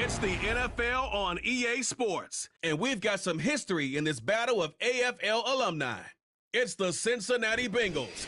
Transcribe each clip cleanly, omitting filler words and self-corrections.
It's the NFL on EA Sports, and we've got some history in this battle of AFL alumni. It's the Cincinnati Bengals.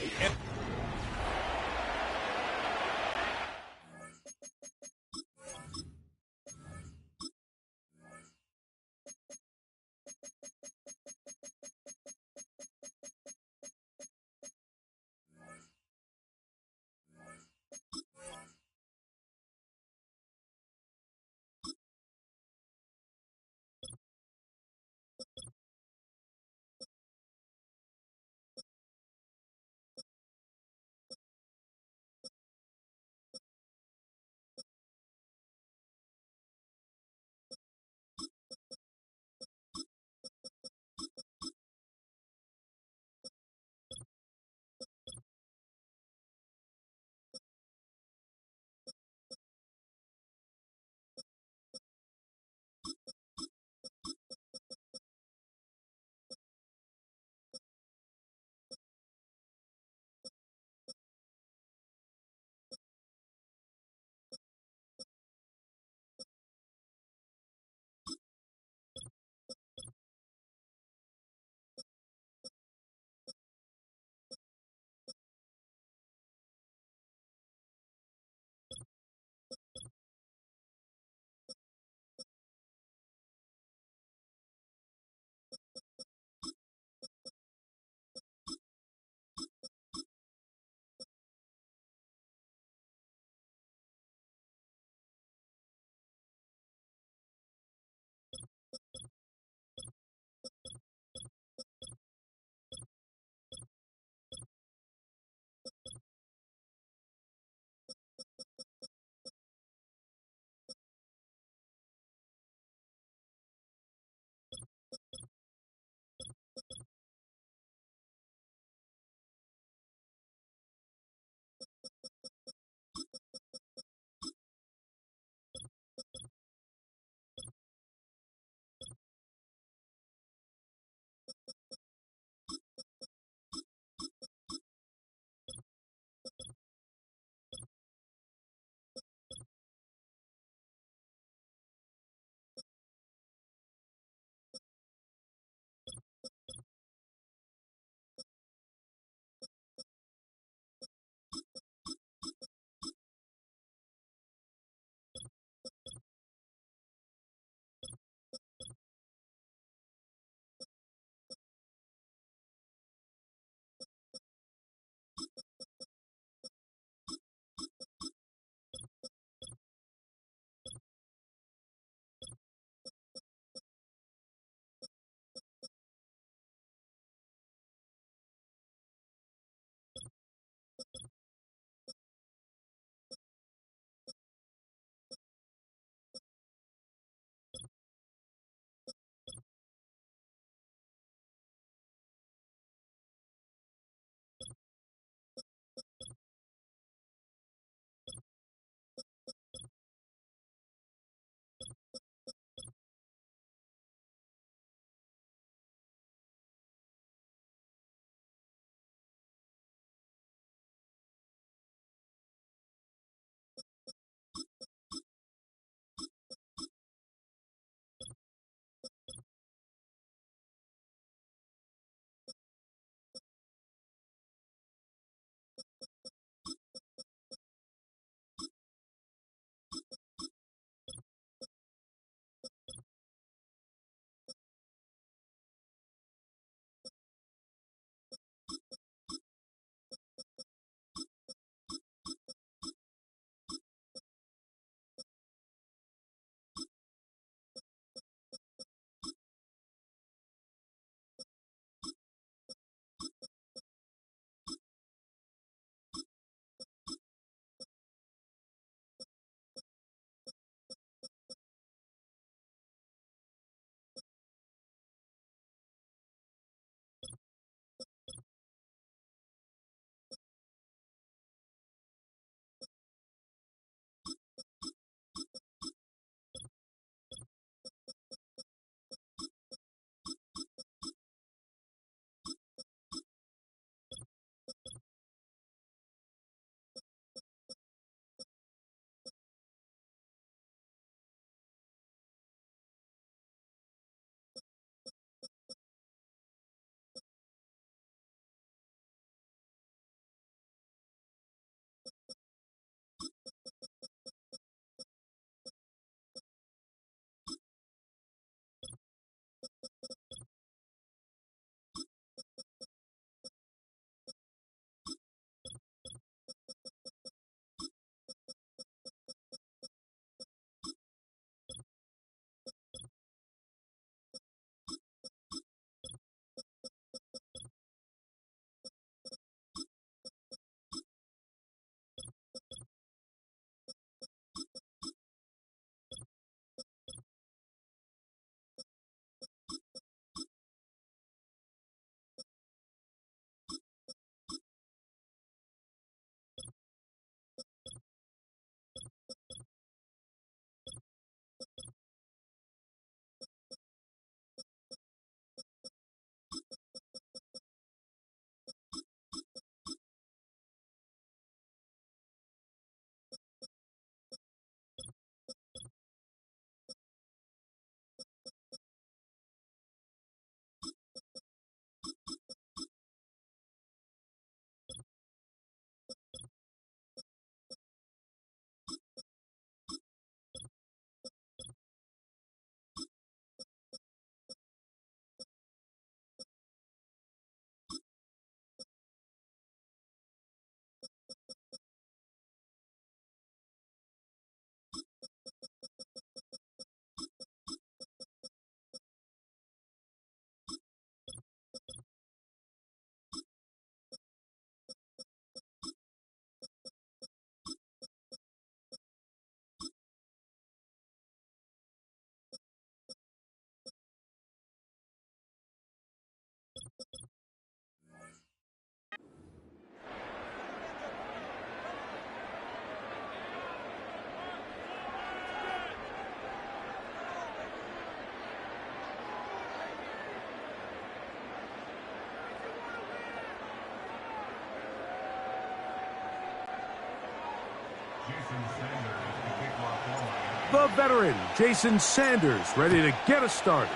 The veteran, Jason Sanders, ready to get us started.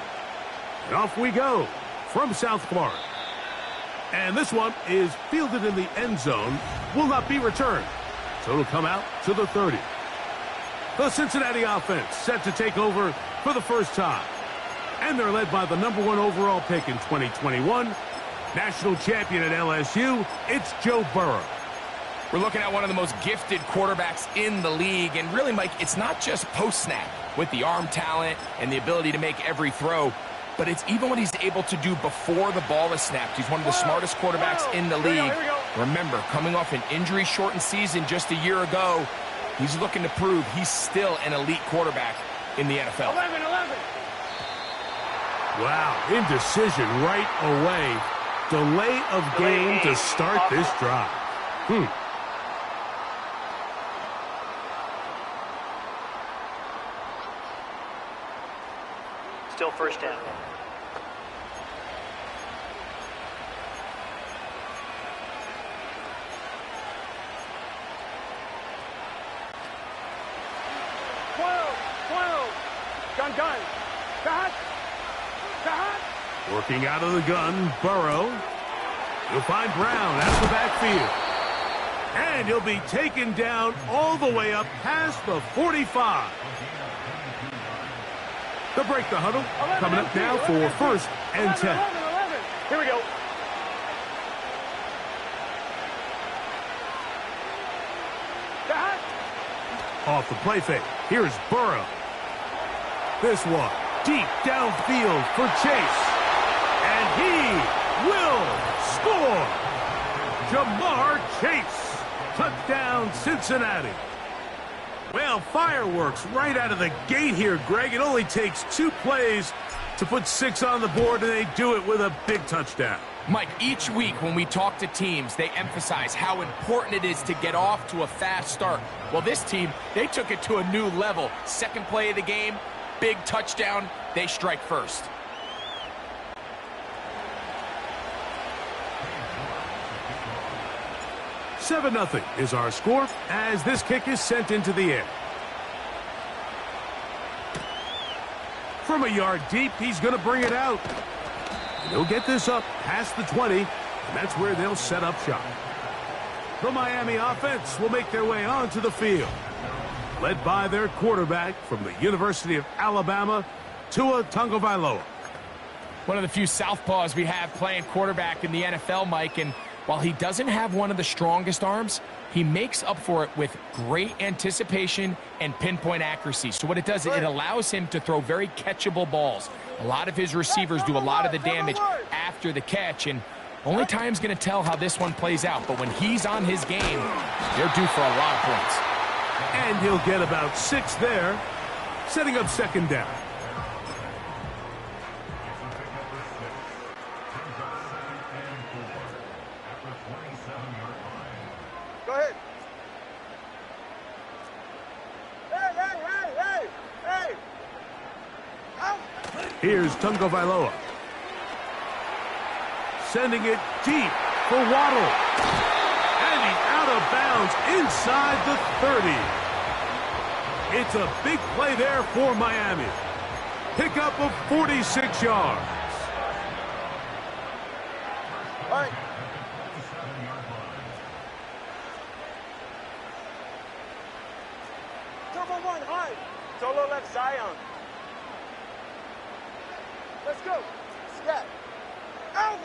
And off we go from South Florida. And this one is fielded in the end zone, will not be returned. So it'll come out to the 30. The Cincinnati offense set to take over for the first time. And they're led by the #1 overall pick in 2021, national champion at LSU, it's Joe Burrow. We're looking at one of the most gifted quarterbacks in the league. And really, Mike, it's not just post-snap with the arm talent and the ability to make every throw, but it's even what he's able to do before the ball is snapped. He's one of the smartest quarterbacks in the league. Remember, coming off an injury-shortened season just a year ago, he's looking to prove he's still an elite quarterback in the NFL. 11. Wow, indecision right away. Delay of game to start this drive. Still first down. Working out of the gun, Burrow. He'll find Brown at the backfield. And he'll be taken down all the way up past the 45. They'll break the huddle. Coming up now for 1st and 10. 11. Here we go. Off the play fake. Here's Burrow. This one deep downfield for Chase. And he will score. Jamar Chase. Touchdown, Cincinnati. Well, fireworks right out of the gate here, Greg. It only takes 2 plays to put 6 on the board, and they do it with a big touchdown. Mike, each week when we talk to teams, they emphasize how important it is to get off to a fast start. Well, this team, they took it to a new level. Second play of the game, big touchdown, they strike first. "7-0 is our score as this kick is sent into the air. From a yard deep, he's going to bring it out. And he'll get this up past the 20, and that's where they'll set up shop. The Miami offense will make their way onto the field, led by their quarterback from the University of Alabama, Gtowncapp. One of the few southpaws we have playing quarterback in the NFL, Mike, and while he doesn't have one of the strongest arms, he makes up for it with great anticipation and pinpoint accuracy. So what it does is it allows him to throw very catchable balls. A lot of his receivers do a lot of the damage after the catch, and only time's going to tell how this one plays out. But when he's on his game, they're due for a lot of points. And he'll get about 6 there, setting up 2nd down. Go ahead. Hey! Out! Here's Gtowncapp. Sending it deep for Waddle. And he's out of bounds inside the 30. It's a big play there for Miami. Pickup of 46 yards. All right. Turbo 1, high. Solo left, Zion. Let's go. Scat. Out.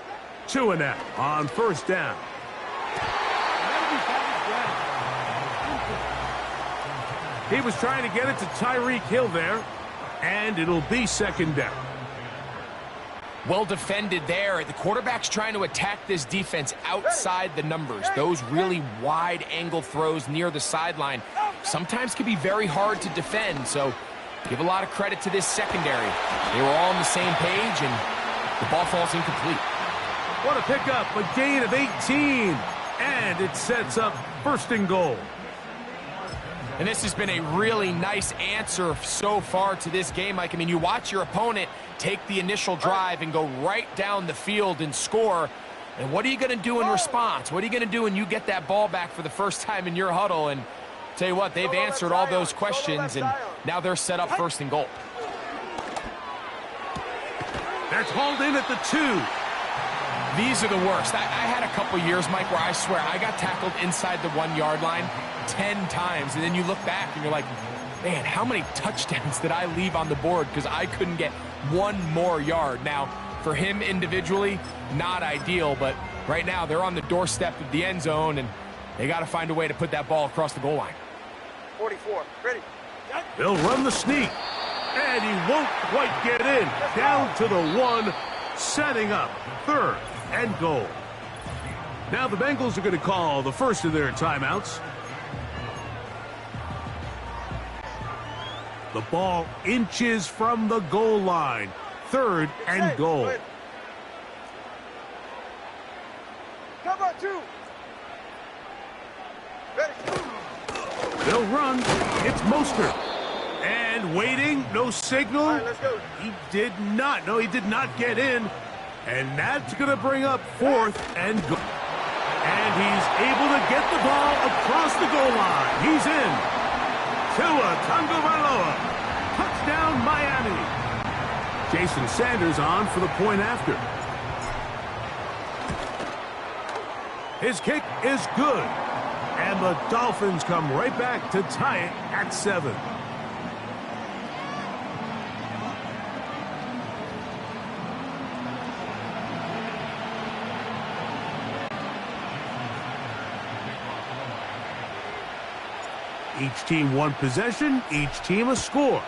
2 and out on 1st down. He was trying to get it to Tyreek Hill there, and it'll be 2nd down. Well defended there. The quarterback's trying to attack this defense outside the numbers. Those really wide angle throws near the sideline sometimes can be very hard to defend. So give a lot of credit to this secondary. They were all on the same page, and the ball falls incomplete. What a pickup, a gain of 18. And it sets up 1st and goal. And this has been a really nice answer so far to this game, Mike. I mean, you watch your opponent take the initial drive and go right down the field and score. And what are you going to do in response? What are you going to do when you get that ball back for the first time in your huddle? And Tell you what, they've answered all those questions, and now they're set up first and goal. That's hauled in at the 2. These are the worst. I had a couple years, Mike, where I swear I got tackled inside the 1-yard line 10 times, and then you look back and you're like, man, how many touchdowns did I leave on the board because I couldn't get one more yard? Now, for him individually, not ideal, but right now they're on the doorstep of the end zone, and they got to find a way to put that ball across the goal line. 44, ready. They'll run the sneak, and he won't quite get in. Down to the 1, setting up 3rd and goal. Now the Bengals are going to call the first of their timeouts. The ball inches from the goal line. 3rd and goal. Cover 2. Ready. They'll run. It's Mostert. And waiting. No signal. All right, let's go. He did not. No, he did not get in. And that's going to bring up 4th and goal. And he's able to get the ball across the goal line. He's in. Tua Tagovailoa. Touchdown, Miami. Jason Sanders on for the point after. His kick is good. And the Dolphins come right back to tie it at 7. Each team one possession, each team a score.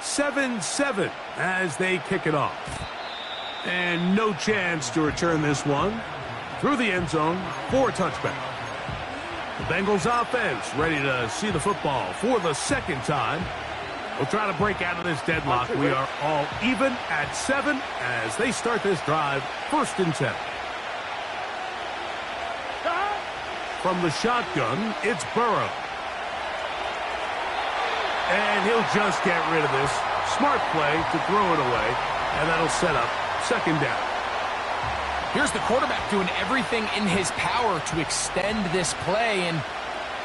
7-7 as they kick it off. And no chance to return this one. Through the end zone for a touchback. The Bengals offense ready to see the football for the 2nd time. We'll try to break out of this deadlock. We are all even at 7 as they start this drive, 1st and 10. From the shotgun, it's Burrow. And he'll just get rid of this. Smart play to throw it away, and that'll set up 2nd down. Here's the quarterback doing everything in his power to extend this play, and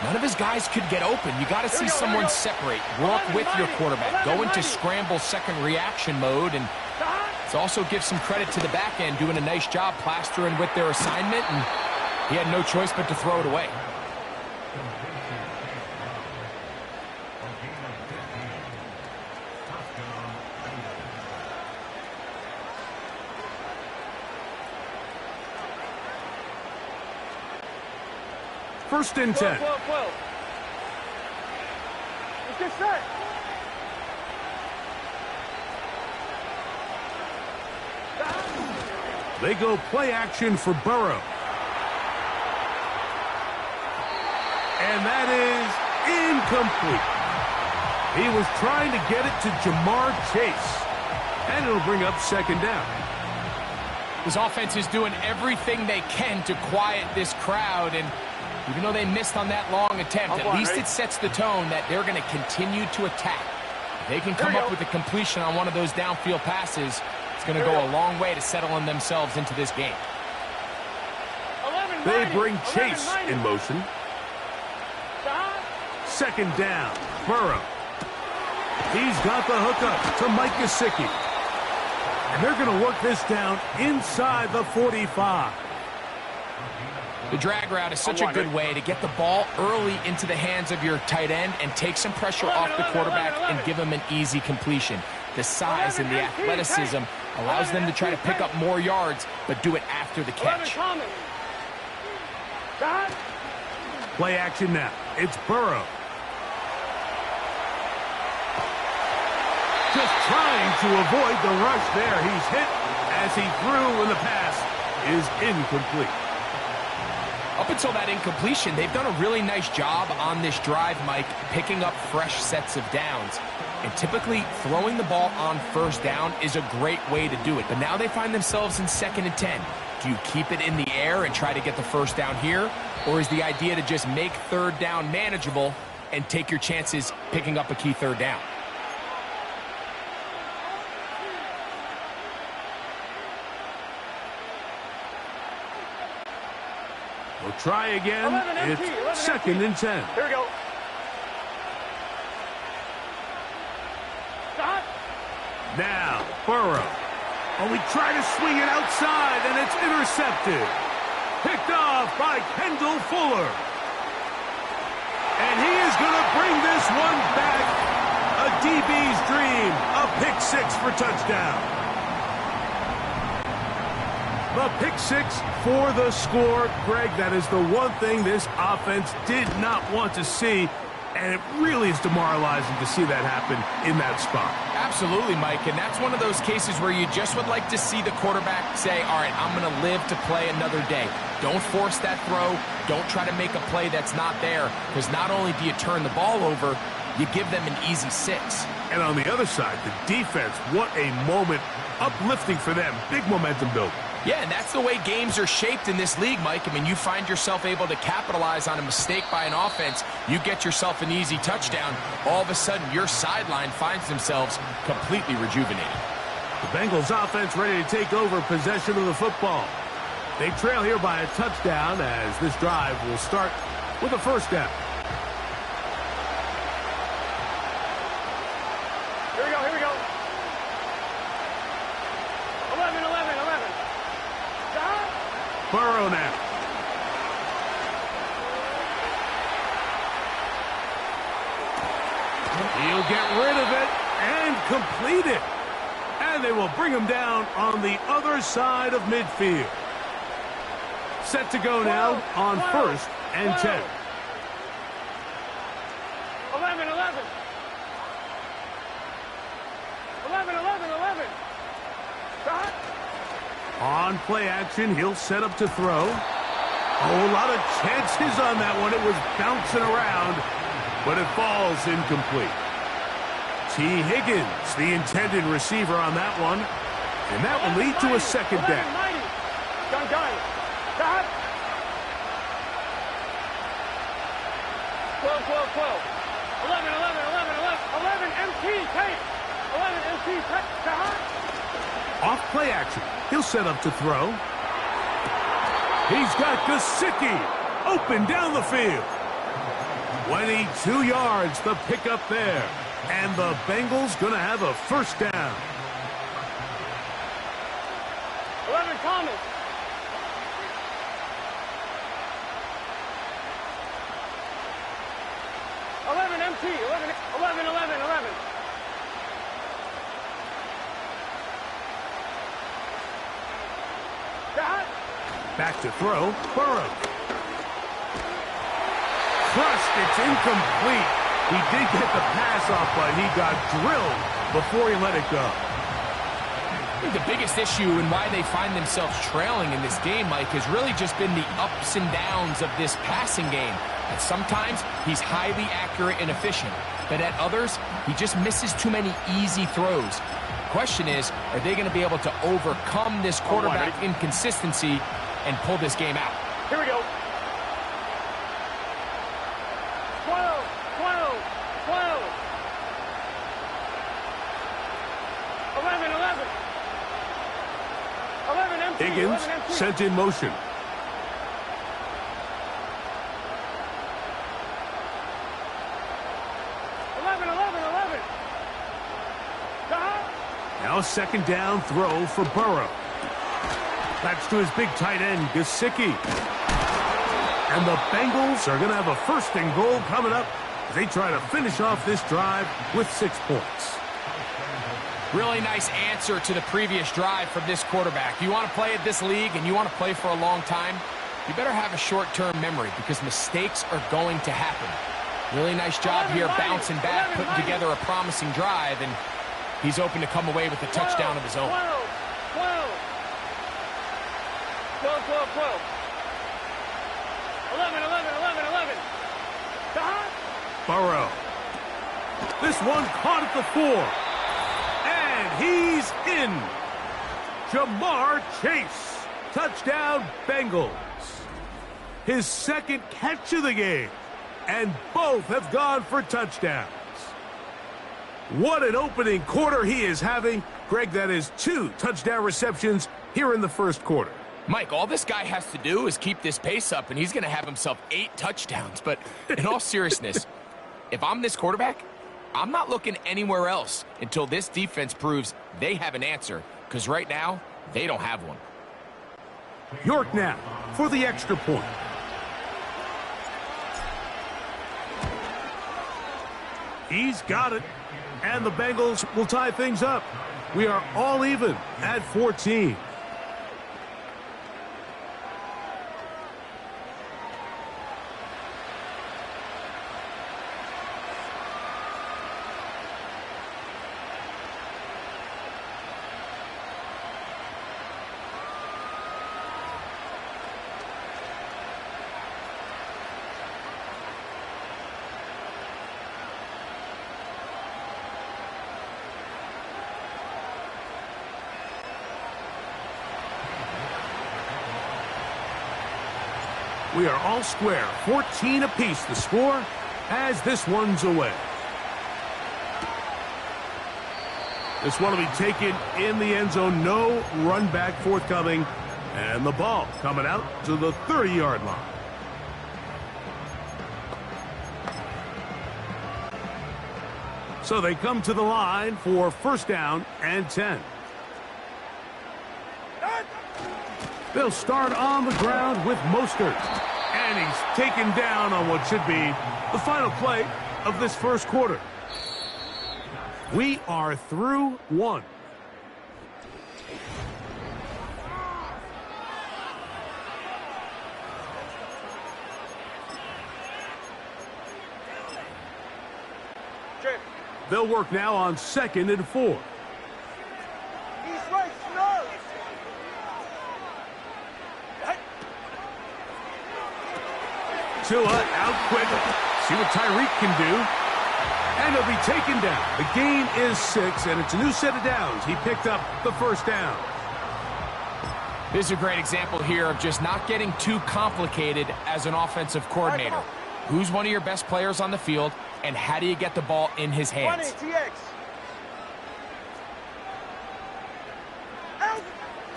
none of his guys could get open. You got to see someone separate, work with your quarterback, go into scramble second reaction mode, and it also gives some credit to the back end doing a nice job plastering with their assignment, and he had no choice but to throw it away. First and 10. 12. Let's get set. They go play action for Burrow. And that is incomplete. He was trying to get it to Jamar Chase. And it'll bring up 2nd down. This offense is doing everything they can to quiet this crowd, and even though they missed on that long attempt, at least it sets the tone that they're going to continue to attack. If they can come up with a completion on one of those downfield passes, it's going to go a long way to settling themselves into this game. They bring Chase in motion. 2nd down, Burrow. He's got the hookup to Mike Gesicki. And they're going to work this down inside the 45. The drag route is such a good way to get the ball early into the hands of your tight end and take some pressure off the quarterback and give him an easy completion. The size and the athleticism allows them to try to pick up more yards, but do it after the catch. Play action now. It's Burrow. Just trying to avoid the rush there. He's hit as he threw, and the pass is incomplete. Up until that incompletion, they've done a really nice job on this drive, Mike, picking up fresh sets of downs. And typically, throwing the ball on 1st down is a great way to do it. But now they find themselves in 2nd and 10. Do you keep it in the air and try to get the 1st down here? Or is the idea to just make 3rd down manageable and take your chances picking up a key 3rd down? We'll try again. It's 2nd and 10. Here we go. Now, Burrow. Oh, we try to swing it outside, and it's intercepted. Picked off by Kendall Fuller. And he is going to bring this one back. A DB's dream. A pick six for touchdown. The pick six for the score. Greg, that is the one thing this offense did not want to see. And it really is demoralizing to see that happen in that spot. Absolutely, Mike, and that's one of those cases where you just would like to see the quarterback say, all right, I'm going to live to play another day. Don't force that throw. Don't try to make a play that's not there, because not only do you turn the ball over, you give them an easy 6. And on the other side, the defense, what a moment. Uplifting for them. Big momentum building. Yeah, and that's the way games are shaped in this league, Mike. I mean, you find yourself able to capitalize on a mistake by an offense. You get yourself an easy touchdown. All of a sudden, your sideline finds themselves completely rejuvenated. The Bengals offense ready to take over possession of the football. They trail here by a touchdown as this drive will start with a first down. Here we go, here we go. 11, 11, 11. Burrow now. He'll get rid of it and complete it. And they will bring him down on the other side of midfield. Set to go now on 1st and 10. 11, 11. 11, 11, 11. Stop. On play action, he'll set up to throw. Oh, a lot of chances on that one. It was bouncing around, but it falls incomplete. T. Higgins, the intended receiver on that one. And that will lead to a second down. Gun. Stop. 12, 12, 12. 11, 11, 11, 11. 11 MT, tape. 11 MT, tape. Stop. Off play action. He'll set up to throw. He's got Gesicki open down the field. 22 yards, the pickup there. And the Bengals going to have a first down. 11 Thomas. 11 MT. 11, 11, 11. Back to throw, Burrow. Crushed, it's incomplete. He did get the pass off, but he got drilled before he let it go. I think the biggest issue and why they find themselves trailing in this game, Mike, has really just been the ups and downs of this passing game. And sometimes he's highly accurate and efficient, but at others, he just misses too many easy throws. Question is, are they going to be able to overcome this quarterback inconsistency and pull this game out? Here we go. 12, 12, 12. 11, 11. 11 empty. Higgins 11 empty. sent in motion. Now second down throw for Burrow. That's to his big tight end, Gesicki. And the Bengals are going to have a first and goal coming up as they try to finish off this drive with 6 points. Really nice answer to the previous drive from this quarterback. You want to play at this league and you want to play for a long time, you better have a short-term memory because mistakes are going to happen. Really nice job here bouncing back, putting together a promising drive, and he's open to come away with a touchdown of his own. 12, 12. 12, 12, 12. 11, 11, 11, 11. Stop. Burrow. This one caught at the 4. And he's in. Jamar Chase. Touchdown Bengals. His second catch of the game. And both have gone for touchdowns. What an opening quarter he is having. Greg, that is 2 touchdown receptions here in the first quarter. Mike, all this guy has to do is keep this pace up, and he's going to have himself 8 touchdowns. But in all seriousness, if I'm this quarterback, I'm not looking anywhere else until this defense proves they have an answer, because right now, they don't have one. York now for the extra point. He's got it. And the Bengals will tie things up. We are all even at 14. We are all square. 14 apiece the score as this one's away. This one will be taken in the end zone. No run back forthcoming. And the ball coming out to the 30-yard line. So they come to the line for first down and 10. They'll start on the ground with Mostert. And he's taken down on what should be the final play of this first quarter. We are through one. They'll work now on 2nd and 4. Tua out quick. See what Tyreek can do. And he'll be taken down. The gain is 6, and it's a new set of downs. He picked up the first down. This is a great example here of just not getting too complicated as an offensive coordinator. Who's one of your best players on the field, and how do you get the ball in his hands?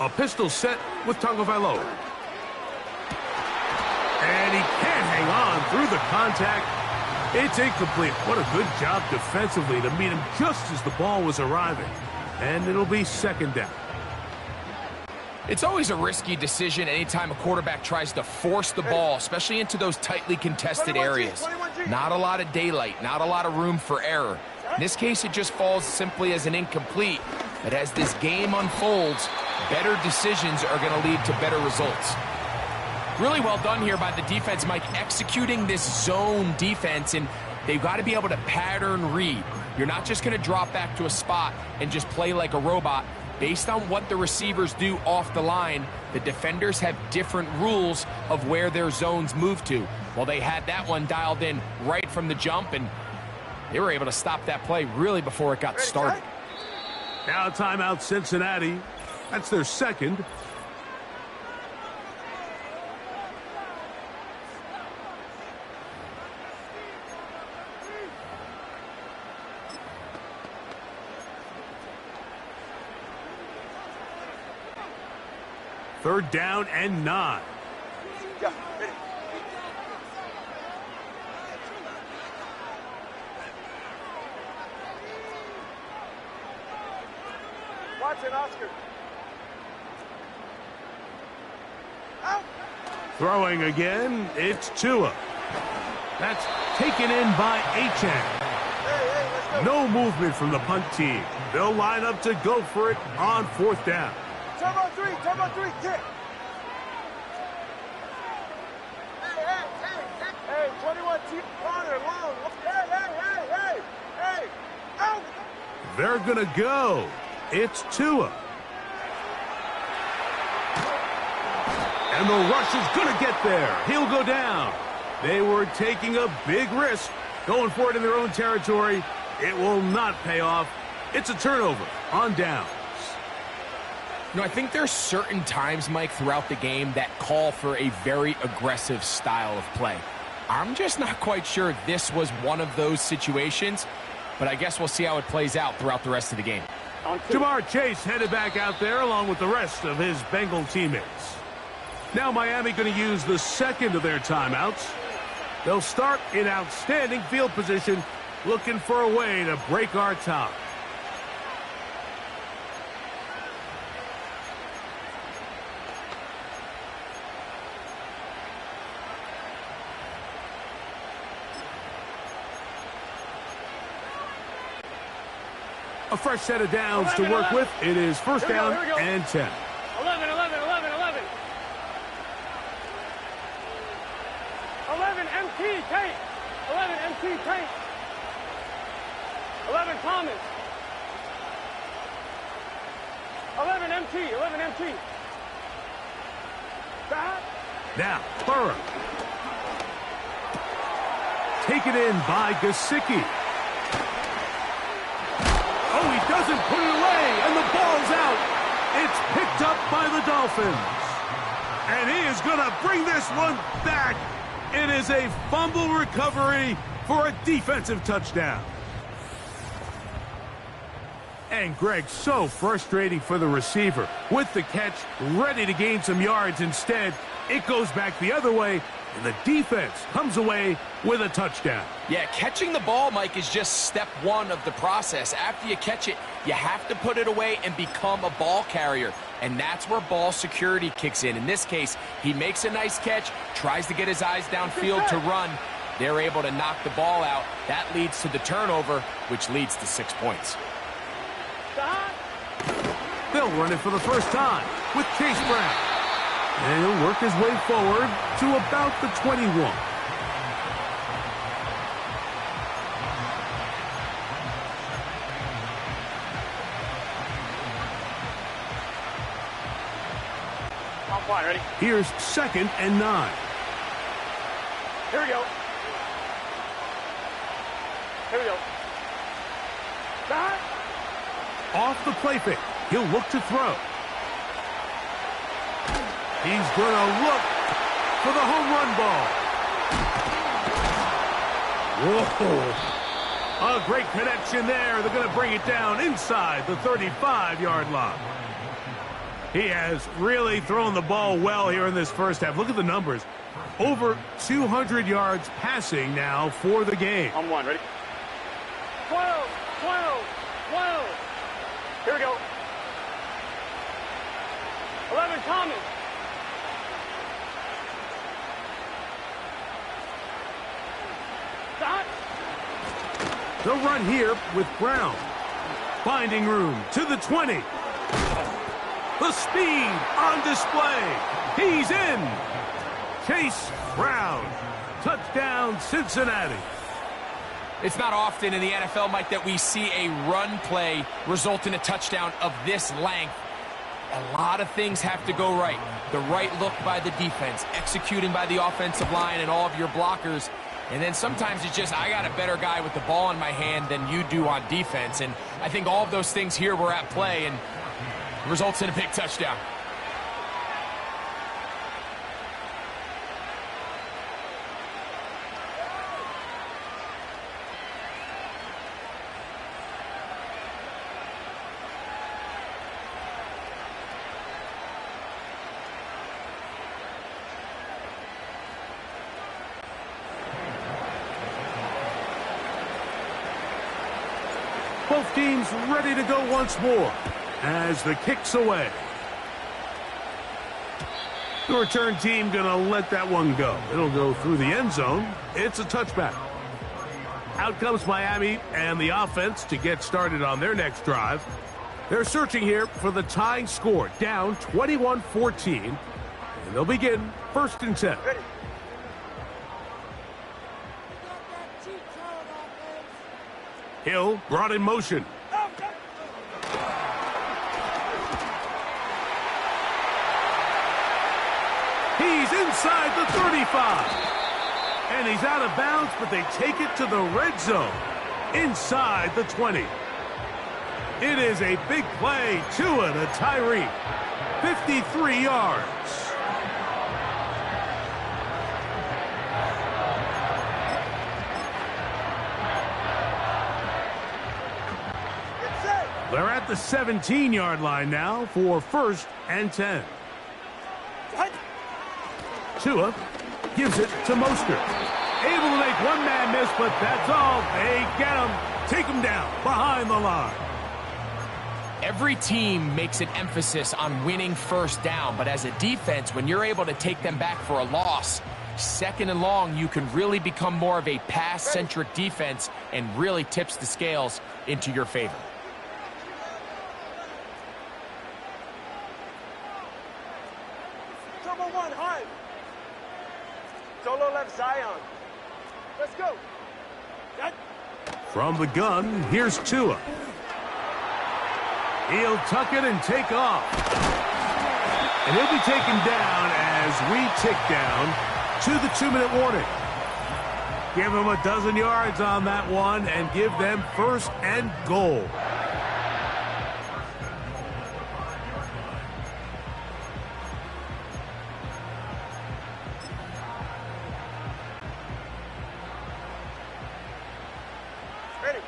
A pistol set with Tagovailoa. And he can't hang on through the contact. It's incomplete. What a good job defensively to meet him just as the ball was arriving. And it'll be 2nd down. It's always a risky decision anytime a quarterback tries to force the ball, especially into those tightly contested areas. Not a lot of daylight, not a lot of room for error. In this case, it just falls simply as an incomplete. But as this game unfolds, better decisions are going to lead to better results. Really well done here by the defense, Mike, executing this zone defense, and they've got to be able to pattern read. You're not just going to drop back to a spot and just play like a robot. Based on what the receivers do off the line, the defenders have different rules of where their zones move to. Well, they had that one dialed in right from the jump, and they were able to stop that play really before it got started. Now timeout Cincinnati. That's their 2nd. Third down and 9. Watch it, Oscar. Out. Throwing again, it's Tua. That's taken in by Achane. No movement from the punt team. They'll line up to go for it on 4th down. Turbo 3, kick. Hey, 21 T corner, long. Hey, out. They're going to go. It's Tua. And the rush is going to get there. He'll go down. They were taking a big risk, going for it in their own territory. It will not pay off. It's a turnover on downs. You know, I think there's certain times, Mike, throughout the game that call for a very aggressive style of play. I'm just not quite sure this was one of those situations, but I guess we'll see how it plays out throughout the rest of the game. Jamar Chase headed back out there along with the rest of his Bengal teammates. Now Miami going to use the 2nd of their timeouts. They'll start in outstanding field position looking for a way to break our tie. A fresh set of downs 11, to work 11. with. It is first down Here we go. and 10. 11, 11, 11, 11. 11, MT, Tate. 11, MT, Tate. 11, Thomas. 11, MT, 11, MT. Back. Now, Burrow. Taken in by Gesicki. Oh, he doesn't put it away, and the ball's out. It's picked up by the Dolphins. And he is going to bring this one back. It is a fumble recovery for a defensive touchdown. And Greg, so frustrating for the receiver. With the catch, ready to gain some yards. Instead, it goes back the other way, and the defense comes away with a touchdown. Yeah, catching the ball, Mike, is just step one of the process. After you catch it, you have to put it away and become a ball carrier. And that's where ball security kicks in. In this case, he makes a nice catch, tries to get his eyes downfield to run. They're able to knock the ball out. That leads to the turnover, which leads to 6 points. They'll run it for the first time with Chase Brown. And he'll work his way forward to about the 21. I'm fine, ready? Here's 2nd and 9. Here we go. Here we go. Back. Off the play fake. He'll look to throw. He's going to look for the home run ball. Whoa. A great connection there. They're going to bring it down inside the 35-yard line. He has really thrown the ball well here in this first half. Look at the numbers. Over 200 yards passing now for the game. I'm one, ready? 12, 12, 12. Here we go. 11, Thomas. Stop. They'll run here with Brown. Finding room to the 20. The speed on display. He's in. Chase Brown. Touchdown, Cincinnati. It's not often in the NFL, Mike, that we see a run play result in a touchdown of this length. A lot of things have to go right. The right look by the defense, executing by the offensive line and all of your blockers. And then sometimes it's just, I got a better guy with the ball in my hand than you do on defense. And I think all of those things here were at play and results in a big touchdown. Both teams ready to go once more as the kick's away. The return team going to let that one go. It'll go through the end zone. It's a touchback. Out comes Miami and the offense to get started on their next drive. They're searching here for the tying score, down 21-14. And they'll begin 1st and 10. Ready. Hill brought in motion. He's inside the 35. And he's out of bounds, but they take it to the red zone. Inside the 20. It is a big play. Tua to Tyreek. 53 yards. They're at the 17-yard line now for 1st and 10. Tua gives it to Mostert. able to make one man miss, but that's all. They get him, take him down behind the line. Every team makes an emphasis on winning first down, but as a defense, when you're able to take them back for a loss, second and long, you can really become more of a pass-centric defense and really tips the scales into your favor. Trouble one, high. Solo left Zion. Let's go. Got. From the gun, here's Tua. He'll tuck it and take off. And he'll be taken down as we tick down to the 2-minute warning. Give him a dozen yards on that one and give them first and goal. Ready.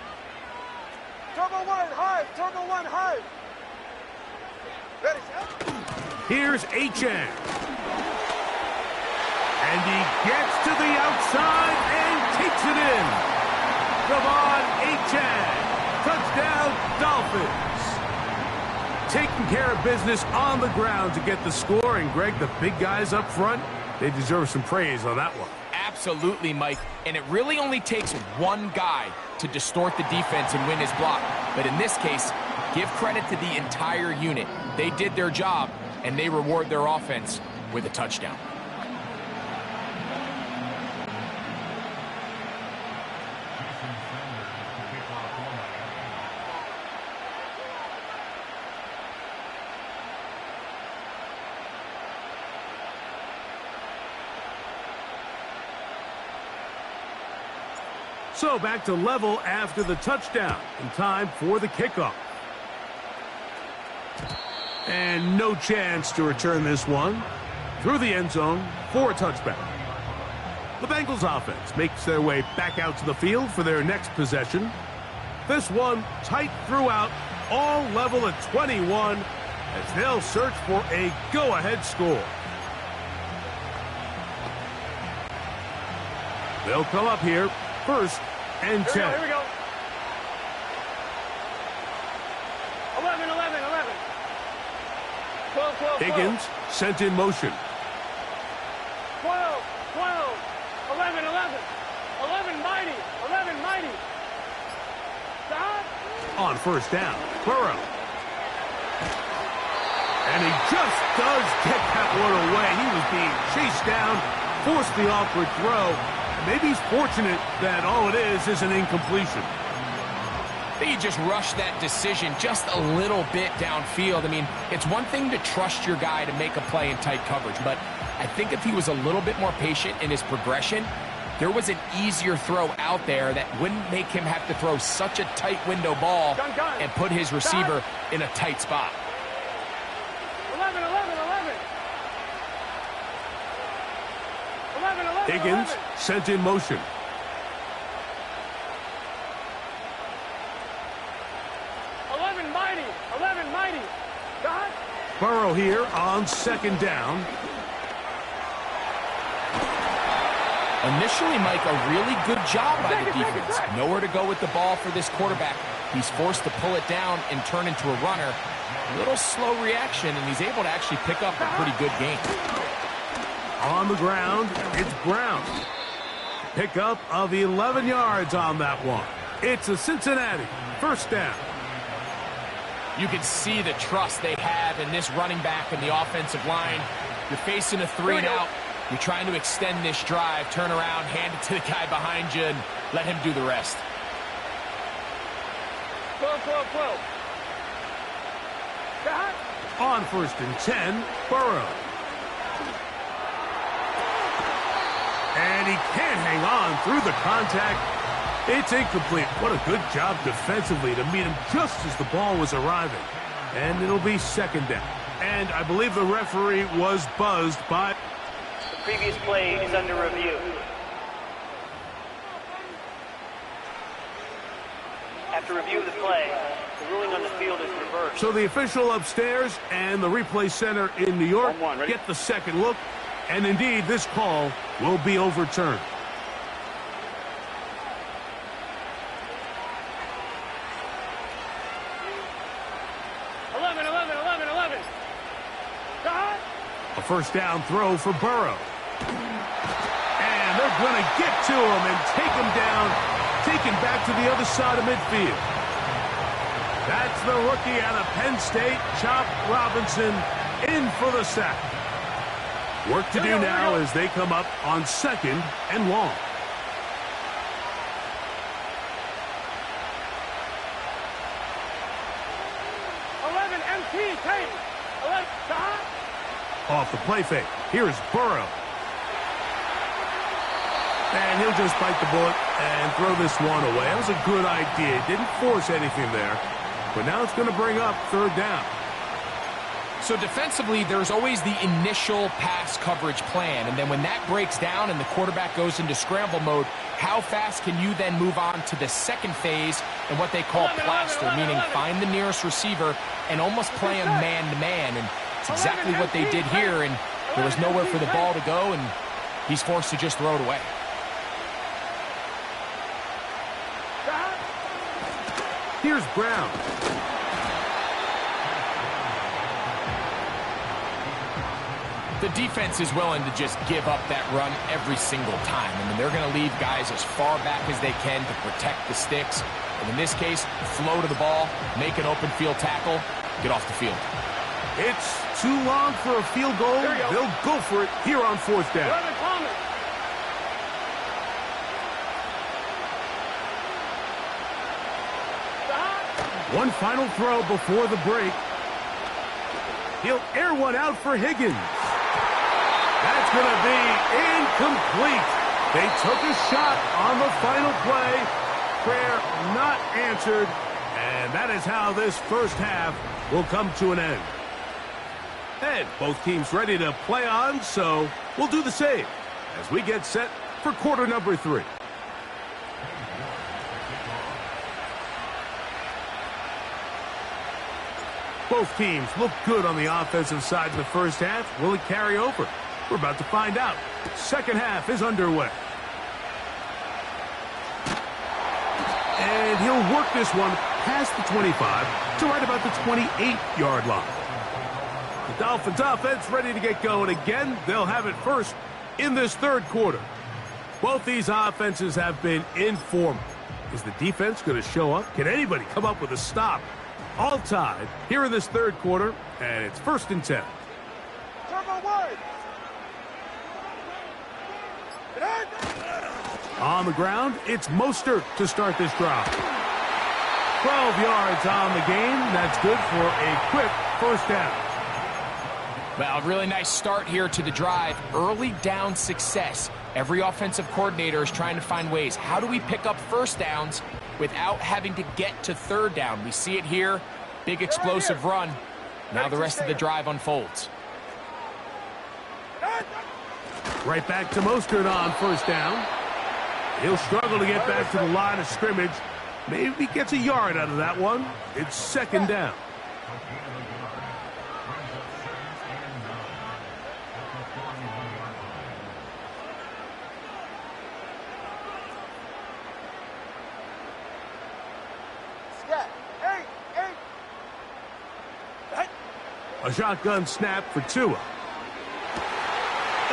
Turbo one, high. Turbo one, high. Ready, set. Here's Achan. And he gets to the outside and takes it in. Devon Achan. Touchdown, Dolphins. Taking care of business on the ground to get the score. And, Greg, the big guys up front, they deserve some praise on that one. Absolutely, Mike. And it really only takes one guy to distort the defense and win his block. But in this case, give credit to the entire unit. They did their job, and they reward their offense with a touchdown. So back to level after the touchdown. In time for the kickoff. And no chance to return this one through the end zone for a touchback. The Bengals offense makes their way back out to the field for their next possession. This one tight throughout, all level at 21 as they'll search for a go-ahead score. They'll come up here first and 10. Here we go. 11, 11, 11. 12, 12, 12. Higgins sent in motion. 12, 12. 11, 11. 11, mighty. 11, mighty. Stop. On first down, Burrow. And he just does get that one away. He was being chased down, forced the awkward throw. Maybe he's fortunate that all it is an incompletion. I think he just rushed that decision just a little bit downfield. I mean, it's one thing to trust your guy to make a play in tight coverage, but I think if he was a little bit more patient in his progression, there was an easier throw out there that wouldn't make him have to throw such a tight window ball and put his receiver in a tight spot. 11, 11, 11. 11, 11, Higgins 11. sent in motion. 11, mighty. 11, mighty. God. Burrow here on second down. Initially, Mike, a really good job by the defense. Nowhere to go with the ball for this quarterback. He's forced to pull it down and turn into a runner. A little slow reaction, and he's able to actually pick up a pretty good gain. On the ground, it's Brown. Pickup of 11 yards on that one. It's a Cincinnati first down. You can see the trust they have in this running back and the offensive line. You're facing a 3 and out. You're trying to extend this drive, turn around, hand it to the guy behind you, and let him do the rest. 12, 12, 12. God. On first and 10, Burrow. And he can't hang on through the contact. It's incomplete. What a good job defensively to meet him just as the ball was arriving. And it'll be second down. And I believe the referee was buzzed by... The previous play is under review. After review of the play, the ruling on the field is reversed. So the official upstairs and the replay center in New York get the second look. And indeed, this call will be overturned. first down throw for Burrow. And they're going to get to him and take him down, taken back to the other side of midfield. That's the rookie out of Penn State, Chop Robinson, in for the sack. Work to do now as they come up on 2nd and long. Off the play fake. Here's Burrow. And he'll just bite the bullet and throw this one away. That was a good idea. Didn't force anything there. But now it's going to bring up 3rd down. So defensively, there's always the initial pass coverage plan. And then when that breaks down and the quarterback goes into scramble mode, how fast can you then move on to the second phase and what they call plaster, meaning find the nearest receiver and almost play him man-to-man. And it's exactly what they did here. And there was nowhere for the ball to go, and he's forced to just throw it away. Here's Brown. The defense is willing to just give up that run every single time. I mean, they're going to leave guys as far back as they can to protect the sticks. And in this case, flow to the ball, make an open field tackle, get off the field. It's too long for a field goal. They'll go for it here on 4th down. One final throw before the break. He'll air one out for Higgins. That's going to be incomplete. They took a shot on the final play. Prayer not answered. And that is how this first half will come to an end. And both teams ready to play on, so we'll do the same as we get set for quarter number 3. Both teams look good on the offensive side in the first half. Will it carry over? We're about to find out. Second half is underway. And he'll work this one past the 25 to right about the 28-yard line. The Dolphins offense ready to get going again. They'll have it first in this 3rd quarter. Both these offenses have been informal. Is the defense going to show up? Can anybody come up with a stop? All tied here in this 3rd quarter, and it's 1st and 10. On the ground, it's Mostert to start this drive. 12 yards on the game. That's good for a quick 1st down. Well, really nice start here to the drive. Early down success. Every offensive coordinator is trying to find ways. How do we pick up 1st downs without having to get to 3rd down? We see it here. Big explosive run. Now the rest of the drive unfolds. Right back to Mostert on 1st down. He'll struggle to get back to the line of scrimmage. Maybe gets a yard out of that one. It's 2nd down. A shotgun snap for Tua.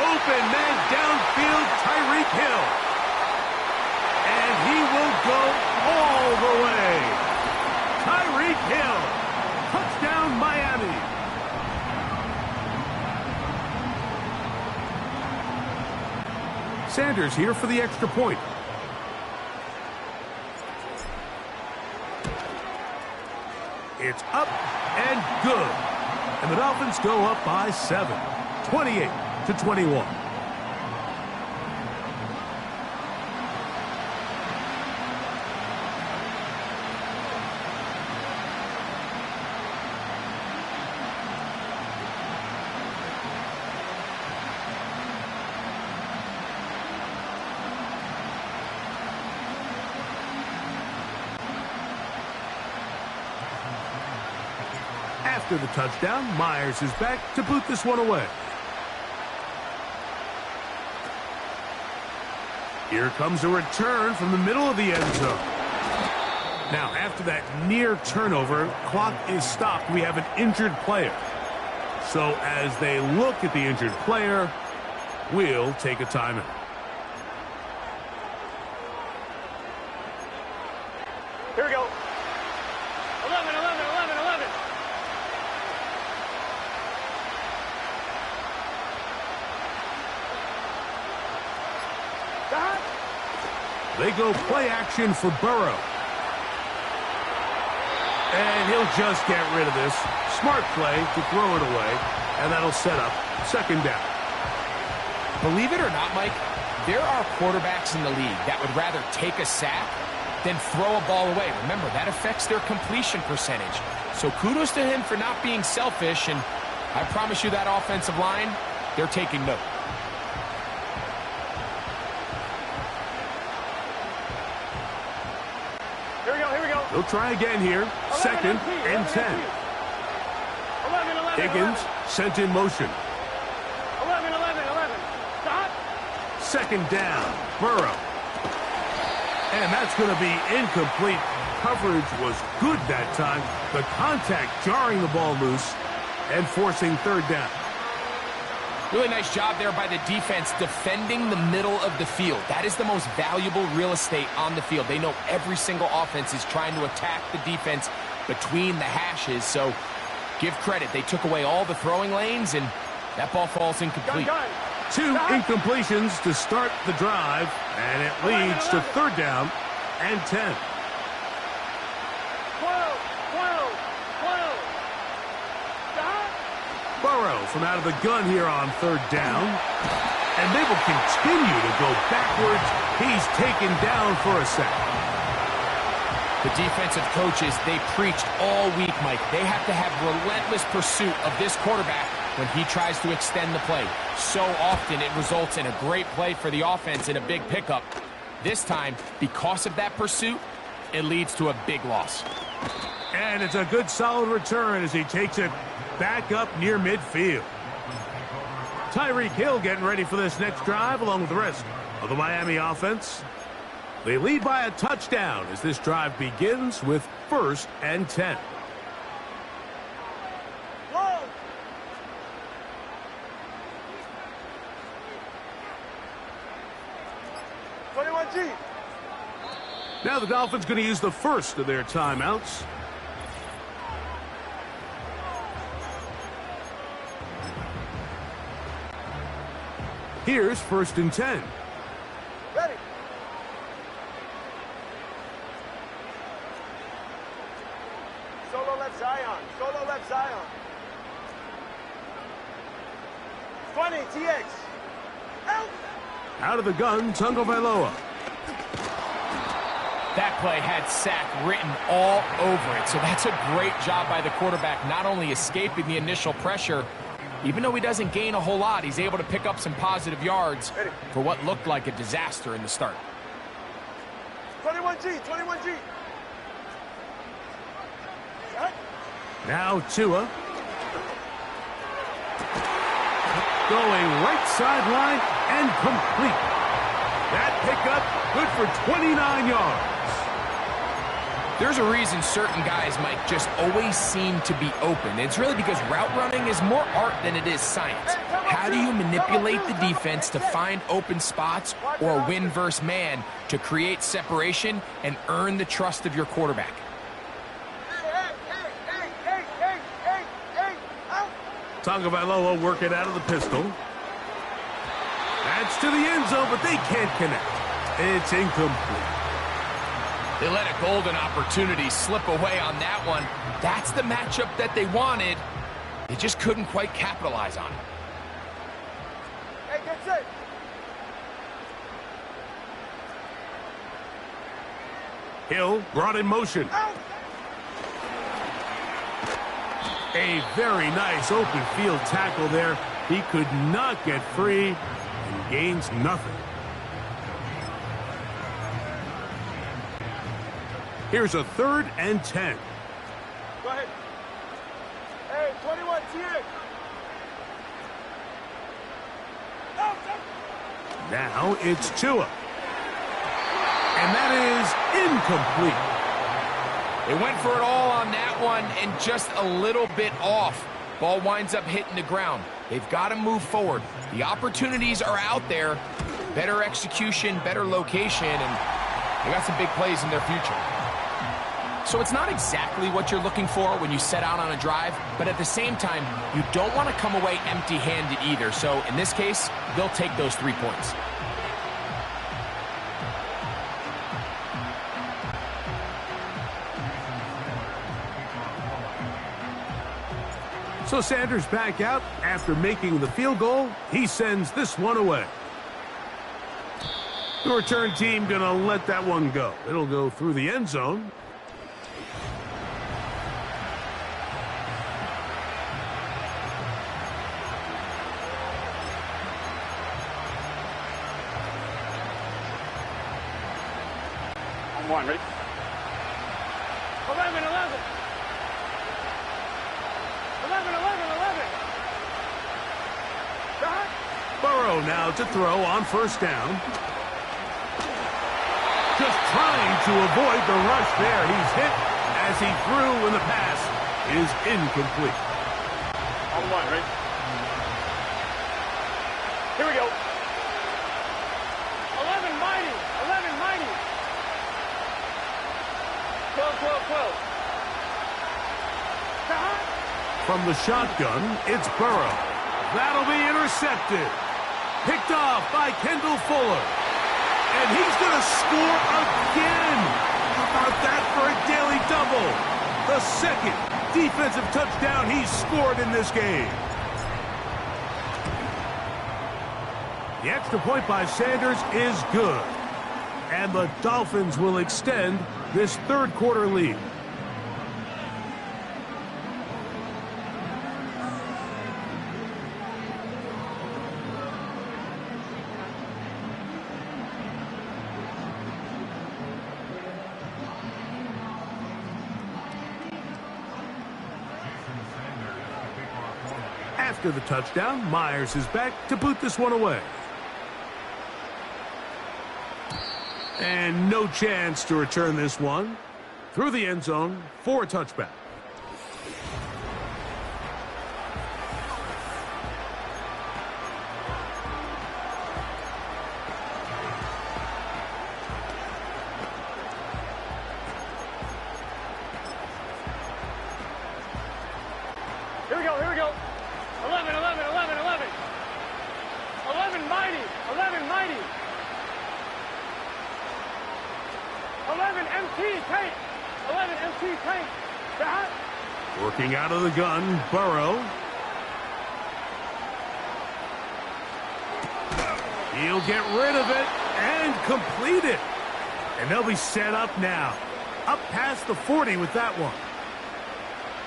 Open man downfield, Tyreek Hill. And he will go all the way. Tyreek Hill. Touchdown, Miami. Sanders here for the extra point. It's up and good. And the Dolphins go up by 7, 28-21. After the touchdown, Myers is back to boot this one away. Here comes a return from the middle of the end zone. Now, after that near turnover, clock is stopped. We have an injured player. So as they look at the injured player, we'll take a timeout. Here we go. 11, 11, 11, 11. They go play action for Burrow. And he'll just get rid of this. Smart play to throw it away, and that'll set up second down. Believe it or not, Mike, there are quarterbacks in the league that would rather take a sack than throw a ball away. Remember, that affects their completion percentage. So kudos to him for not being selfish, and I promise you that offensive line, they're taking note. Here we go, here we go. They'll try again here. 11 Second and 10. 11, 11, Higgins 11. sent in motion. 11, 11, 11. Stop. Second down. Burrow. And that's going to be incomplete. Coverage was good that time. The contact jarring the ball loose and forcing third down. Really nice job there by the defense defending the middle of the field. That is the most valuable real estate on the field. They know every single offense is trying to attack the defense between the hashes. So give credit. They took away all the throwing lanes, and that ball falls incomplete. Two incompletions to start the drive, and it leads to third down and 10. 12, 12, 12. Stop. Burrow from out of the gun here on third down, and they will continue to go backwards. He's taken down for a sack. The defensive coaches, they preached all week, Mike. They have to have relentless pursuit of this quarterback when he tries to extend the play. So often it results in a great play for the offense and a big pickup. This time, because of that pursuit, it leads to a big loss. And it's a good solid return as he takes it back up near midfield. Tyreek Hill getting ready for this next drive along with the rest of the Miami offense. They lead by a touchdown as this drive begins with 1st and 10. Whoa. Now the Dolphins going to use the first of their timeouts. Here's 1st and 10. Ready. Solo left Zion. Solo left Zion. 20, TX. Out. Out of the gun, Tagovailoa. That play had sack written all over it. So that's a great job by the quarterback, not only escaping the initial pressure, even though he doesn't gain a whole lot, he's able to pick up some positive yards for what looked like a disaster in the start. 21G, 21G. Shot. Now Tua. Going right sideline and complete. That pickup good for 29 yards. There's a reason certain guys might just always seem to be open. It's really because route running is more art than it is science. How do you manipulate the defense to find open spots or win versus man to create separation and earn the trust of your quarterback? Tagovailoa working out of the pistol. That's to the end zone, but they can't connect. It's incomplete. They let a golden opportunity slip away on that one. That's the matchup that they wanted. They just couldn't quite capitalize on it. Hey, get set. Hill brought in motion. Out. A very nice open field tackle there. He could not get free and gains nothing. Here's a 3rd and 10. Go ahead. Hey, 21, TX. Now it's Tua. And that is incomplete. They went for it all on that one and just a little bit off. Ball winds up hitting the ground. They've got to move forward. The opportunities are out there. Better execution, better location, and they got some big plays in their future. So it's not exactly what you're looking for when you set out on a drive, but at the same time, you don't want to come away empty-handed either. So in this case, they'll take those 3 points. So Sanders back out after making the field goal. He sends this one away. The return team going to let that one go. It'll go through the end zone. On one, ready? 11, 11. 11, 11, 11. Shot. Burrow now to throw on first down. Just trying to avoid the rush there. He's hit as he threw, and the pass is incomplete. On one, ready? Here we go. 11 mighty. 11 mighty. 12, 12, 12. Shot. From the shotgun, it's Burrow. That'll be intercepted. Picked off by Kendall Fuller. And he's going to score again. How about that for a daily double? The second defensive touchdown he's scored in this game. The extra point by Sanders is good. And the Dolphins will extend this third quarter lead. After the touchdown, Myers is back to boot this one away. And no chance to return this one. Through the end zone for a touchback. Here we go, here we go. 11, 11, 11, 11. 11 mighty. 11 mighty. 11 MT tank. 11 MT tank. Shot. Working out of the gun, Burrow. He'll get rid of it and complete it. And they'll be set up now. Up past the 40 with that one.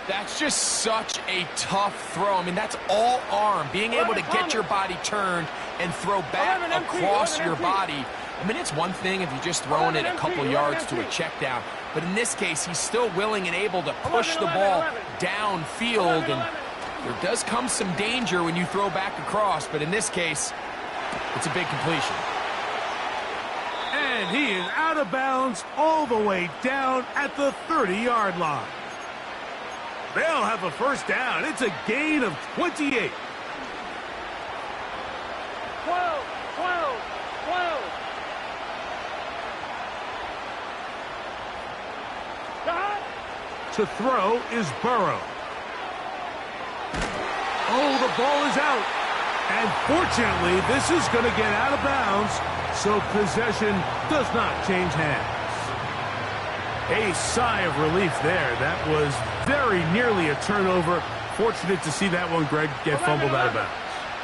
That's just such a tough throw. I mean, that's all arm. Being able to get your body turned and throw back across your body. I mean, it's one thing if you're just throwing it a couple yards to a check down. But in this case, he's still willing and able to push the ball downfield. And there does come some danger when you throw back across. But in this case, it's a big completion. And he is out of bounds all the way down at the 30-yard line. They'll have a first down. It's a gain of 28. 12, 12, 12. Shot. To throw is Burrow. Oh, the ball is out. And fortunately, this is going to get out of bounds, so possession does not change hands. A sigh of relief there. That was very nearly a turnover. Fortunate to see that one, Greg, get fumbled out of bounds.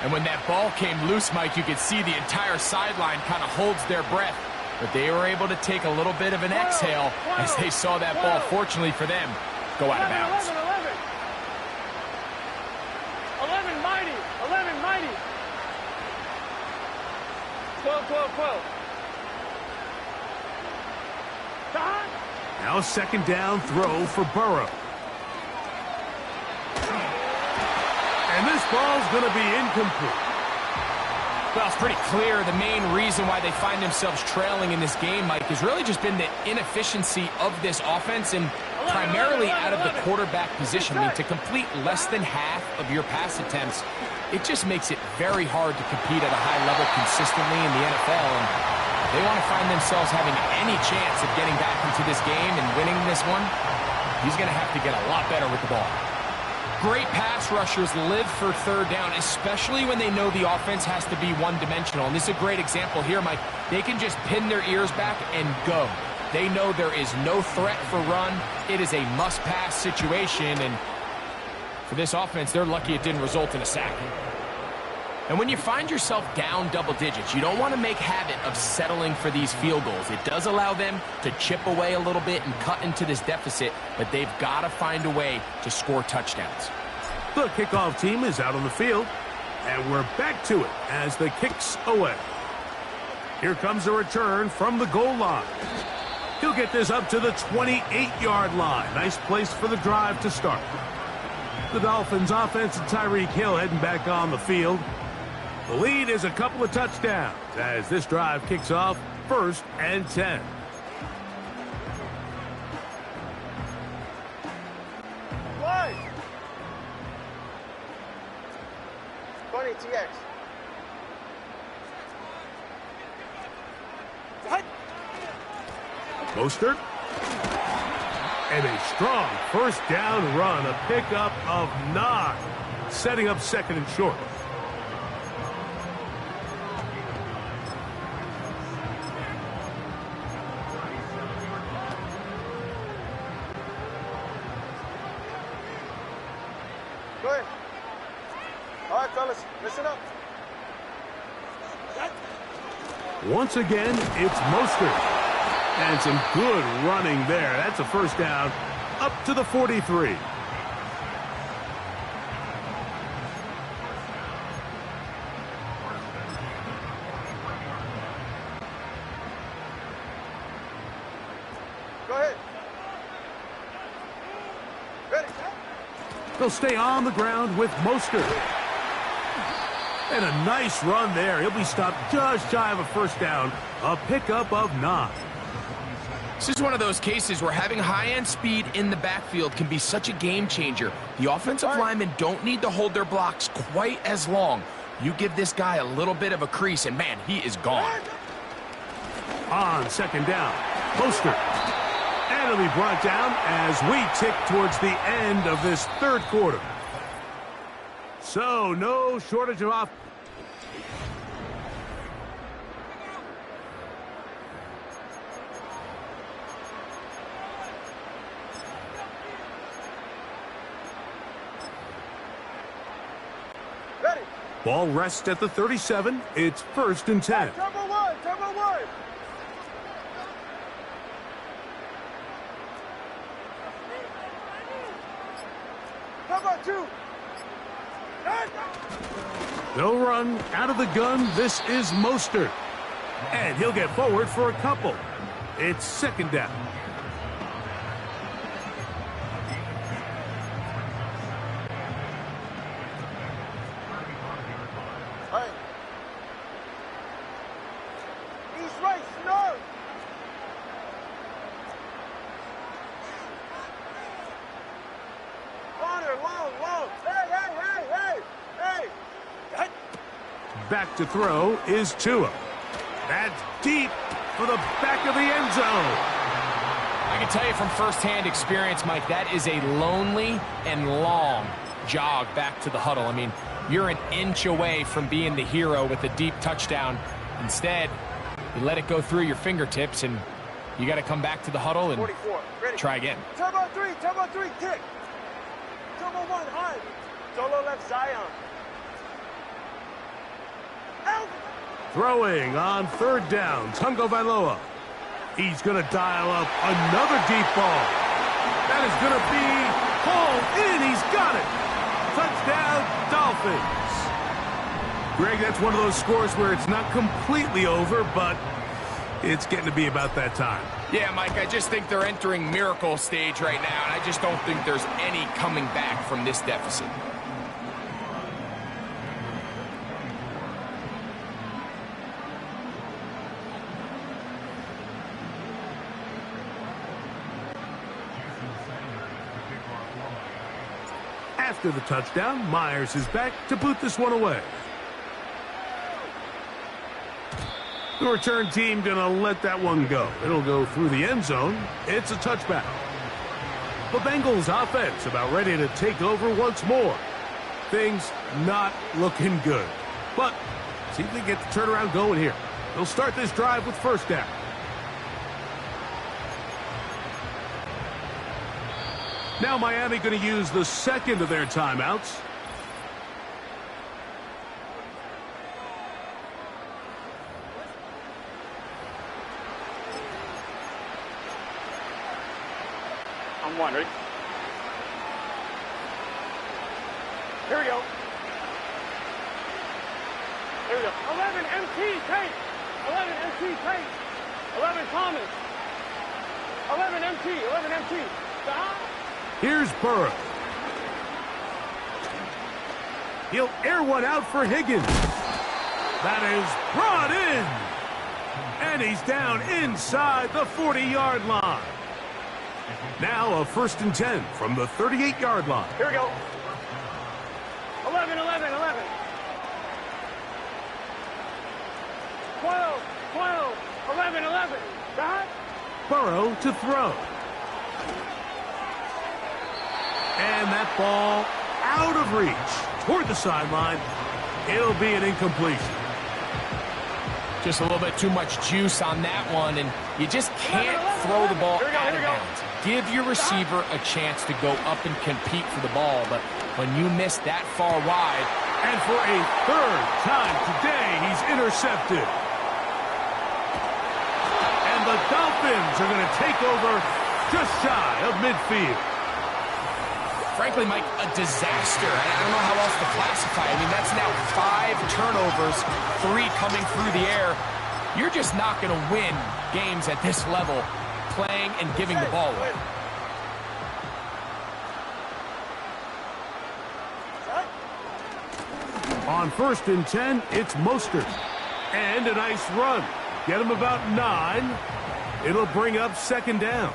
And when that ball came loose, Mike, you could see the entire sideline kind of holds their breath. But they were able to take a little bit of an exhale as they saw that ball, fortunately for them, go out of bounds. 11 mighty. 11 mighty. 12, 12, 12. Shot. Now second down throw for Burrow. And this ball's going to be incomplete. Well, it's pretty clear the main reason why they find themselves trailing in this game, Mike, has really just been the inefficiency of this offense. And primarily out of the quarterback position. I mean, to complete less than half of your pass attempts, it just makes it very hard to compete at a high level consistently in the NFL. And they want to find themselves having any chance of getting back into this game and winning this one. He's going to have to get a lot better with the ball. Great pass rushers live for third down, especially when they know the offense has to be one-dimensional. And this is a great example here, Mike. They can just pin their ears back and go. They know there is no threat for run. It is a must-pass situation, and for this offense, they're lucky it didn't result in a sack. And when you find yourself down double digits, you don't want to make habit of settling for these field goals. It does allow them to chip away a little bit and cut into this deficit, but they've got to find a way to score touchdowns. The kickoff team is out on the field, and we're back to it as the kick's away. Here comes a return from the goal line. He'll get this up to the 28-yard line. Nice place for the drive to start. The Dolphins offense and Tyreek Hill heading back on the field. The lead is a couple of touchdowns as this drive kicks off 1st and 10. Wide. 20 TX. Mostert. And a strong first down run, a pickup of 9, setting up 2nd and short. Go ahead. All right, fellas, listen up. Once again, it's Mostert. And some good running there. That's a first down up to the 43. Go ahead. Ready. They'll stay on the ground with Mostert. And a nice run there. He'll be stopped just shy of a first down. A pickup of 9. This is one of those cases where having high-end speed in the backfield can be such a game changer. The offensive linemen don't need to hold their blocks quite as long. You give this guy a little bit of a crease, and man, he is gone. On 2nd down, Mostert. And he'll be brought down as we tick towards the end of this 3rd quarter. So, no shortage of offense. Ball rests at the 37. It's 1st and 10. Turbo one. Turbo 2. No run out of the gun. This is Mostert. And he'll get forward for a couple. It's 2nd down. Back to throw is Tua. That's deep for the back of the end zone. I can tell you from firsthand experience, Mike, that is a lonely and long jog back to the huddle. I mean, you're an inch away from being the hero with a deep touchdown. Instead, you let it go through your fingertips, and you got to come back to the huddle and 44. Ready. Try again. Turbo 3, kick. Turbo 1, high. Solo left Zion. Throwing on 3rd down, Tungo Vailoa. He's going to dial up another deep ball. That is going to be hauled in. He's got it. Touchdown, Dolphins. Greg, that's one of those scores where it's not completely over, but it's getting to be about that time. Yeah, Mike, I just think they're entering miracle stage right now, and I just don't think there's any coming back from this deficit. After the touchdown, Myers is back to boot this one away. The return team going to let that one go. It'll go through the end zone. It's a touchback. The Bengals offense about ready to take over once more. Things not looking good. But see if they get the turnaround going here. They'll start this drive with first down. Now Miami going to use the second of their timeouts. I'm wondering. Here we go. Here we go. 11 MT Tate. 11 MT Tate. 11 Thomas. 11 MT. 11 MT. Here's Burrow. He'll air one out for Higgins. That is brought in. And he's down inside the 40-yard line. Now a 1st and 10 from the 38-yard line. Here we go. 11, 11, 11. 12, 12, 11, 11. Got it? Burrow to throw. And that ball out of reach toward the sideline. It'll be an incompletion. Just a little bit too much juice on that one, and you just can't throw the ball out of bounds. Give your receiver a chance to go up and compete for the ball, but when you miss that far wide. And for a third time today, he's intercepted. And the Dolphins are going to take over just shy of midfield. Frankly, Mike, a disaster. I don't know how else to classify it. I mean, that's now 5 turnovers, 3 coming through the air. You're just not going to win games at this level playing and giving the ball away. On 1st and 10, it's Mostert. And a nice run. Get him about 9. It'll bring up 2nd down.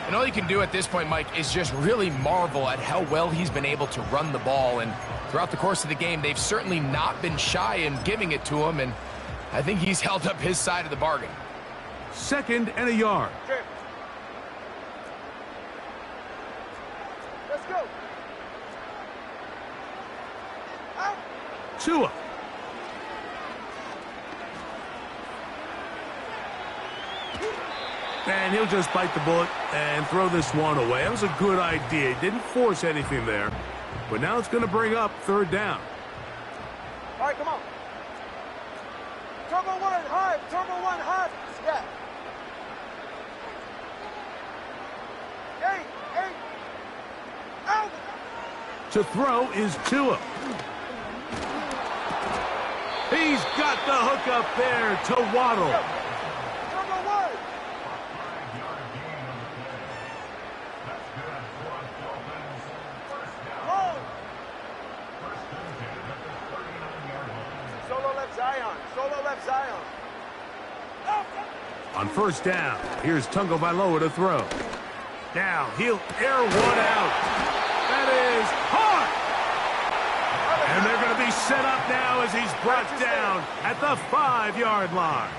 And all you can do at this point, Mike, is just really marvel at how well he's been able to run the ball. And throughout the course of the game, they've certainly not been shy in giving it to him. And I think he's held up his side of the bargain. 2nd and a yard. Let's go. Out. Tua. And he'll just bite the bullet and throw this one away. That was a good idea. He didn't force anything there. But now it's going to bring up 3rd down. All right, come on. Turbo 1 hard. Turbo 1 hard. Yeah. 8. Out. To throw is Tua. He's got the hook up there to Waddle. Turbo 1. Solo left Zion. Solo left Zion. On 1st down, here's Tagovailoa to throw. Now he'll air one out. That is hard. And they're going to be set up now as he's brought down at the 5-yard line.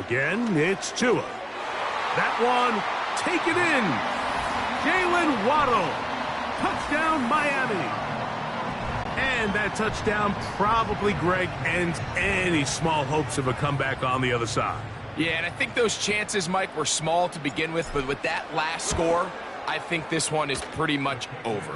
Again, it's Tua. That one taken in. Jalen Waddle. Touchdown, Miami. And that touchdown probably, Greg, ends any small hopes of a comeback on the other side. Yeah, and I think those chances, Mike, were small to begin with, but with that last score, I think this one is pretty much over.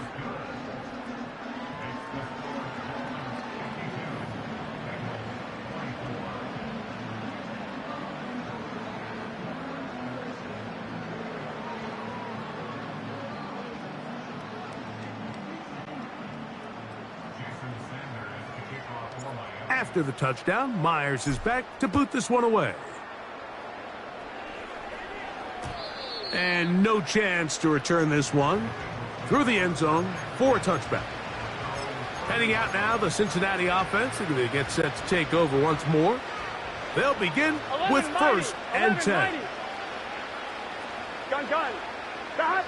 After the touchdown, Myers is back to boot this one away. And no chance to return this one through the end zone for a touchback. Heading out now, the Cincinnati offense. They get set to take over once more. They'll begin with 1st and 10. Gun. Stop.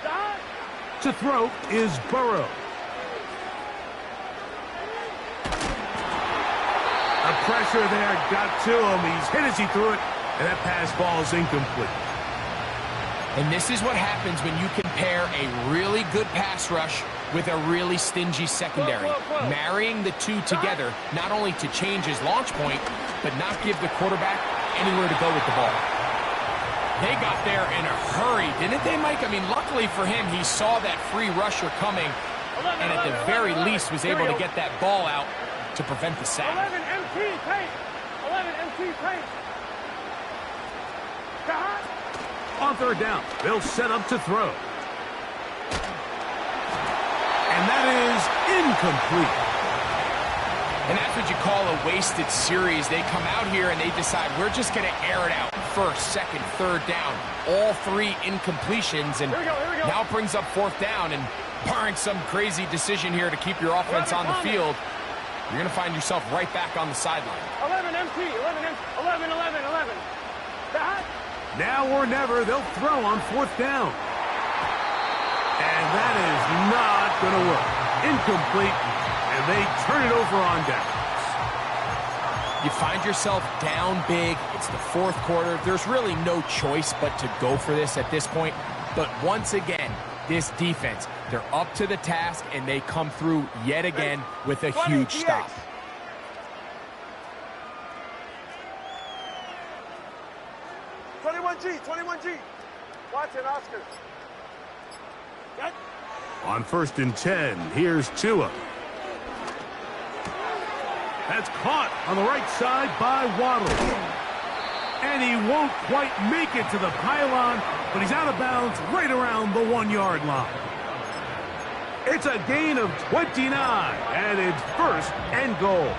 Stop. To throw is Burrow. The pressure there got to him. He's hit as he threw it, and that pass ball is incomplete. And this is what happens when you can pair a really good pass rush with a really stingy secondary. Marrying the two together, not only to change his launch point, but not give the quarterback anywhere to go with the ball. They got there in a hurry, didn't they, Mike? I mean, luckily for him, he saw that free rusher coming, and at the very least was able to get that ball out to prevent the sack. 11 MT pace. 11 MT pace. Stop. On 3rd down, they'll set up to throw. And that is incomplete. And that's what you call a wasted series. They come out here and they decide, we're just going to air it out. 1st, 2nd, 3rd down. All 3 incompletions. And Here we go. now it brings up 4th down. And barring some crazy decision here to keep your offense on the field, you're going to find yourself right back on the sideline. 11 MT. 11. Stop. Now or never, they'll throw on 4th down. And that is not going to work. Incomplete, and they turn it over on downs. You find yourself down big. It's the 4th quarter. There's really no choice but to go for this at this point. But once again, this defense, they're up to the task, and they come through yet again with a huge stop. 21G. Watson, Oscar. On 1st and 10, here's Tua. That's caught on the right side by Waddle. And he won't quite make it to the pylon, but he's out of bounds right around the 1-yard line. It's a gain of 29, and it's 1st and goal.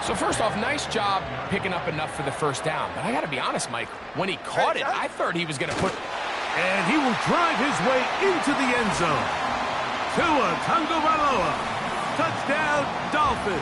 So first off, nice job picking up enough for the 1st down. But I got to be honest, Mike, when he caught it, I thought he was going to put... And he will drive his way into the end zone. Gtowncapp. Touchdown, Dolphins.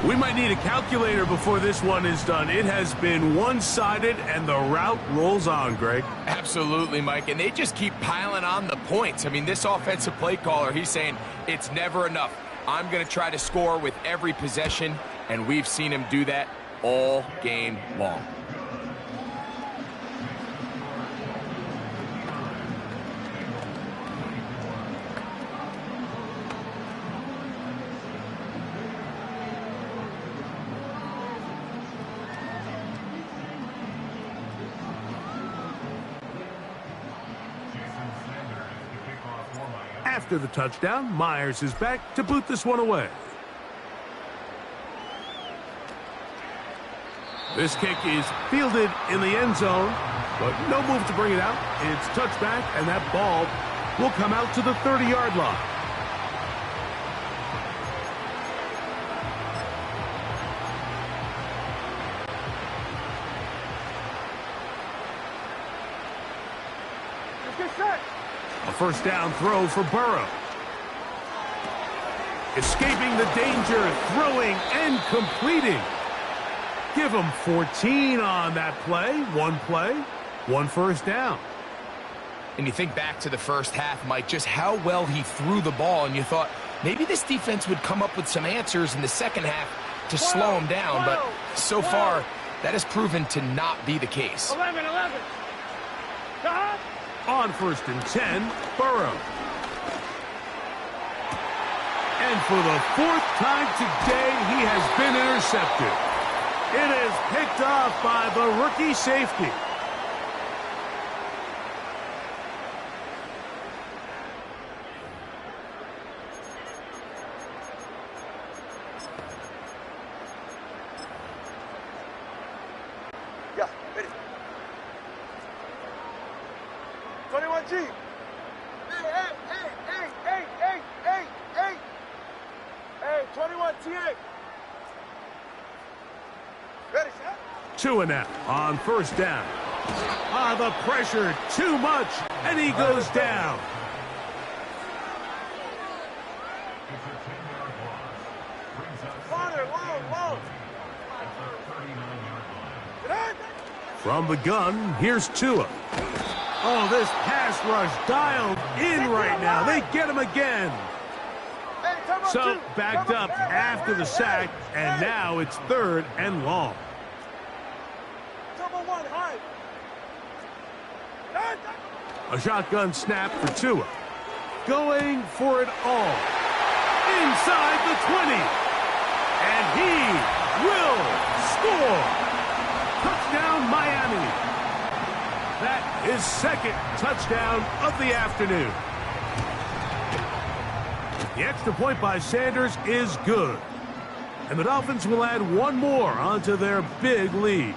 We might need a calculator before this one is done. It has been one-sided, and the route rolls on, Greg. Absolutely, Mike, and they just keep piling on the points. I mean, this offensive play caller, he's saying it's never enough. I'm going to try to score with every possession, and we've seen him do that all game long. After the touchdown, Myers is back to boot this one away. This kick is fielded in the end zone, but no move to bring it out. It's touchback, and that ball will come out to the 30-yard line. Let's get set. A 1st down throw for Burrow. Escaping the danger, throwing and completing. Give him 14 on that play, one 1st down. And you think back to the 1st half, Mike, just how well he threw the ball, and you thought maybe this defense would come up with some answers in the 2nd half to slow him down, but so far that has proven to not be the case. 11. Stop. On 1st and 10, Burrow. And for the 4th time today, he has been intercepted. It is picked off by the rookie safety. Yeah, ready. 21G. Hey, 21TA. Ready, set. Two and out on 1st down. The pressure too much, and he goes down. From the gun, here's Tua. Oh, this pass rush dialed in right now. They get him again. So, backed up after the sack, and now it's 3rd and long. A shotgun snap for Tua. Going for it all. Inside the 20. And he will score. Touchdown, Miami. That is 2nd touchdown of the afternoon. The extra point by Sanders is good. And the Dolphins will add one more onto their big lead.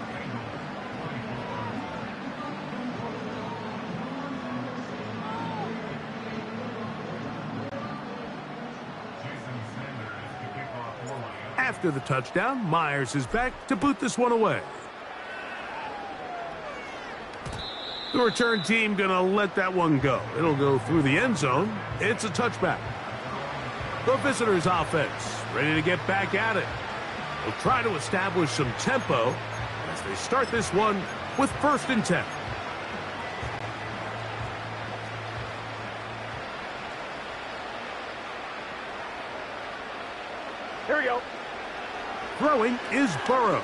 After the touchdown, Myers is back to boot this one away. The return team gonna let that one go. It'll go through the end zone. It's a touchback. The visitors' offense ready to get back at it. They'll try to establish some tempo as they start this one with 1st and 10. Here we go. Throwing is Burrow.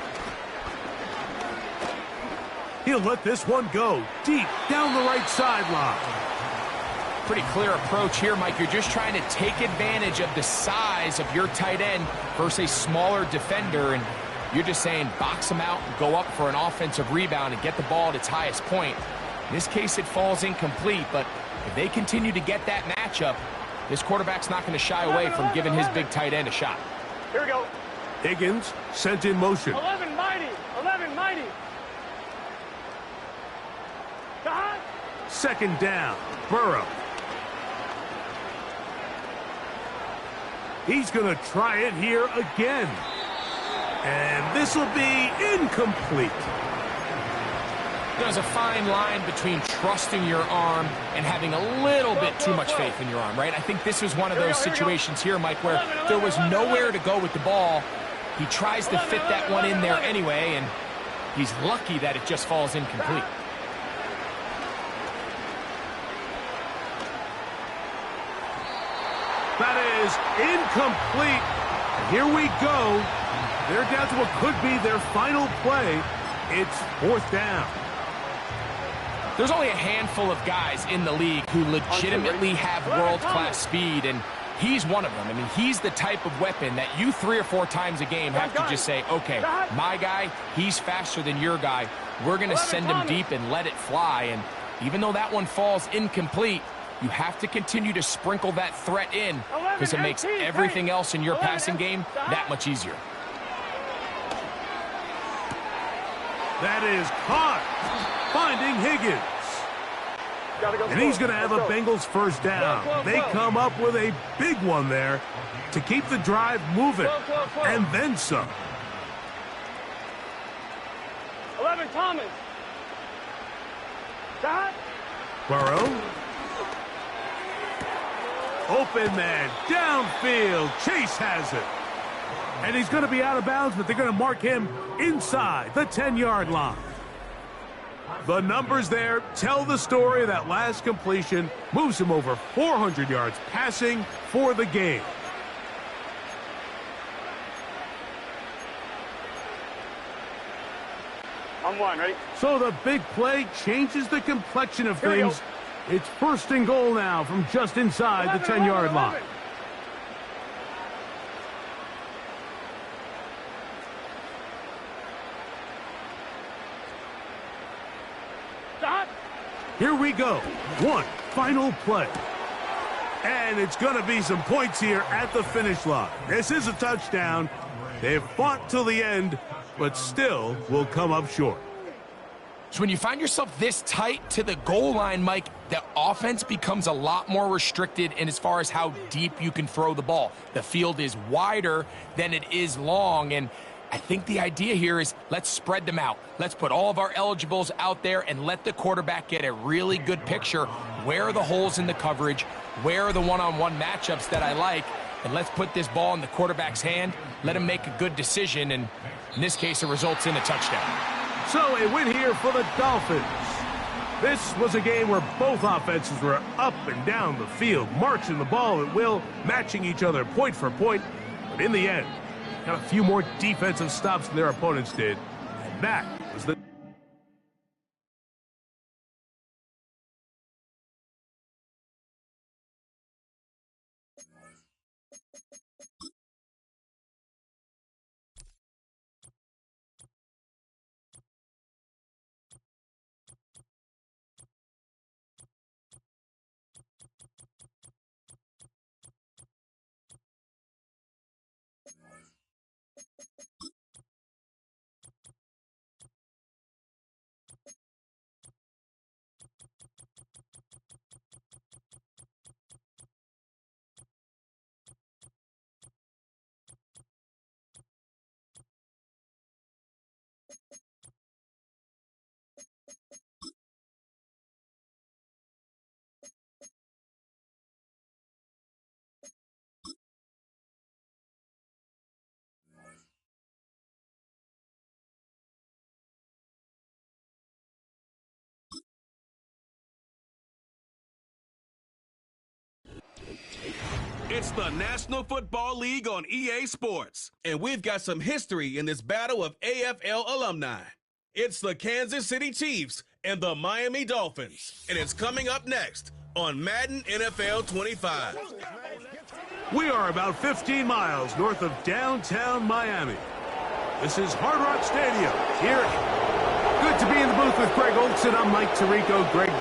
He'll let this one go deep down the right sideline. Pretty clear approach here, Mike. You're just trying to take advantage of the size of your tight end versus a smaller defender, and you're just saying box him out and go up for an offensive rebound and get the ball at its highest point. In this case, it falls incomplete, but if they continue to get that matchup, this quarterback's not going to shy away from giving his big tight end a shot. Here we go. Higgins sent in motion. 11 mighty. 11 mighty. 2nd down. Burrow. He's going to try it here again. And this will be incomplete. There's a fine line between trusting your arm and having a little bit too much faith in your arm, right? I think this was one of those situations here, Mike, where there was nowhere to go with the ball. He tries to fit that one in there anyway, and he's lucky that it just falls incomplete. That is incomplete. Here we go. They're down to what could be their final play. It's 4th down. There's only a handful of guys in the league who legitimately have world-class speed, and he's one of them. I mean, he's the type of weapon that you 3 or 4 times a game have to just say, okay, my guy, he's faster than your guy. We're going to send him deep and let it fly. And even though that one falls incomplete, you have to continue to sprinkle that threat in because it makes everything else in your passing game that much easier. That is caught. Finding Higgins. And he's going to have a Bengals 1st down. They come up with a big one there to keep the drive moving. And then some. 11 Thomas. Burrow. Open man. Downfield. Chase has it. And he's going to be out of bounds, but they're going to mark him inside the 10-yard line. The numbers there tell the story of that last completion. Moves him over 400 yards passing for the game. I'm one, ready? So the big play changes the complexion of things. It's 1st and goal now from just inside the 10-yard line. Here we go. One final play. And it's going to be some points here at the finish line. This is a touchdown. They've fought till the end, but still will come up short. So when you find yourself this tight to the goal line, Mike, the offense becomes a lot more restricted in as far as how deep you can throw the ball. The field is wider than it is long, and I think the idea here is let's spread them out. Let's put all of our eligibles out there and let the quarterback get a really good picture. Where are the holes in the coverage? Where are the one-on-one matchups that I like? and let's put this ball in the quarterback's hand, let him make a good decision, and in this case, it results in a touchdown. So a win here for the Dolphins. This was a game where both offenses were up and down the field, marching the ball at will, matching each other point for point. But in the end, got a few more defensive stops than their opponents did. And that was the... It's the National Football League on EA Sports, and we've got some history in this battle of AFL alumni. It's the Kansas City Chiefs and the Miami Dolphins, and it's coming up next on Madden NFL 25. We are about 15 miles north of downtown Miami. This is Hard Rock Stadium here. Good to be in the booth with Greg Olson. I'm Mike Tirico. Greg.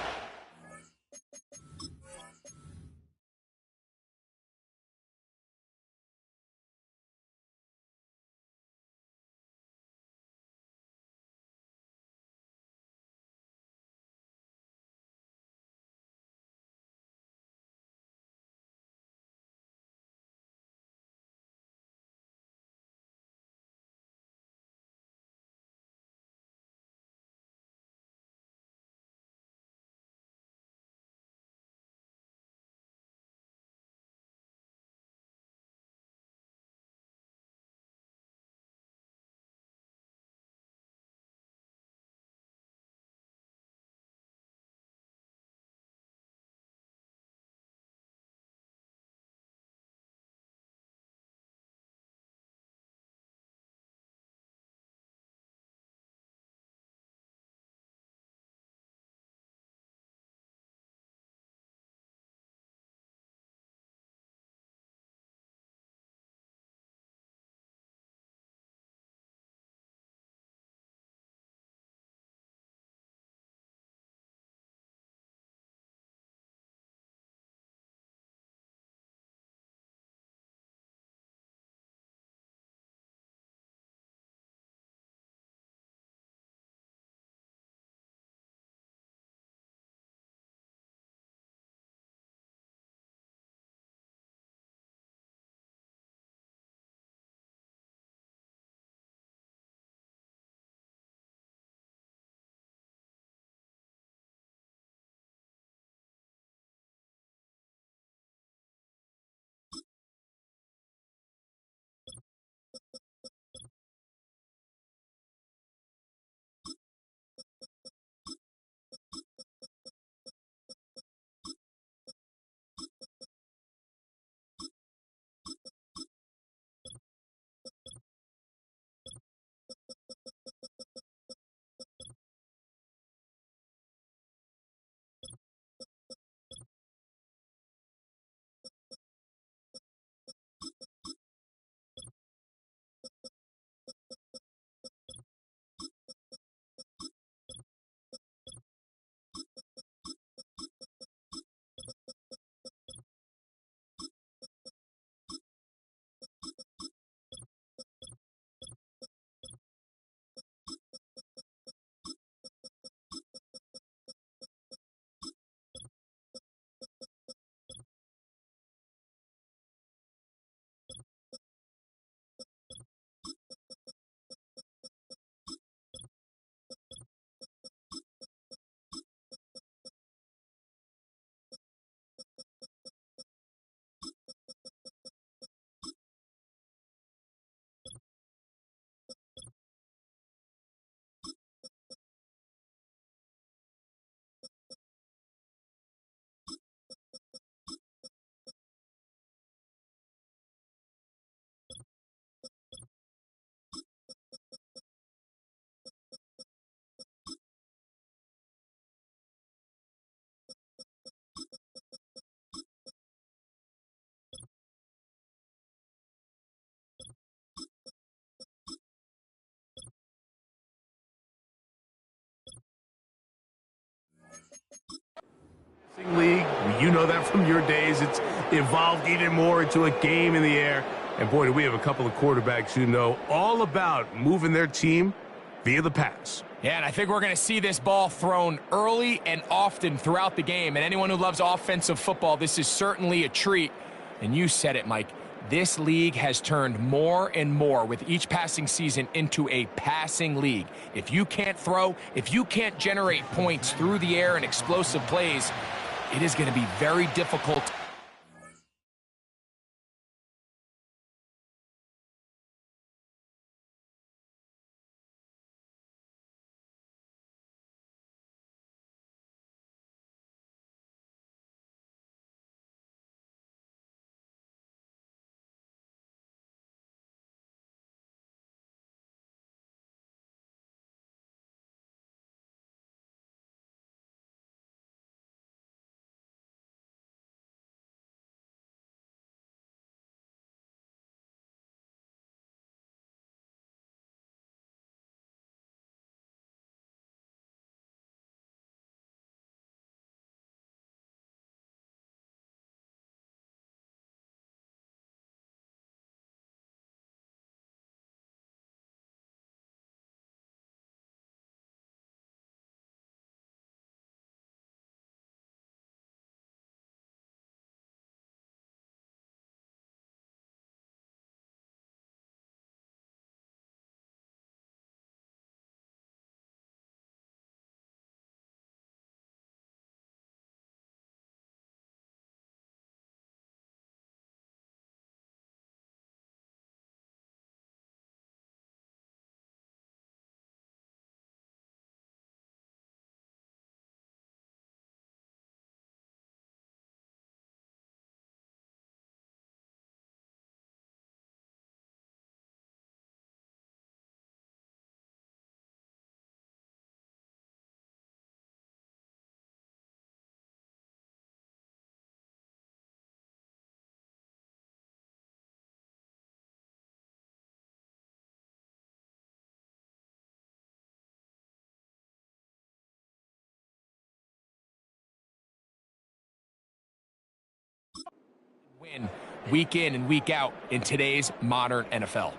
You know that from your days. It's evolved even more into a game in the air. And boy, do we have a couple of quarterbacks who know all about moving their team via the pass. Yeah, and I think we're going to see this ball thrown early and often throughout the game. And anyone who loves offensive football, this is certainly a treat. And you said it, Mike. This league has turned more and more with each passing season into a passing league. If you can't throw, if you can't generate points through the air and explosive plays, it is going to be very difficult. Win week in and week out in today's modern NFL.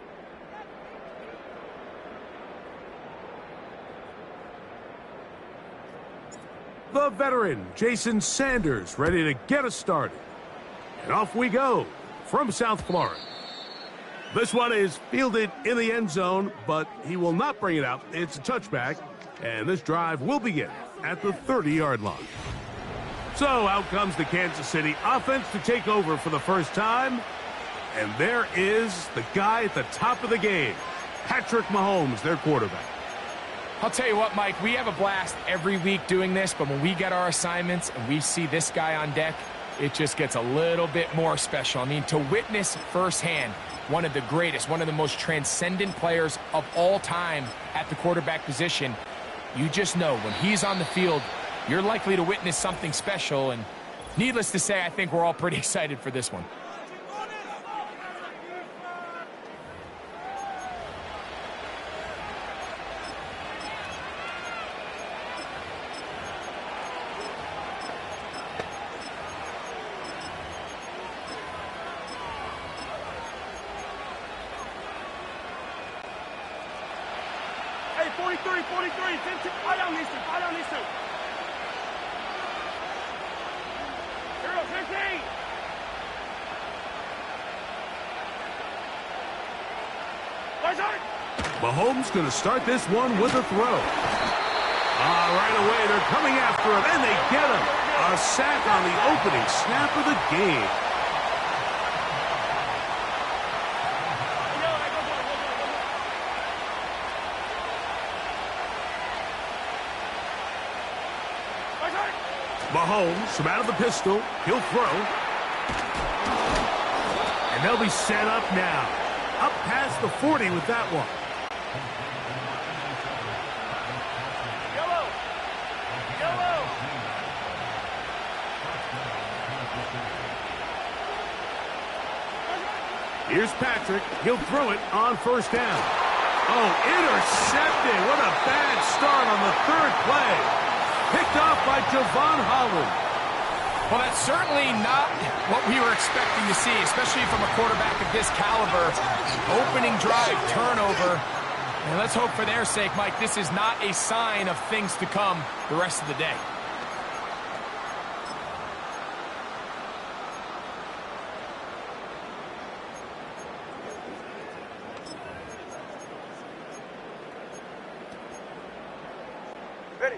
The veteran, Jason Sanders, ready to get us started. And off we go from South Florida. This one is fielded in the end zone, but he will not bring it out. It's a touchback, and this drive will begin at the 30-yard line. So out comes the Kansas City offense to take over for the first time. And there is the guy at the top of the game, Patrick Mahomes, their quarterback. I'll tell you what, Mike, we have a blast every week doing this, but when we get our assignments and we see this guy on deck, it just gets a little bit more special. I mean, to witness firsthand one of the greatest, one of the most transcendent players of all time at the quarterback position, you just know when he's on the field, you're likely to witness something special, and needless to say, I think we're all pretty excited for this one. Hey, 43, 43, 15, fire down these two, fire down these two. 0-15. Mahomes going to start this one with a throw. Right away, they're coming after him, and they get him. A sack on the opening snap of the game. Mahomes from out of the pistol. He'll throw. And they'll be set up now. Up past the 40 with that one. Yellow. Yellow. Here's Patrick. He'll throw it on first down. Oh, intercepted. What a bad start on the third play. Picked off by Javon Holland. Well, that's certainly not what we were expecting to see, especially from a quarterback of this caliber. Opening drive turnover. And let's hope for their sake, Mike, this is not a sign of things to come the rest of the day. Ready.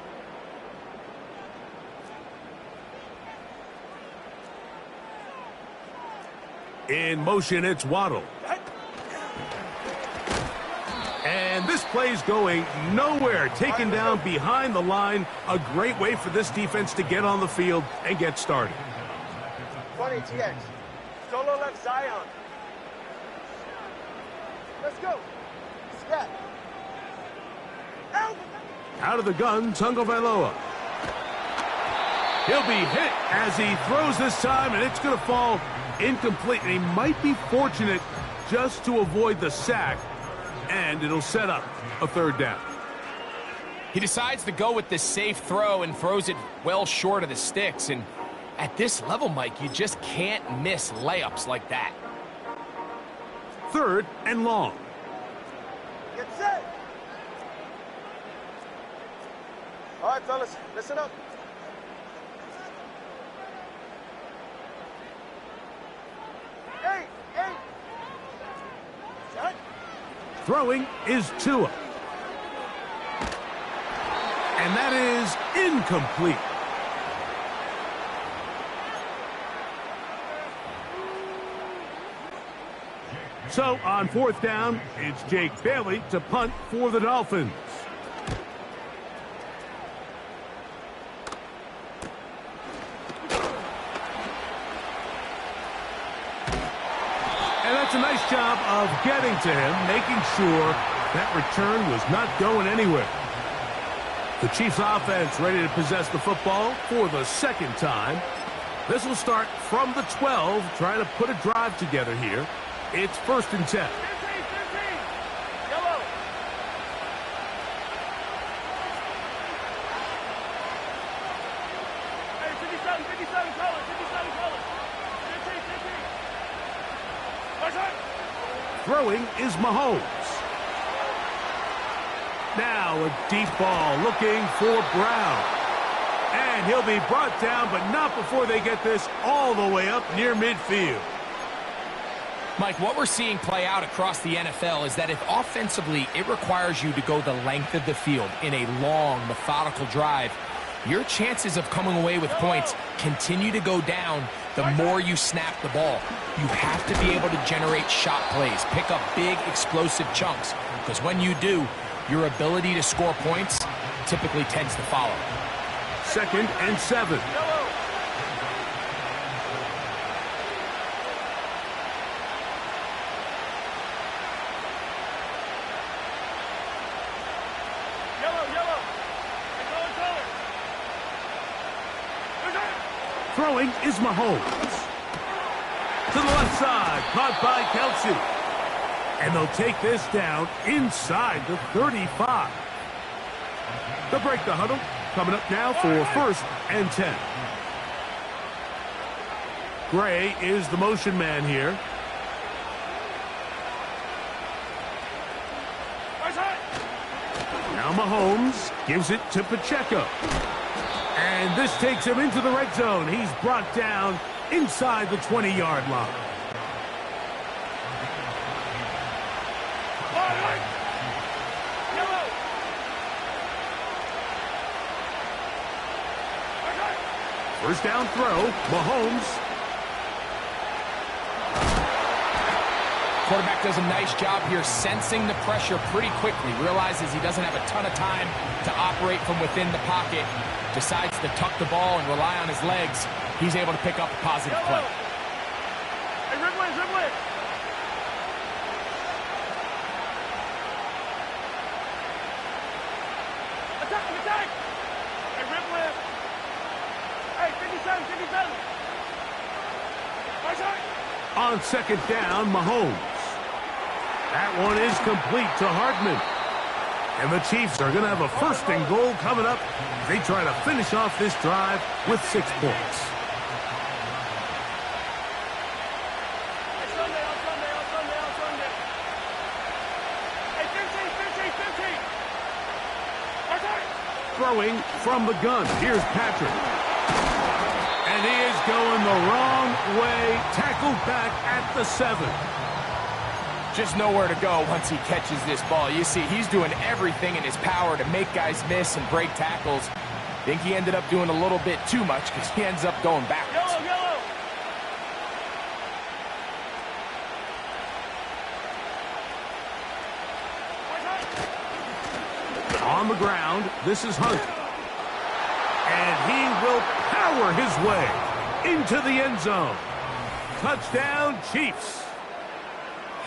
In motion, it's Waddle. And this play's going nowhere. Taken down behind the line. A great way for this defense to get on the field and get started. 20 TX. Solo left Zion. Let's go. Scat. Out. Out of the gun, Tagovailoa. He'll be hit as he throws this time, and it's going to fall incomplete. And he might be fortunate just to avoid the sack, and it'll set up a third down. He decides to go with this safe throw and throws it well short of the sticks. And at this level, Mike, you just can't miss layups like that. Third and long. Get set. All right, fellas, listen up. Hey. Set. Throwing is Tua. And that is incomplete. So on fourth down, it's Jake Bailey to punt for the Dolphins. And that's a nice job of getting to him, making sure that return was not going anywhere. The Chiefs offense ready to possess the football for the second time. This will start from the 12, trying to put a drive together here. It's 1st and 10. 13. Yellow. Hey, 57 colors. 15. Watch out. Throwing is Mahomes. Now a deep ball looking for Brown. And he'll be brought down, but not before they get this all the way up near midfield. Mike, what we're seeing play out across the NFL is that if offensively it requires you to go the length of the field in a long, methodical drive, your chances of coming away with points continue to go down the more you snap the ball. You have to be able to generate shot plays, pick up big, explosive chunks, because when you do, your ability to score points typically tends to follow. 2nd and 7. Yellow. Throwing is Mahomes. To the left side, caught by Kelsey. And they'll take this down inside the 35. They'll break the huddle. Coming up now for 1st and 10. Gray is the motion man here. Now Mahomes gives it to Pacheco. And this takes him into the red zone. He's brought down inside the 20-yard line. First down throw, Mahomes. Quarterback does a nice job here sensing the pressure pretty quickly. Realizes he doesn't have a ton of time to operate from within the pocket. Decides to tuck the ball and rely on his legs. He's able to pick up a positive play. Hey, dribble in. Attack. Hey, dribble in. Hey, 57. Watch out. On 2nd down, Mahomes. That one is complete to Hardman. And the Chiefs are going to have a 1st and goal coming up. They try to finish off this drive with 6 points. throwing from the gun. Here's Patrick. And he is going the wrong way. Tackled back at the 7. Just nowhere to go once he catches this ball. You see, he's doing everything in his power to make guys miss and break tackles. I think he ended up doing a little bit too much because he ends up going backwards. Yellow, yellow. On the ground, this is Hunt. And he will power his way into the end zone. Touchdown, Chiefs.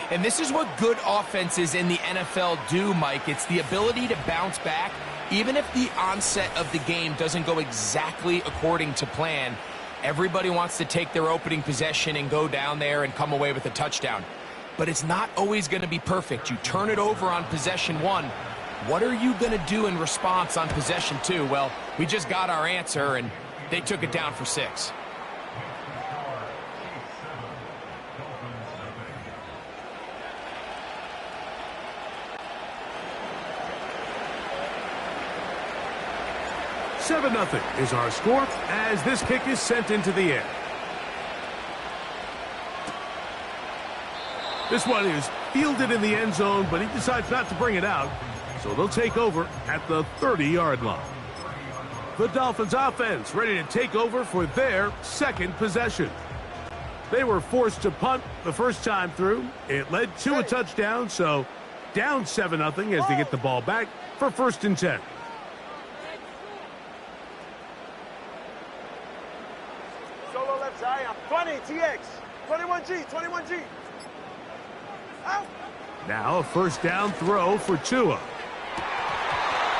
And this is what good offenses in the NFL do, Mike. It's the ability to bounce back, even if the onset of the game doesn't go exactly according to plan. Everybody wants to take their opening possession and go down there and come away with a touchdown. But it's not always going to be perfect. You turn it over on possession 1. What are you going to do in response on possession 2? Well, we just got our answer, and they took it down for 6. Seven 0 is our score as this kick is sent into the air. This one is fielded in the end zone, but he decides not to bring it out. So they'll take over at the 30-yard line. The Dolphins offense ready to take over for their second possession. They were forced to punt the first time through. It led to a touchdown, so down 7-0 as they get the ball back for 1st and 10. Solo left Zion. 20, TX. 21G, 21G. Out. Now a 1st down throw for Tua.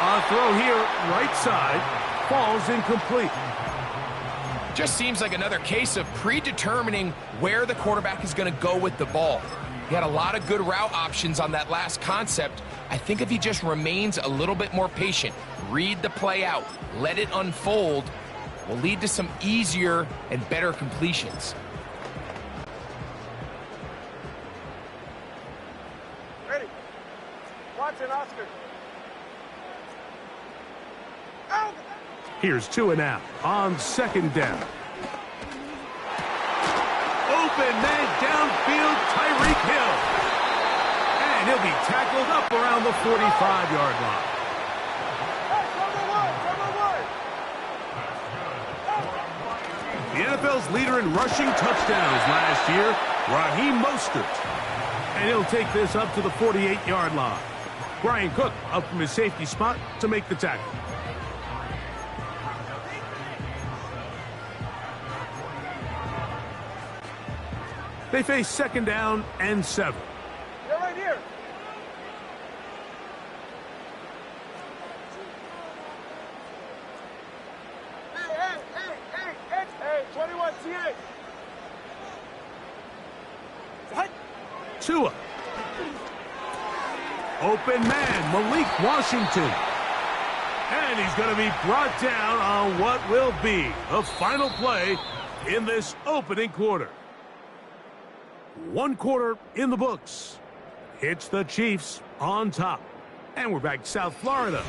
A throw here, right side, falls incomplete. Just seems like another case of predetermining where the quarterback is going to go with the ball. He had a lot of good route options on that last concept. I think if he just remains a little bit more patient, read the play out, let it unfold, will lead to some easier and better completions. Ready. Watson, Oscar. Out. Here's Tua now on 2nd down. Open man downfield, Tyreek Hill. And he'll be tackled up around the 45-yard line. The NFL's leader in rushing touchdowns last year, Raheem Mostert. And he'll take this up to the 48-yard line. Brian Cook up from his safety spot to make the tackle. They face 2nd down and 7. You're right here. Hey, 21 TX. Tua. Open man, Malik Washington. And he's going to be brought down on what will be the final play in this opening quarter. 1 quarter in the books. It's the Chiefs on top. And we're back to South Florida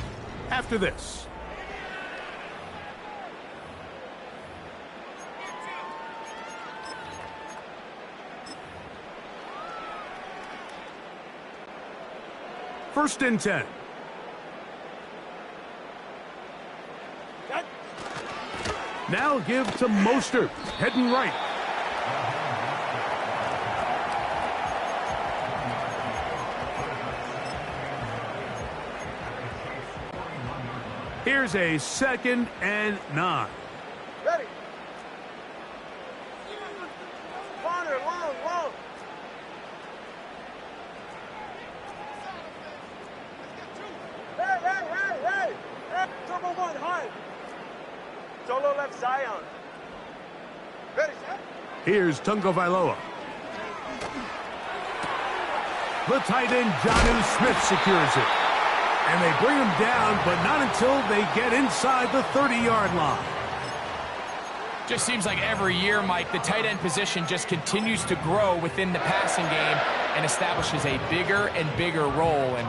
after this. First and 10. Now give to Mostert, heading right. Here's a 2nd and 9. Ready. Corner, long. Hey. Turbo 1, high. Solo left Zion. Ready, set. Here's Tunga Vailoa. The tight end, Jonnu Smith, secures it. And they bring him down, but not until they get inside the 30-yard line. Just seems like every year, Mike, the tight end position just continues to grow within the passing game and establishes a bigger and bigger role. And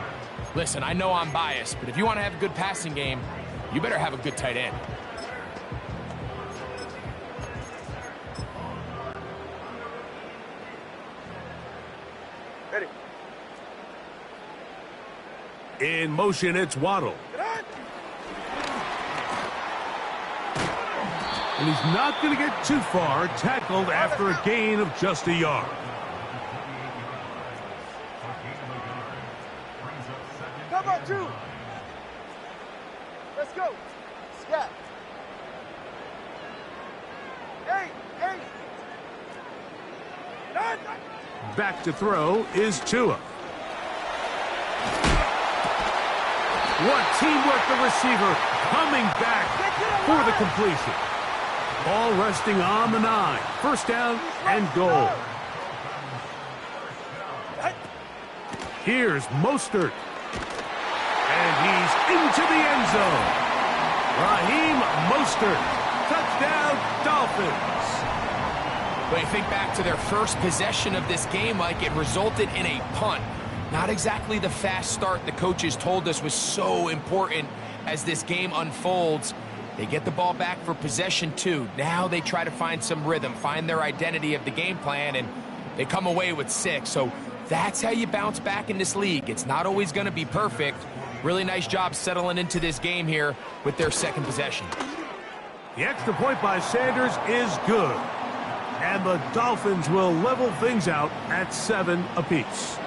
listen, I know I'm biased, but if you want to have a good passing game, you better have a good tight end. Ready. In motion, it's Waddle. And he's not going to get too far, tackled after a gain of just a yard. Cover 2. Let's go. Scat. 8. Back to throw is Tua. What teamwork, the receiver coming back for the completion. Ball resting on the 9. First down and goal. Here's Mostert. And he's into the end zone. Raheem Mostert. Touchdown, Dolphins. When you think back to their first possession of this game, Mike, it resulted in a punt. Not exactly the fast start the coaches told us was so important as this game unfolds. They get the ball back for possession 2. Now they try to find some rhythm, find their identity of the game plan, and they come away with 6. So that's how you bounce back in this league. It's not always going to be perfect. Really nice job settling into this game here with their second possession. The extra point by Sanders is good. And the Dolphins will level things out at 7 apiece.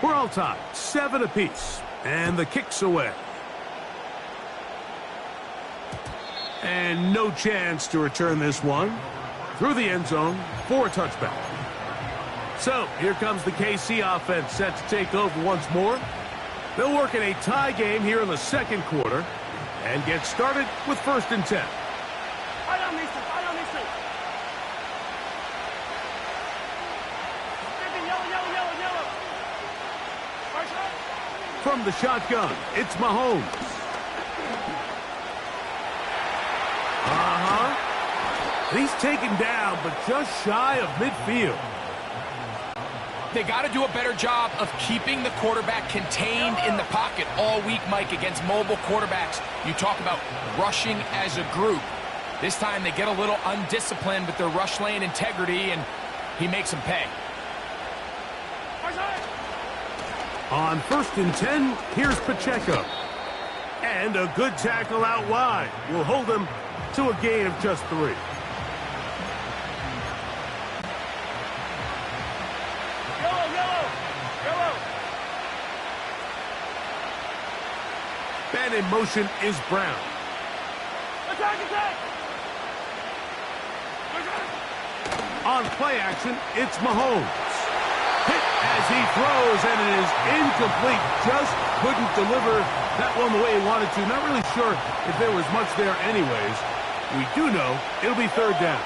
We're all tied, 7 apiece, and the kick's away. And no chance to return this one. Through the end zone for a touchback. So, here comes the KC offense set to take over once more. They'll work in a tie game here in the second quarter and get started with 1st and 10. From the shotgun, it's Mahomes. He's taken down, but just shy of midfield. They got to do a better job of keeping the quarterback contained in the pocket all week, Mike, against mobile quarterbacks. You talk about rushing as a group. This time they get a little undisciplined with their rush lane integrity, and he makes them pay. On 1st and 10, here's Pacheco. And a good tackle out wide will hold him to a gain of just 3. And in motion is Brown. Attack! On play action, it's Mahomes. Hit as he throws, and it is incomplete. Just couldn't deliver that one the way he wanted to. Not really sure if there was much there anyways. We do know it'll be 3rd down.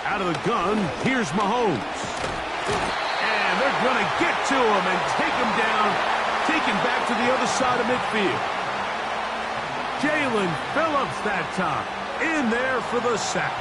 Out of the gun, here's Mahomes. And they're going to get to him and take him down, take him back to the other side of midfield. Jalen Phillips that time, in there for the sack.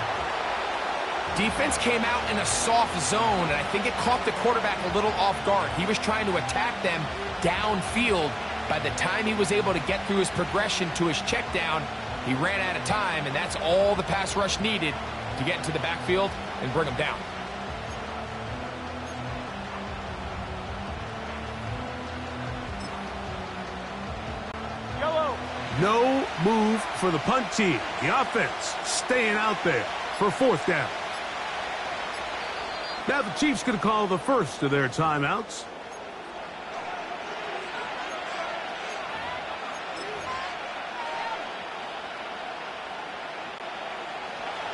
Defense came out in a soft zone, and I think it caught the quarterback a little off guard. He was trying to attack them downfield. By the time he was able to get through his progression to his check down, he ran out of time, and that's all the pass rush needed to get into the backfield and bring him down. Yellow. No move for the punt team. The offense staying out there for 4th down. Now the Chiefs going to call the first of their timeouts.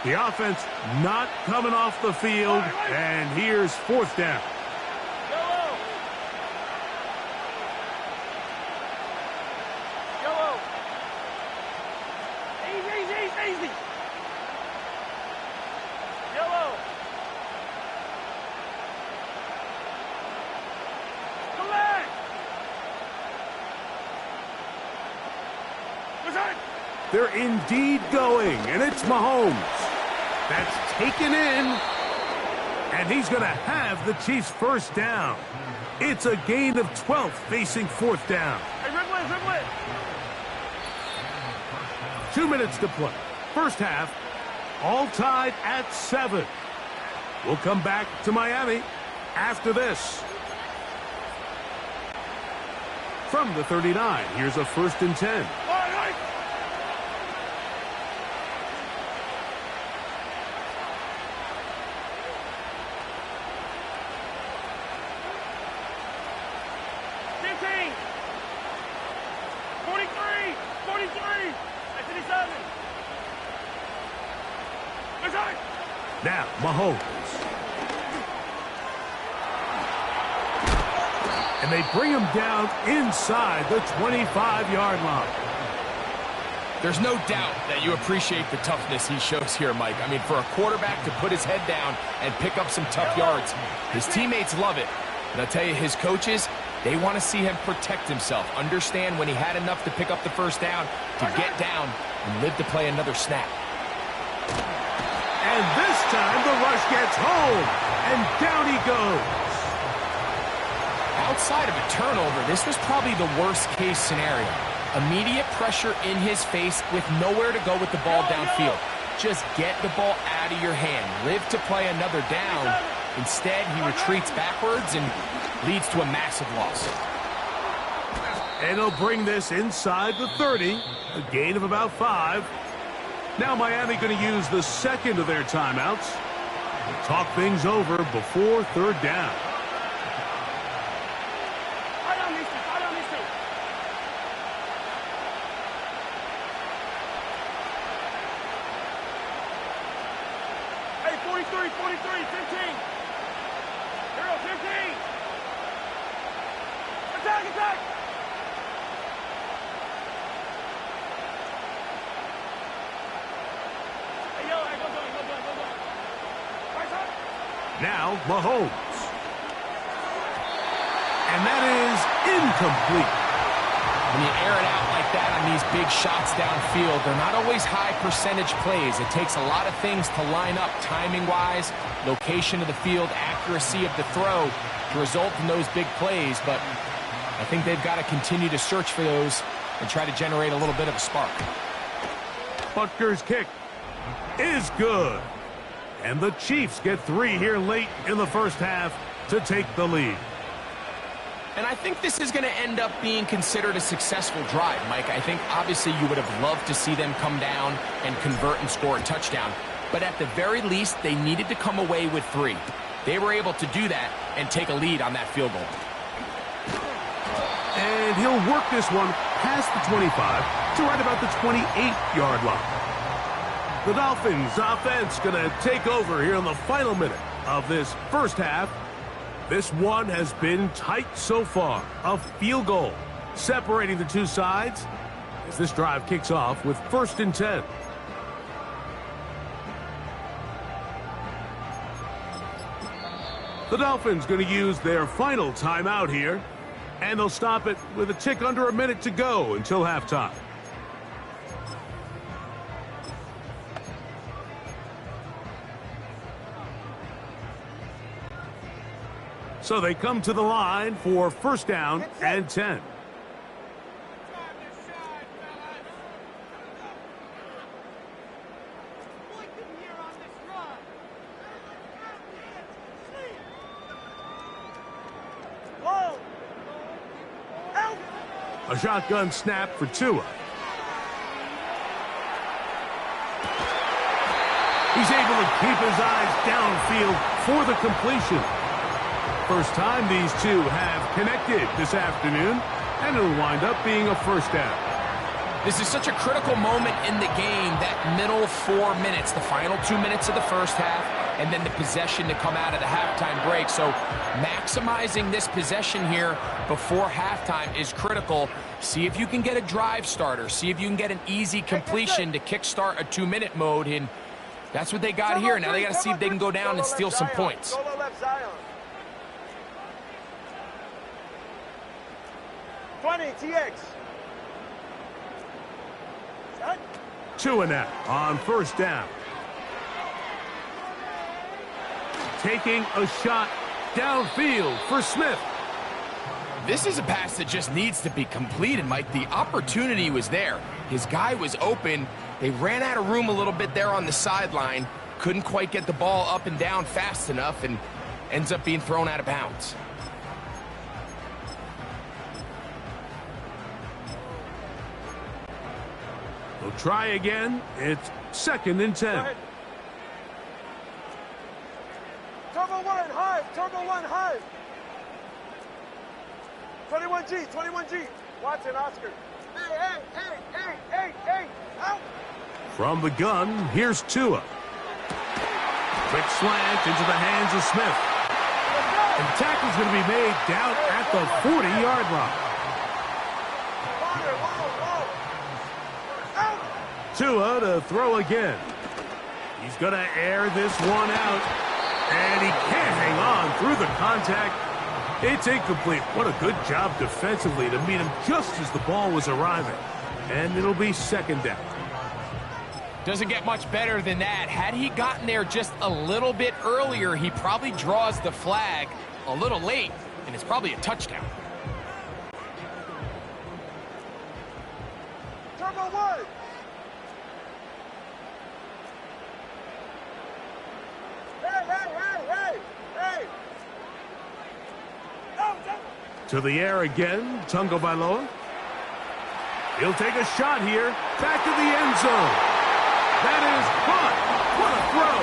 The offense not coming off the field, and here's fourth down. Yellow. Yellow. Easy. Yellow. Come back. They're indeed going, and it's Mahomes. That's taken in, and he's going to have the Chiefs' first down. It's a gain of 12 facing fourth down. Hey, dribble it. 2 minutes to play. First half, all tied at 7. We'll come back to Miami after this. From the 39, here's a 1st and 10. Now, Mahomes. And they bring him down inside the 25-yard line. There's no doubt that you appreciate the toughness he shows here, Mike. I mean, for a quarterback to put his head down and pick up some tough yards, his teammates love it. And I'll tell you, his coaches, they want to see him protect himself, understand when he had enough to pick up the first down, to get down and live to play another snap. And this time the rush gets home, and down he goes. Outside of a turnover, this was probably the worst-case scenario. Immediate pressure in his face with nowhere to go with the ball downfield. Just get the ball out of your hand. Live to play another down. Instead, he retreats backwards and leads to a massive loss. And he'll bring this inside the 30, a gain of about 5. Now Miami going to use the second of their timeouts to talk things over before third down. Hey, 43, 15. Hero, 15. Attack. Now Mahomes. And that is incomplete. When you air it out like that on these big shots downfield, they're not always high percentage plays. It takes a lot of things to line up timing-wise, location of the field, accuracy of the throw to result in those big plays. But I think they've got to continue to search for those and try to generate a little bit of a spark. Butker's kick is good. And the Chiefs get 3 here late in the first half to take the lead. And I think this is going to end up being considered a successful drive, Mike. I think obviously you would have loved to see them come down and convert and score a touchdown. But at the very least, they needed to come away with 3. They were able to do that and take a lead on that field goal. And he'll work this one past the 25 to right about the 28-yard line. The Dolphins offense going to take over here in the final minute of this first half. This one has been tight so far. A field goal separating the two sides as this drive kicks off with 1st and 10. The Dolphins going to use their final timeout here, and they'll stop it with a tick under a minute to go until halftime. So they come to the line for 1st down and 10. A shotgun snap for Tua. He's able to keep his eyes downfield for the completion. First time these two have connected this afternoon, and it'll wind up being a 1st down. This is such a critical moment in the game, that middle 4 minutes, the final 2 minutes of the first half, and then the possession to come out of the halftime break. So maximizing this possession here before halftime is critical. See if you can get a drive starter. See if you can get an easy completion to kickstart a 2-minute mode. And that's what they got here. Now they got to see if they can go down and steal some points. 20, TX. 2 and out on first down. Taking a shot downfield for Smith. This is a pass that just needs to be completed, Mike. The opportunity was there. His guy was open. They ran out of room a little bit there on the sideline. Couldn't quite get the ball up and down fast enough and ends up being thrown out of bounds. We'll try again. It's 2nd and 10. Turbo 1, high. Turbo 1, high. 21G, 21G. Watson, Oscar. Hey, out. From the gun, here's Tua. Quick slant into the hands of Smith. And the tackle's going to be made down at the 40-yard line. Tua to throw again. He's going to air this one out. And he can't hang on through the contact. It's incomplete. What a good job defensively to meet him just as the ball was arriving. And it'll be 2nd down. Doesn't get much better than that. Had he gotten there just a little bit earlier, he probably draws the flag a little late, and it's probably a touchdown. Turbo 1. Hey. To the air again, Tunga Bailoa. He'll take a shot here. Back to the end zone. That is caught. What a throw.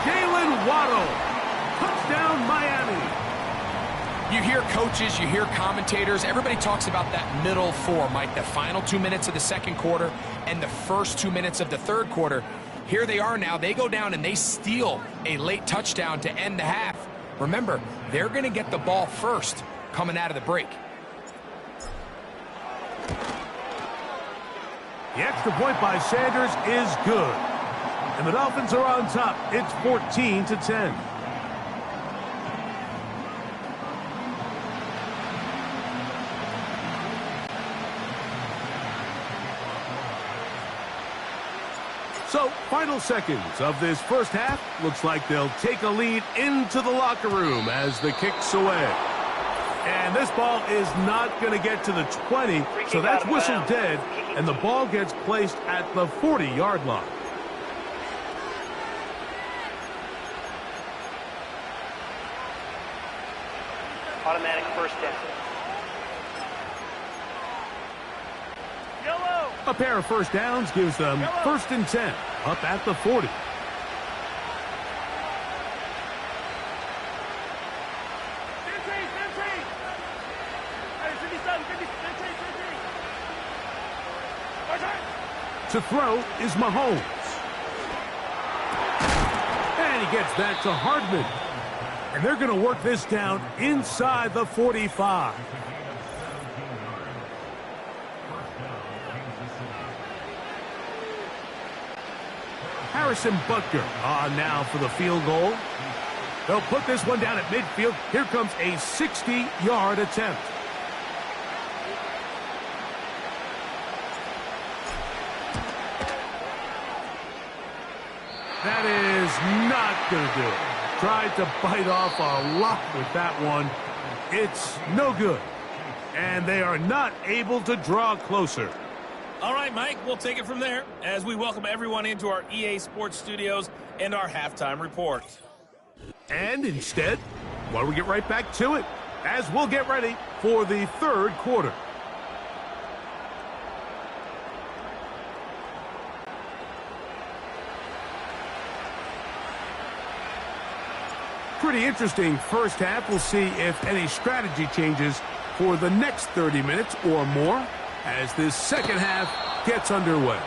Jalen Waddle. Touchdown, Miami. You hear coaches, you hear commentators, everybody talks about that middle 4, Mike, the final 2 minutes of the second quarter and the first 2 minutes of the third quarter. Here they are now. They go down and they steal a late touchdown to end the half. Remember, they're going to get the ball first coming out of the break. The extra point by Sanders is good. And the Dolphins are on top. It's 14-10. So, final seconds of this first half. Looks like they'll take a lead into the locker room as the kick's away. And this ball is not going to get to the 20, so that's whistled dead, and the ball gets placed at the 40-yard line. Automatic first down. Yellow. A pair of first downs gives them 1st and 10, up at the 40. To throw is Mahomes. And he gets that to Hardman. And they're going to work this down inside the 45. Harrison Butker on now for the field goal. They'll put this one down at midfield. Here comes a 60-yard attempt. That is not going to do it. Tried to bite off a lot with that one. It's no good. And they are not able to draw closer. All right, Mike, we'll take it from there as we welcome everyone into our EA Sports Studios and our halftime report. And instead, why don't we get right back to it as we'll get ready for the third quarter. Pretty interesting first half. We'll see if any strategy changes for the next 30 minutes or more. as this second half gets underway.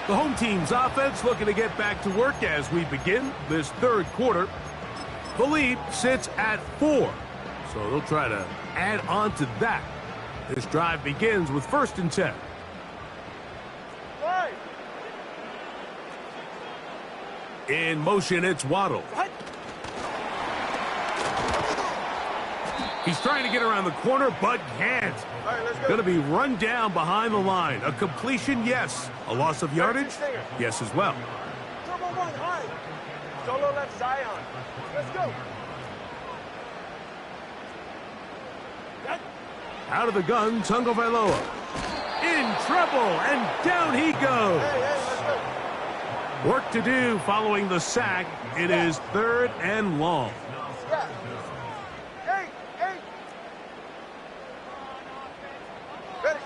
The home team's offense looking to get back to work as we begin this third quarter. The lead sits at 4, so they'll try to add on to that. This drive begins with 1st and 10. Right. In motion, it's Waddle. Right. He's trying to get around the corner, but can't. All right, let's go. Going to be run down behind the line. A completion, yes. A loss of yardage, yes as well. Turbo 1, high. Solo left Zion. Let's go. Out of the gun, Tagovailoa. In trouble, and down he goes. Hey, let's go. Work to do following the sack. It is 3rd and long. Yeah. Hey. Ready.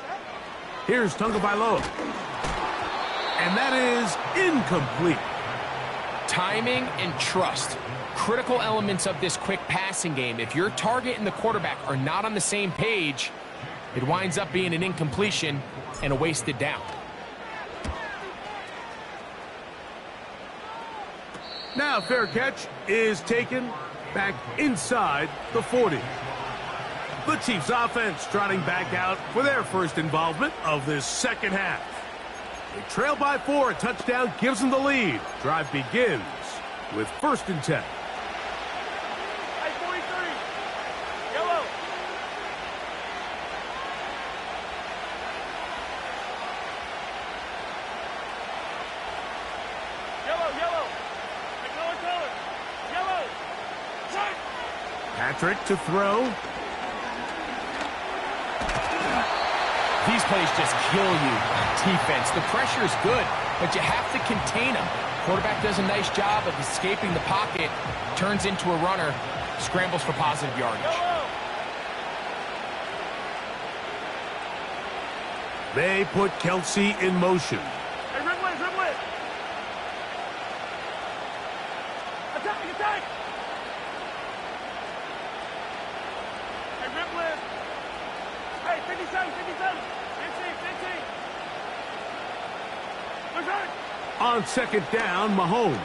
Here's Tagovailoa. And that is incomplete. Timing and trust. Critical elements of this quick passing game. If your target and the quarterback are not on the same page, it winds up being an incompletion and a wasted down. Now fair catch is taken back inside the 40. The Chiefs offense trotting back out for their first involvement of this second half. They trail by 4. A touchdown gives them the lead. Drive begins with 1st and 10. Hey, 43. Yellow. Yellow. Ignore color. Yellow. Check. Patrick to throw. These plays just kill you on defense. The pressure is good, but you have to contain them. Quarterback does a nice job of escaping the pocket, turns into a runner, scrambles for positive yardage. Yellow. They put Kelsey in motion. Hey, dribble it. Attack. Hey, dribble it. Hey, 57. 15. Return. On second down, Mahomes.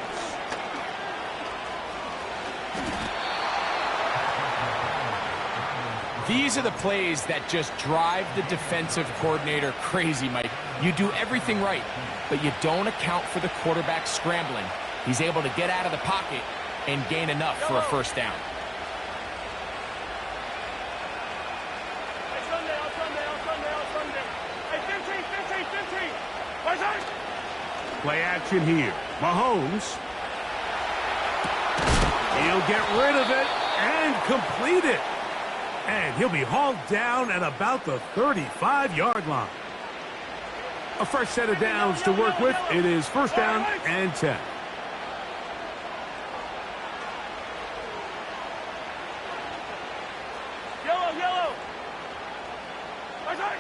These are the plays that just drive the defensive coordinator crazy, Mike. You do everything right, but you don't account for the quarterback scrambling. He's able to get out of the pocket and gain enough for a first down. Hey, Sunday. Hey, 15. Return. Play action here. Mahomes. He'll get rid of it and complete it. And he'll be hauled down at about the 35-yard line. A fresh set of downs to work with. It is 1st down and 10. Yellow. Return.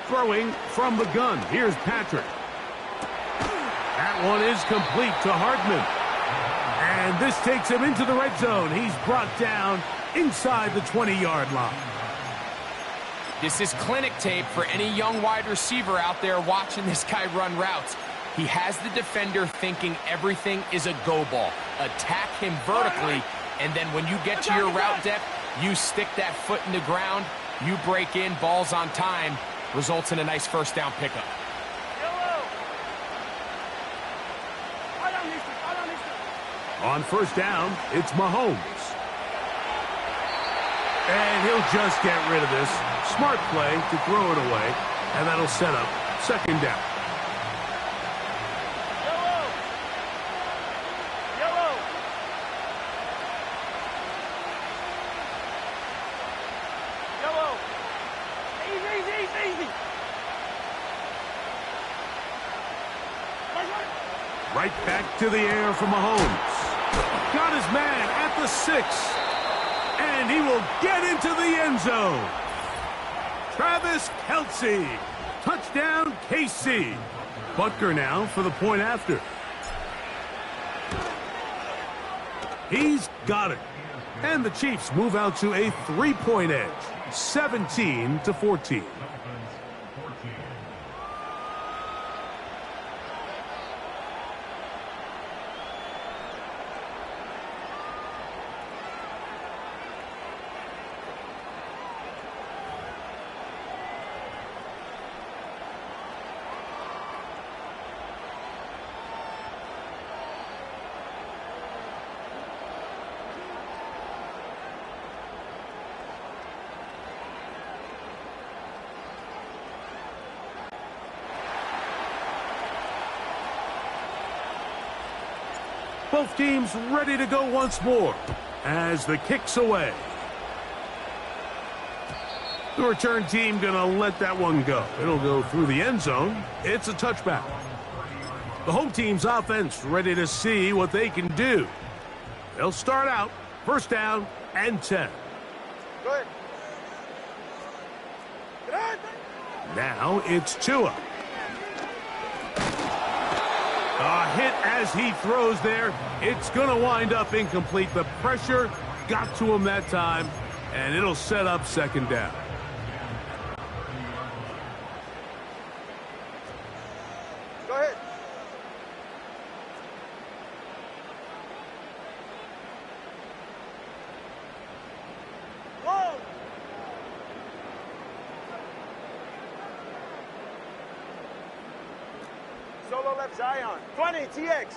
Throwing from the gun. Here's Patrick. That one is complete to Hardman. And this takes him into the red zone. He's brought down inside the 20-yard line. This is clinic tape for any young wide receiver out there watching this guy run routes. He has the defender thinking everything is a go ball. Attack him vertically, and then when you get to your route depth, you stick that foot in the ground, you break in, balls on time, results in a nice first down pickup. On first down, it's Mahomes. And he'll just get rid of this. Smart play to throw it away, and that'll set up second down. Yellow. Easy. Right back to the air for Mahomes. Got his man at the 6. And he will get into the end zone. Travis Kelce. Touchdown, KC. Butker now for the point after. He's got it. And the Chiefs move out to a 3-point edge. 17-14. Both teams ready to go once more as the kick's away. The return team going to let that one go. It'll go through the end zone. It's a touchback. The home team's offense ready to see what they can do. They'll start out first down and 10. Go ahead. Now it's Tua. A hit as he throws there. It's going to wind up incomplete. The pressure got to him that time, and it'll set up second down. Go ahead. Whoa! Solo left Zion. 20, TX.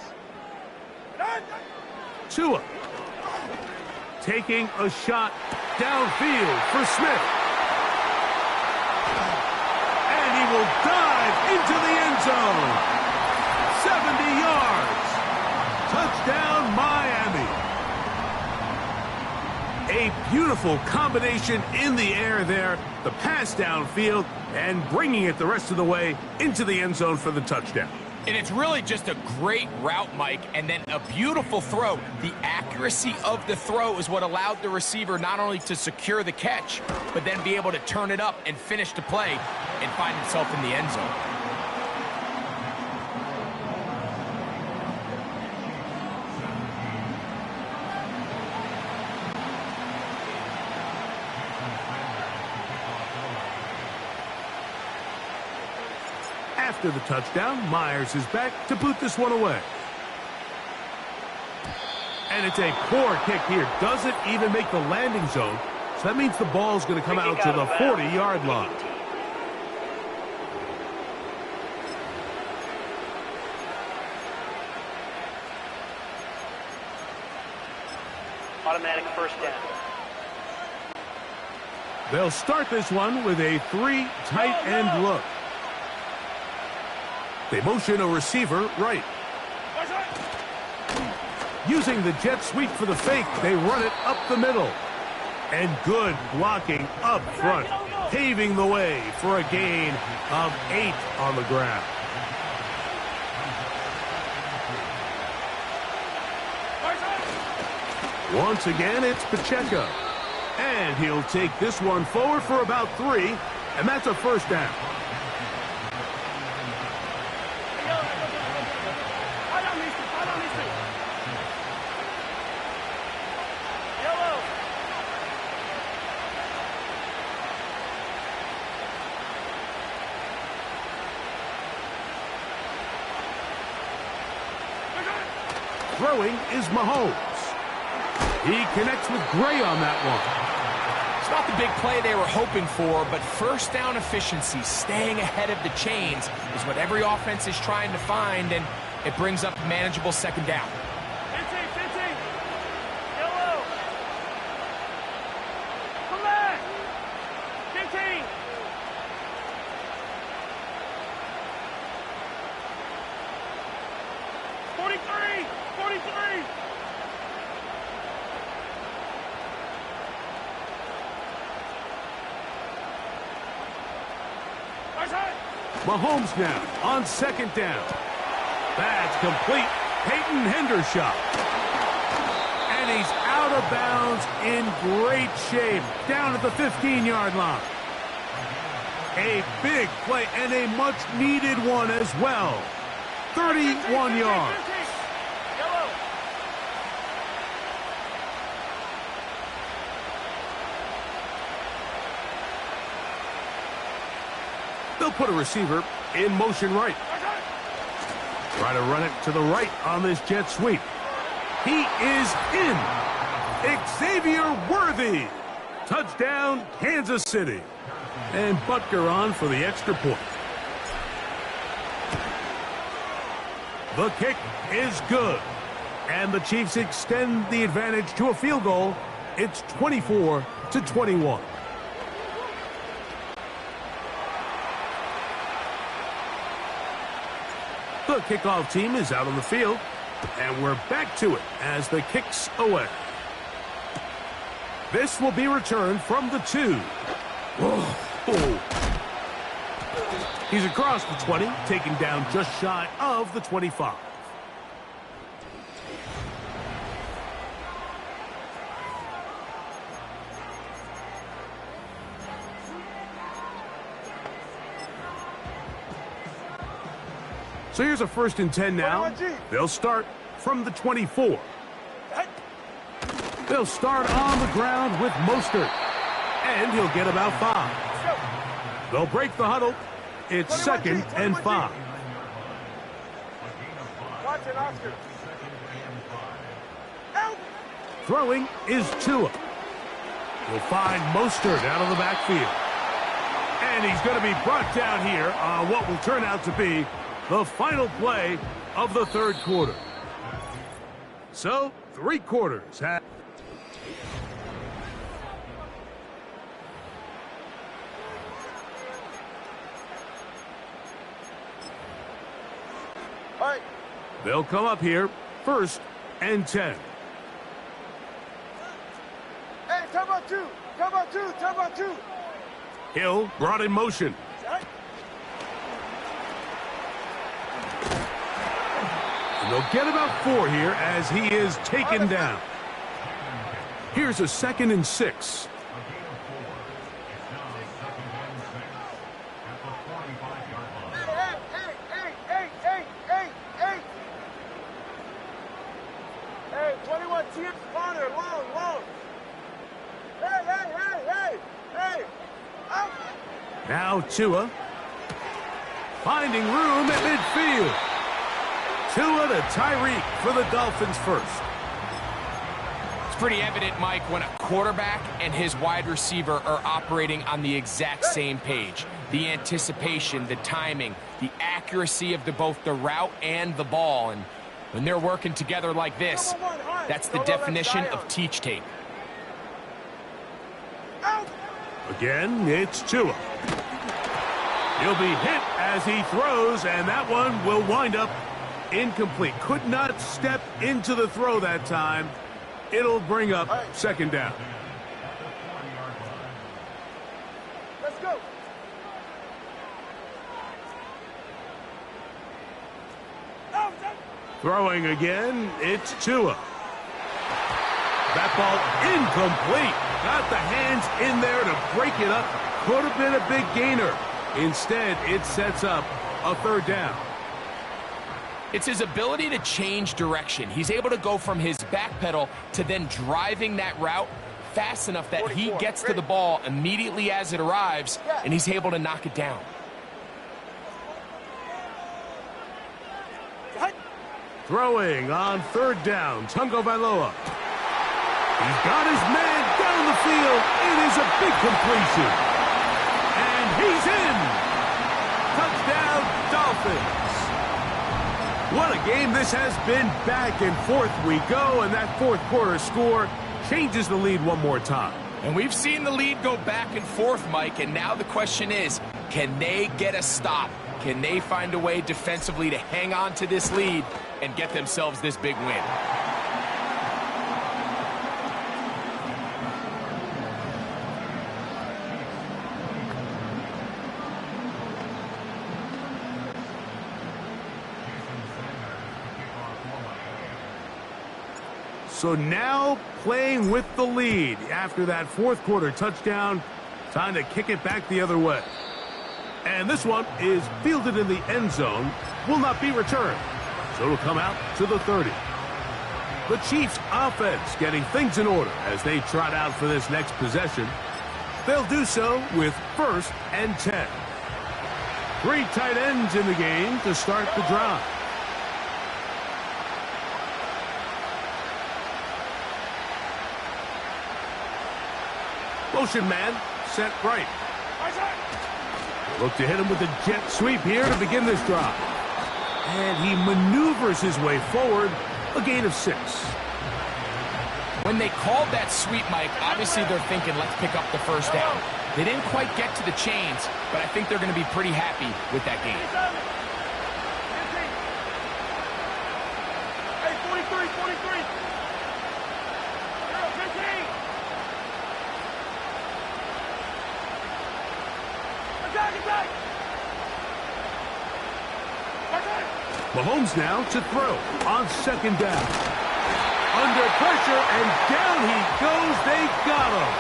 Tua taking a shot downfield for Smith. And he will dive into the end zone. 70 yards. Touchdown, Miami. A beautiful combination in the air there. The pass downfield and bringing it the rest of the way into the end zone for the touchdown. And it's really just a great route, Mike, and then a beautiful throw. The accuracy of the throw is what allowed the receiver not only to secure the catch, but then be able to turn it up and finish the play and find himself in the end zone. After the touchdown, Myers is back to boot this one away. And it's a poor kick here. Doesn't even make the landing zone. So that means the ball's going to come out to the 40-yard line. Automatic first down. They'll start this one with a 3 tight end look. They motion a receiver right. Using the jet sweep for the fake, they run it up the middle. And good blocking up front, paving the way for a gain of 8 on the ground. Once again, it's Pacheco. And he'll take this one forward for about 3, and that's a first down. Throwing is Mahomes. He connects with Gray on that one. It's not the big play they were hoping for, but first down efficiency, staying ahead of the chains, is what every offense is trying to find, and it brings up a manageable second down. 15. Yellow. Come back. 15. Mahomes now on second down. That's complete. Peyton Hendershot. And he's out of bounds in great shape down at the 15-yard line. A big play and a much-needed one as well. 31 yards. They'll put a receiver in motion right. Try to run it to the right on this jet sweep. He is in. Xavier Worthy. Touchdown, Kansas City. And Butker on for the extra point. The kick is good. And the Chiefs extend the advantage to a field goal. It's 24-21. The kickoff team is out on the field. And we're back to it as the kick's away. This will be returned from the 2. Whoa. He's across the 20, taken down just shy of the 25. So here's a 1st and 10 now. They'll start from the 24. They'll start on the ground with Mostert, and he'll get about 5. They'll break the huddle. It's 2nd and 5. Throwing is Tua. He'll find Mostert out of the backfield. And he's going to be brought down here on what will turn out to be the final play of the 3rd quarter. So, 3 quarters have... They'll come up here, 1st and 10. Hey, time about 2. Time about 2. Time about 2. Hill brought in motion. And they'll get about 4 here as he is taken down. Here's a 2nd and 6. Now Tua finding room at midfield. Tua to Tyreek for the Dolphins first. It's pretty evident, Mike, when a quarterback and his wide receiver are operating on the exact same page. The anticipation, the timing, the accuracy of both the route and the ball. And when they're working together like this, that's the definition of teach tape. Again, it's Tua. He'll be hit as he throws, and that one will wind up incomplete. Could not step into the throw that time. It'll bring up 2nd down. Let's go. Throwing again, it's Tua. That ball incomplete. Got the hands in there to break it up. Could have been a big gainer. Instead, it sets up a 3rd down. It's his ability to change direction. He's able to go from his back pedal to then driving that route fast enough that he gets to the ball immediately as it arrives, and he's able to knock it down. Throwing on 3rd down, Tagovailoa. He's got his man down the field. It is a big completion. And he's in. Touchdown, Dolphins. What a game this has been. Back and forth we go, and that 4th quarter score changes the lead one more time. And we've seen the lead go back and forth, Mike, and now the question is, can they get a stop? Can they find a way defensively to hang on to this lead and get themselves this big win? So now playing with the lead after that 4th quarter touchdown. Time to kick it back the other way. And this one is fielded in the end zone. Will not be returned. So it'll come out to the 30. The Chiefs offense getting things in order as they trot out for this next possession. They'll do so with 1st and 10. 3 tight ends in the game to start the drive. Motion man set right. Look to hit him with a jet sweep here to begin this drive. And he maneuvers his way forward, a gain of 6. When they called that sweep, Mike, obviously they're thinking, let's pick up the 1st down. They didn't quite get to the chains, but I think they're going to be pretty happy with that game. Hey, 23. 0-15. Attack. Mahomes now to throw on second down. Under pressure, and down he goes. They got him.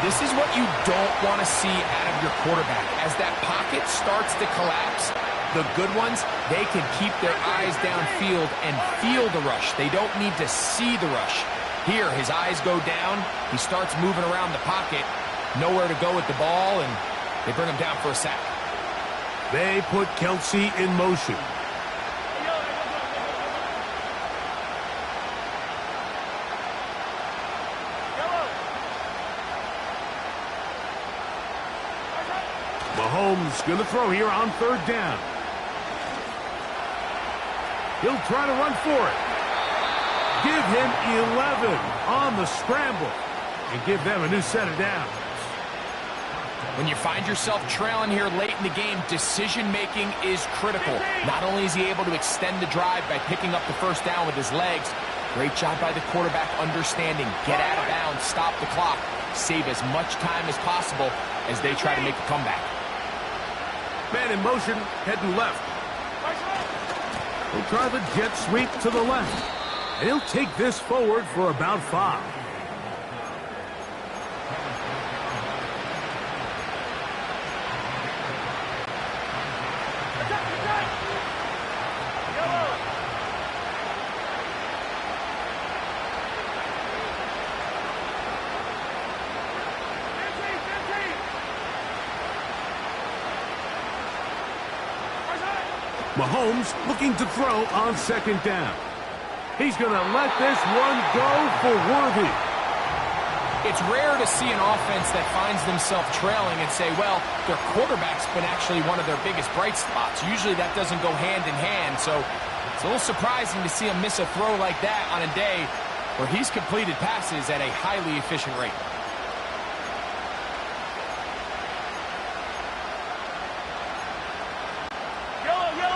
This is what you don't want to see out of your quarterback. As that pocket starts to collapse, the good ones, they can keep their eyes downfield and feel the rush. They don't need to see the rush. Here, his eyes go down. He starts moving around the pocket. Nowhere to go with the ball, and they bring him down for a sack. They put Kelsey in motion. Mahomes going to throw here on third down. He'll try to run for it. Give him 11 on the scramble and give them a new set of downs. When you find yourself trailing here late in the game, decision-making is critical. Not only is he able to extend the drive by picking up the first down with his legs, great job by the quarterback understanding, get out of bounds, stop the clock, save as much time as possible as they try to make a comeback. Man in motion, heading left. He'll try the jet sweep to the left. And he'll take this forward for about 5. Mahomes looking to throw on second down. He's going to let this one go for Worthy. It's rare to see an offense that finds themselves trailing and say, well, their quarterback's been actually one of their biggest bright spots. Usually that doesn't go hand in hand, so it's a little surprising to see him miss a throw like that on a day where he's completed passes at a highly efficient rate.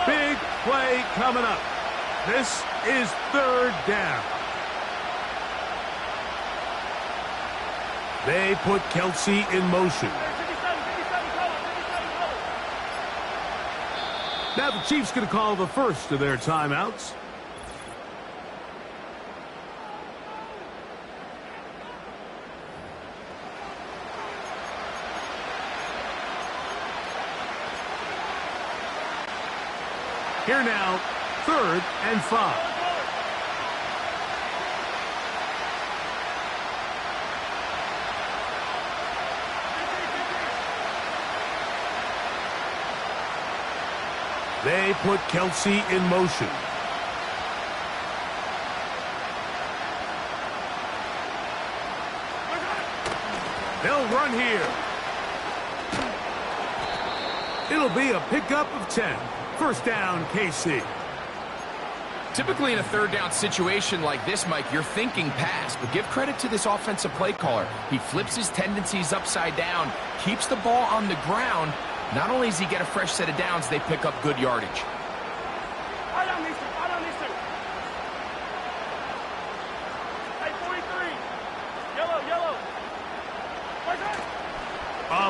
Big play coming up. This is third down. They put Kelsey in motion. Now the Chiefs going to call the first of their timeouts. Here now, 3rd and 5. They put Kelsey in motion. They'll run here. It'll be a pickup of 10. First down, KC. Typically in a third down situation like this, Mike, you're thinking pass, but give credit to this offensive play caller. He flips his tendencies upside down, keeps the ball on the ground. Not only does he get a fresh set of downs, they pick up good yardage. I don't need to. Hey, 43. Yellow.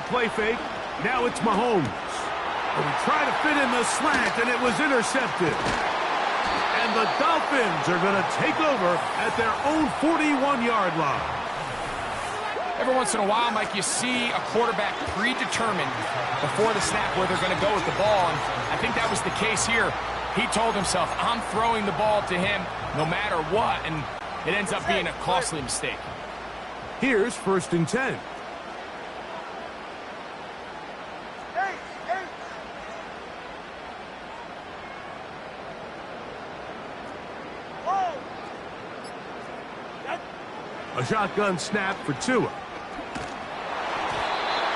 Play fake. Now it's Mahomes. And we try to fit in the slant, and it was intercepted. And the Dolphins are going to take over at their own 41-yard line. Every once in a while, Mike, you see a quarterback predetermined before the snap where they're going to go with the ball, and I think that was the case here. He told himself, I'm throwing the ball to him no matter what, and it ends up being a costly mistake. Here's 1st and 10. A shotgun snap for Tua.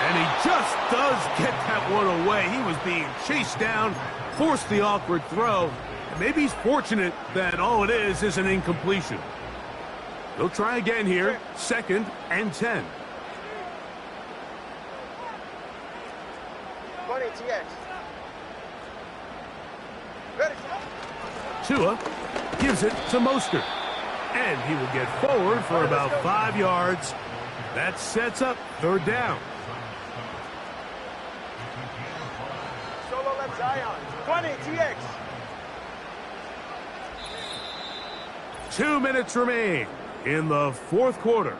And he just does get that one away. He was being chased down, forced the awkward throw. And maybe he's fortunate that all it is an incompletion. They'll try again here. 2nd and 10. Tua gives it to Mostert. And he will get forward for about 5 yards. That sets up third down. Solo left Zion. 20, TX. 2 minutes remain in the fourth quarter.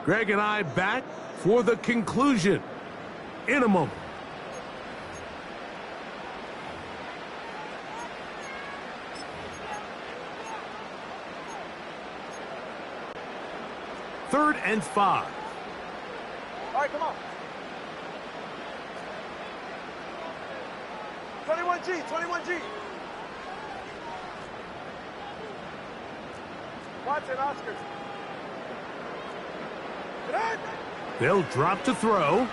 Greg and I back for the conclusion in a moment. Third and 5. All right, come on. 21G, 21G. Watson, Oscar. They'll drop to throw.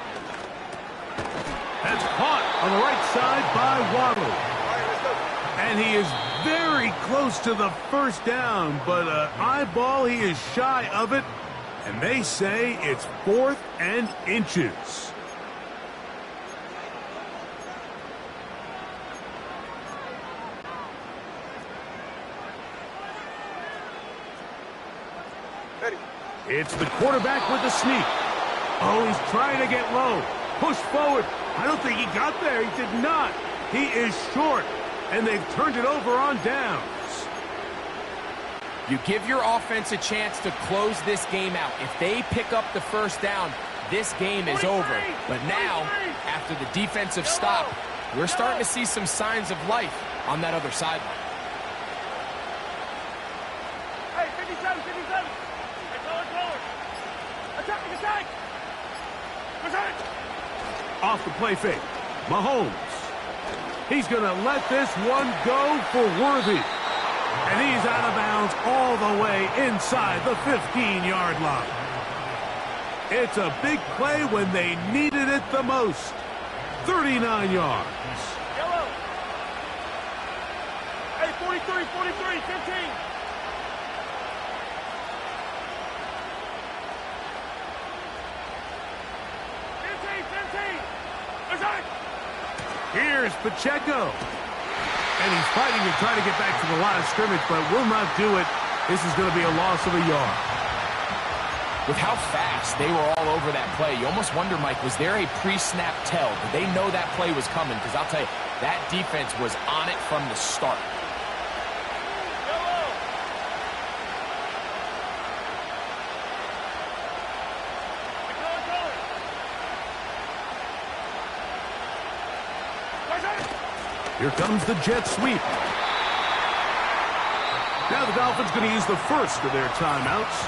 That's caught on the right side by Waddle. All right, let's go. And he is very close to the first down, but eyeball, he is shy of it. And they say it's 4th and inches. Ready. It's the quarterback with the sneak. Oh, he's trying to get low. Push forward. I don't think he got there. He did not. He is short. And they've turned it over on downs. You give your offense a chance to close this game out. If they pick up the first down, this game is over. But now, after the defensive stop, we're starting to see some signs of life on that other sideline. Hey, 57, 57. Hey, forward. Attack. Attack. Off the play fake. Mahomes. He's going to let this one go for Worthy. And he's out of bounds all the way inside the 15-yard line. It's a big play when they needed it the most. 39 yards. Yellow. Hey, 43, 15. 15. Attack. Here's Pacheco. And he's fighting to try to get back to the line of scrimmage, but will not do it. This is going to be a loss of a yard. With how fast they were all over that play, you almost wonder, Mike, was there a pre-snap tell? Did they know that play was coming? Because I'll tell you, that defense was on it from the start. Here comes the jet sweep. Now the Dolphins going to use the first of their timeouts.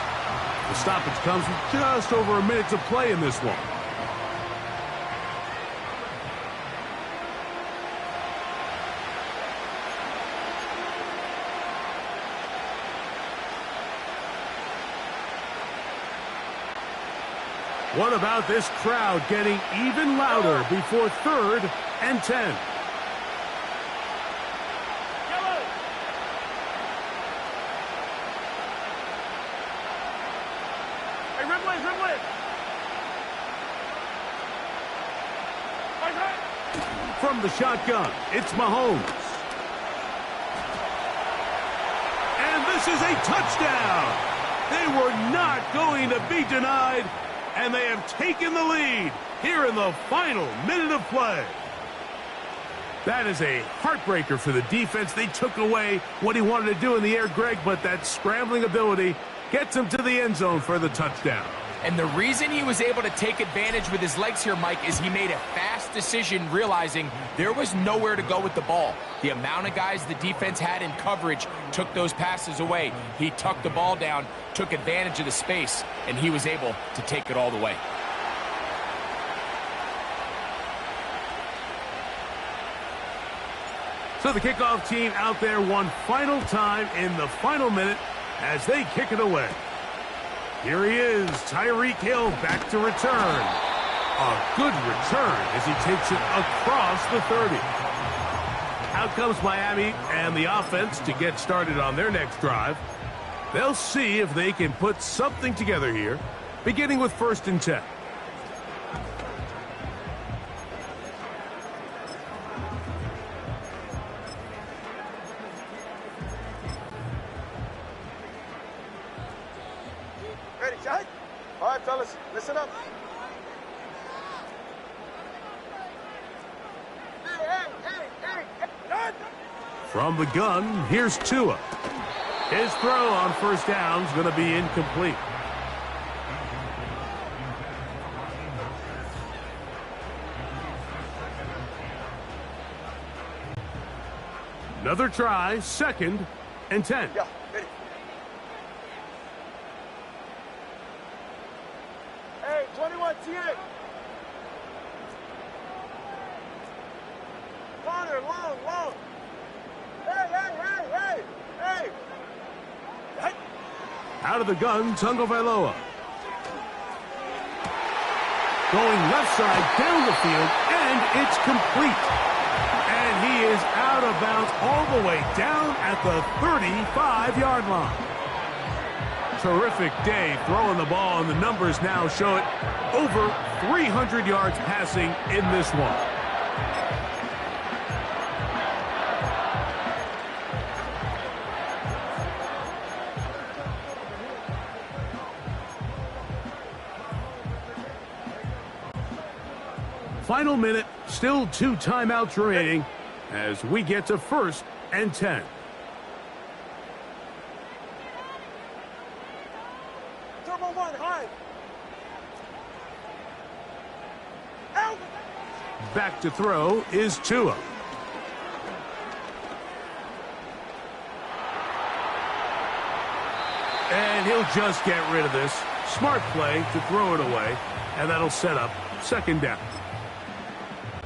The stoppage comes with just over a minute to play in this one. What about this crowd getting even louder before 3rd and 10? From the shotgun, it's Mahomes. And this is a touchdown. They were not going to be denied, and they have taken the lead here in the final minute of play. That is a heartbreaker for the defense. They took away what he wanted to do in the air, Greg, but that scrambling ability gets him to the end zone for the touchdown. And the reason he was able to take advantage with his legs here, Mike, is he made a fast decision realizing there was nowhere to go with the ball. The amount of guys the defense had in coverage took those passes away. He tucked the ball down, took advantage of the space, and he was able to take it all the way. So the kickoff team out there one final time in the final minute as they kick it away. Here he is, Tyreek Hill back to return. A good return as he takes it across the 30. Out comes Miami and the offense to get started on their next drive. They'll see if they can put something together here, beginning with 1st and 10. fellas, listen up. From the gun, here's Tua. His throw on first down is going to be incomplete. Another try, 2nd and 10. Yeah, ready. Hey, 21 TA. Corner, long. Hey. Out of the gun, Tagovailoa. Going left side down the field, and it's complete. And he is out of bounds all the way down at the 35-yard line. Terrific day throwing the ball, and the numbers now show it. Over 300 yards passing in this one. Final minute, still 2 timeouts remaining as we get to 1st and 10. Turbo 1, high. Out. Back to throw is Tua. And he'll just get rid of this. Smart play to throw it away, and that'll set up 2nd down.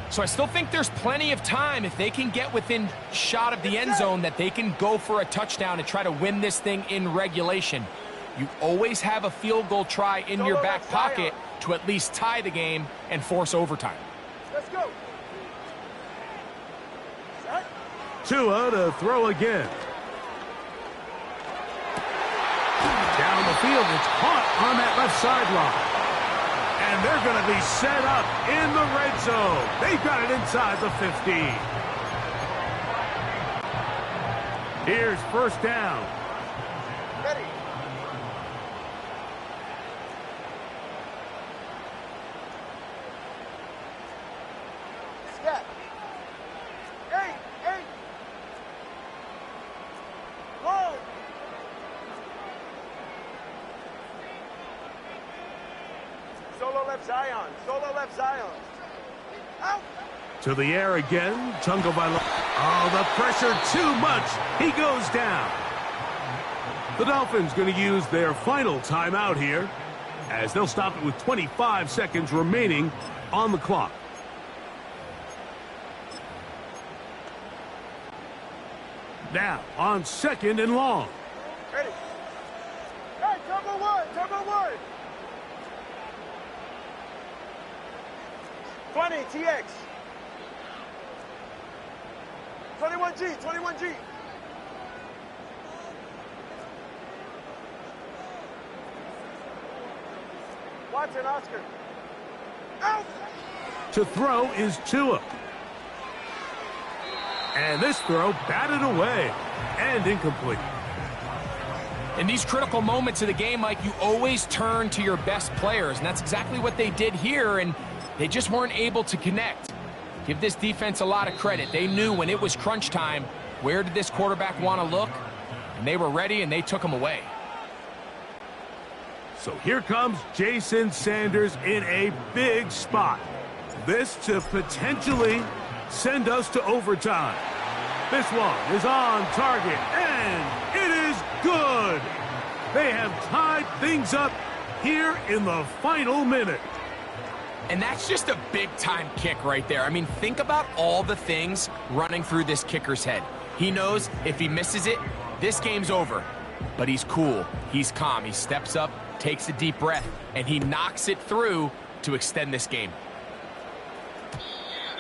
So I still think there's plenty of time if they can get within shot of the end zone that they can go for a touchdown and try to win this thing in regulation. You always have a field goal try in your back pocket to at least tie the game and force overtime. Let's go. Set. Tua to throw again. Down the field, it's caught on that left sideline. And they're going to be set up in the red zone. They've got it inside the 15. Here's 1st down. Ready. Step. Eight. Long. Solo left Zion. Out. To the air again. Tagovailoa. Oh, the pressure too much. He goes down. The Dolphins going to use their final timeout here as they'll stop it with 25 seconds remaining on the clock. Now on 2nd and long. Ready. Hey, turbo one. 20 TX. 21G. Watson, Oscar. Out. To throw is Tua. And this throw batted away and incomplete. In these critical moments of the game, Mike, you always turn to your best players, and that's exactly what they did here, and they just weren't able to connect. Give this defense a lot of credit. They knew when it was crunch time, where did this quarterback want to look, and they were ready, and they took him away. So here comes Jason Sanders in a big spot. This to potentially send us to overtime. This one is on target, and it is good. They have tied things up here in the final minute. And that's just a big-time kick right there. I mean, think about all the things running through this kicker's head. He knows if he misses it, this game's over. But he's cool. He's calm. He steps up, takes a deep breath, and he knocks it through to extend this game.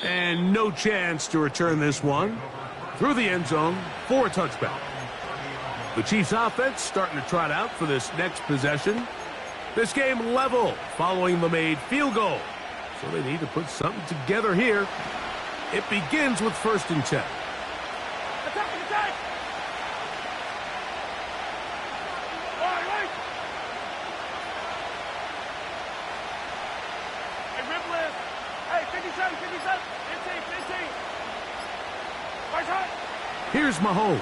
And no chance to return this one. Through the end zone for a touchback. The Chiefs offense starting to trot out for this next possession. This game level following the made field goal. So they need to put something together here. It begins with 1st and 10. Attack! All right. 57, 57, 15, 15. Right side. Here's Mahomes.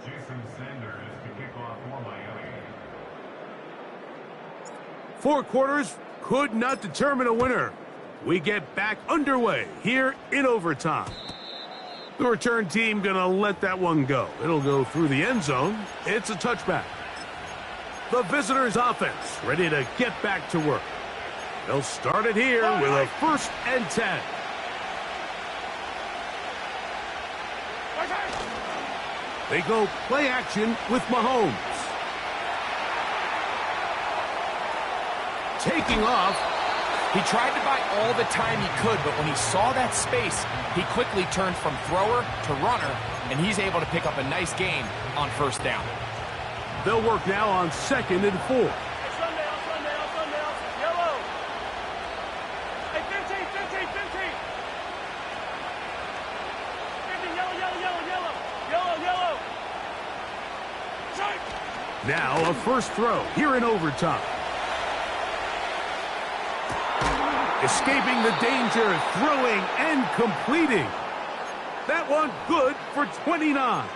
Jason Sanders to kick off for Miami. 4 quarters could not determine a winner. We get back underway here in overtime. The return team gonna let that one go. It'll go through the end zone. It's a touchback. The visitors' offense ready to get back to work. They'll start it here with a 1st and 10. They go play action with Mahomes. Taking off. He tried to buy all the time he could, but when he saw that space, he quickly turned from thrower to runner, and he's able to pick up a nice gain on 1st down. They'll work now on 2nd and 4. Yellow. Hey, 15, 15, 15. 15, yellow, yellow, yellow, yellow. Yellow, yellow. Now a 1st throw here in overtime. Escaping the danger, throwing and completing. That one good for 29.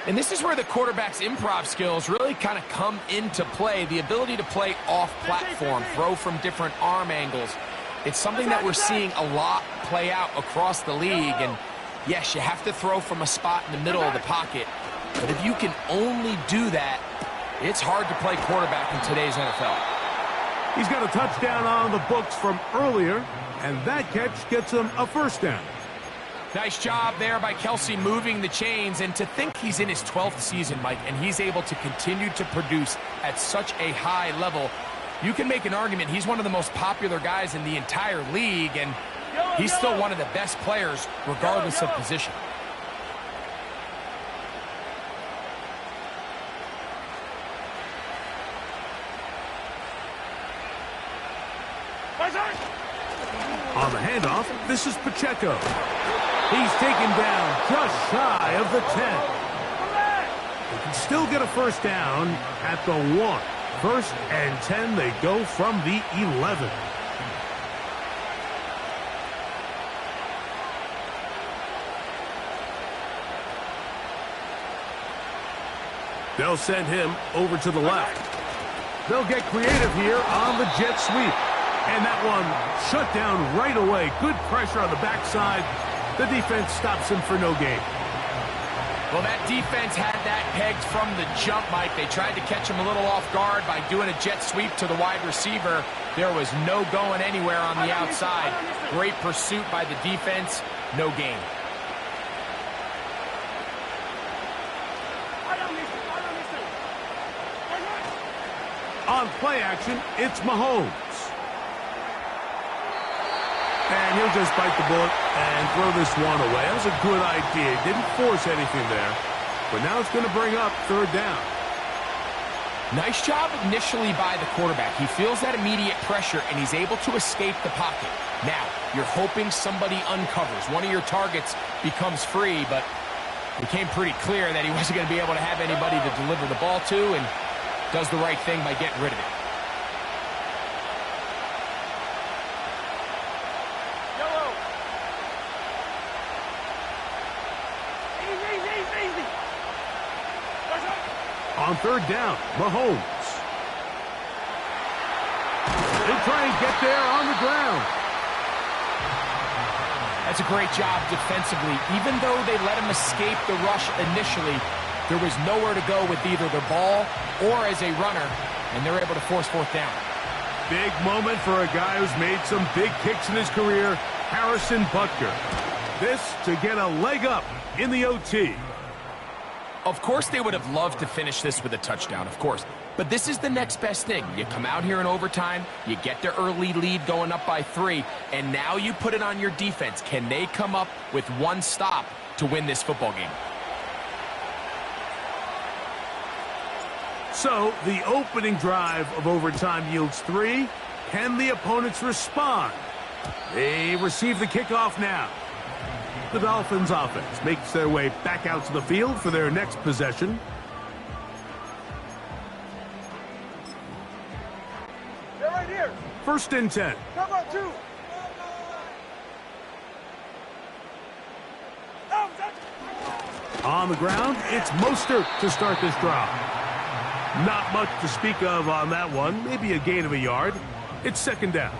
And this is where the quarterback's improv skills really kind of come into play. The ability to play off platform, throw from different arm angles. It's something that we're seeing a lot play out across the league. And yes, you have to throw from a spot in the middle of the pocket. But if you can only do that, it's hard to play quarterback in today's NFL. He's got a touchdown on the books from earlier, and that catch gets him a 1st down. Nice job there by Kelsey moving the chains, and to think he's in his 12th season, Mike, and he's able to continue to produce at such a high level. You can make an argument he's one of the most popular guys in the entire league, and he's still one of the best players regardless of position. On the handoff, this is Pacheco. He's taken down just shy of the 10. They can still get a 1st down at the 1. 1st and 10, they go from the 11. They'll send him over to the left. They'll get creative here on the jet sweep. And that one shut down right away. Good pressure on the backside. The defense stops him for no gain. Well, that defense had that pegged from the jump, Mike. They tried to catch him a little off guard by doing a jet sweep to the wide receiver. There was no going anywhere on the outside. Great pursuit by the defense. No gain. On play action, it's Mahomes. And he'll just bite the bullet and throw this one away. That was a good idea. Didn't force anything there. But now it's going to bring up third down. Nice job initially by the quarterback. He feels that immediate pressure, and he's able to escape the pocket. Now, you're hoping somebody uncovers. One of your targets becomes free, but it became pretty clear that he wasn't going to be able to have anybody to deliver the ball to, and does the right thing by getting rid of it. On third down, Mahomes. He'll try and get there on the ground. That's a great job defensively. Even though they let him escape the rush initially, there was nowhere to go with either the ball or as a runner, and they're able to force fourth down. Big moment for a guy who's made some big kicks in his career, Harrison Butker. This to get a leg up in the OT. Of course they would have loved to finish this with a touchdown, of course. But this is the next best thing. You come out here in overtime, you get the early lead going up by 3, and now you put it on your defense. Can they come up with one stop to win this football game? So, the opening drive of overtime yields 3. Can the opponents respond? They receive the kickoff now. The Dolphins offense makes their way back out to the field for their next possession. They're right here. First and 10. Come on, 2. On the ground, it's Mostert to start this drive. Not much to speak of on that one. Maybe a gain of a yard. It's second down.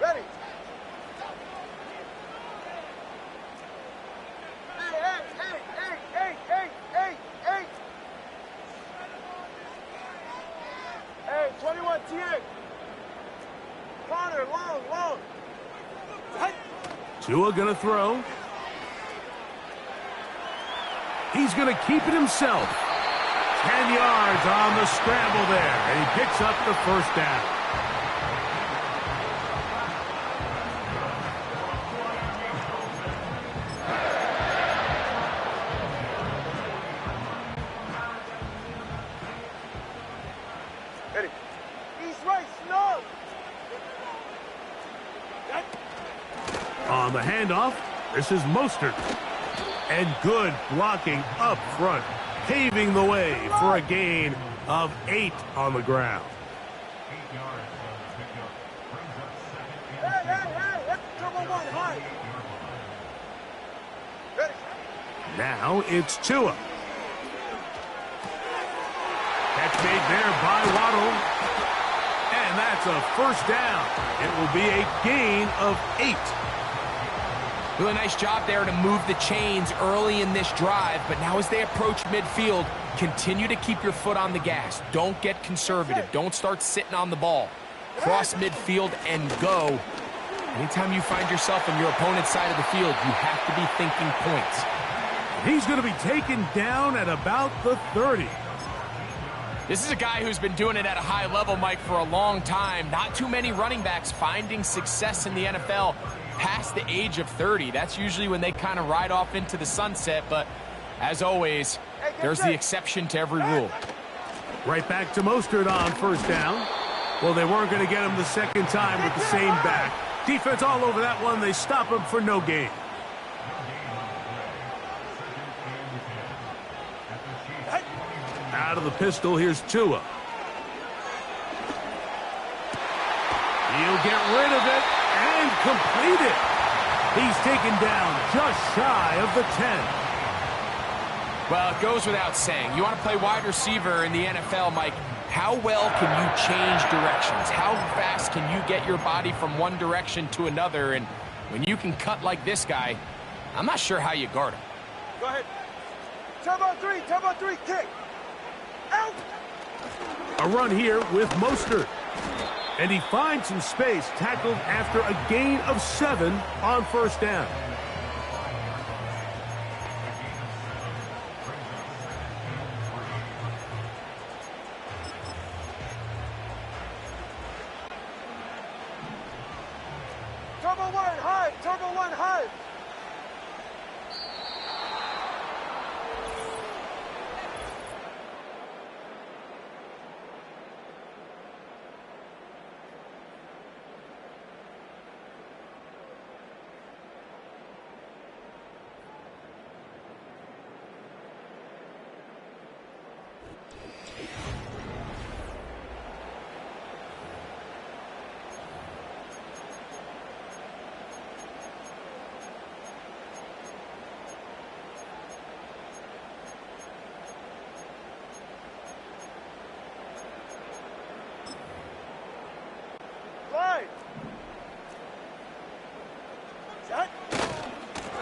Ready. Hey, 21 TA. Connor, long. Tua gonna throw. He's gonna keep it himself. 10 yards on the scramble there, and he picks up the first down. Ready. East right, snug. On the handoff, this is Mostert. And good blocking up front, paving the way for a gain of 8 on the ground. 8 yards on the pickup. Brings up second and Hey. Turbo 1, high. Ready. Now it's Tua. Catch made there by Waddle. And that's a first down. It will be a gain of 8. Really nice job there to move the chains early in this drive, but now as they approach midfield, continue to keep your foot on the gas. Don't get conservative. Don't start sitting on the ball. Cross midfield and go. Anytime you find yourself on your opponent's side of the field, you have to be thinking points. He's going to be taken down at about the 30. This is a guy who's been doing it at a high level, Mike, for a long time. Not too many running backs finding success in the NFL past the age of 30. That's usually when they kind of ride off into the sunset, but as always, there's the exception to every rule. Right back to Mostert on first down. Well, they weren't going to get him the second time with the same back. Defense all over that one. They stop him for no gain. Out of the pistol, here's Tua. He'll get rid of it and complete it. He's taken down just shy of the 10. Well, it goes without saying. You want to play wide receiver in the NFL, Mike, how well can you change directions? How fast can you get your body from one direction to another? And when you can cut like this guy, I'm not sure how you guard him. Go ahead. Turbo three, kick. Out. A run here with Mostert. And he finds some space, tackled after a gain of 7 on first down. Turbo one, high.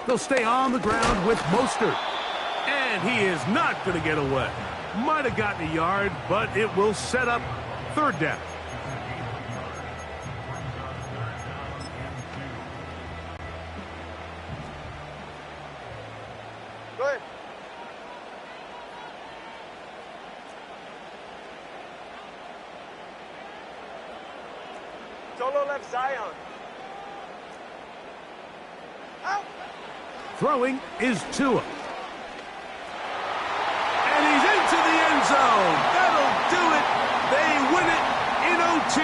They'll stay on the ground with Mostert. And he is not going to get away. Might have gotten a yard, but it will set up third down. Go ahead. Solo left Zion. Out. Throwing is Tua. And he's into the end zone. That'll do it. They win it in OT.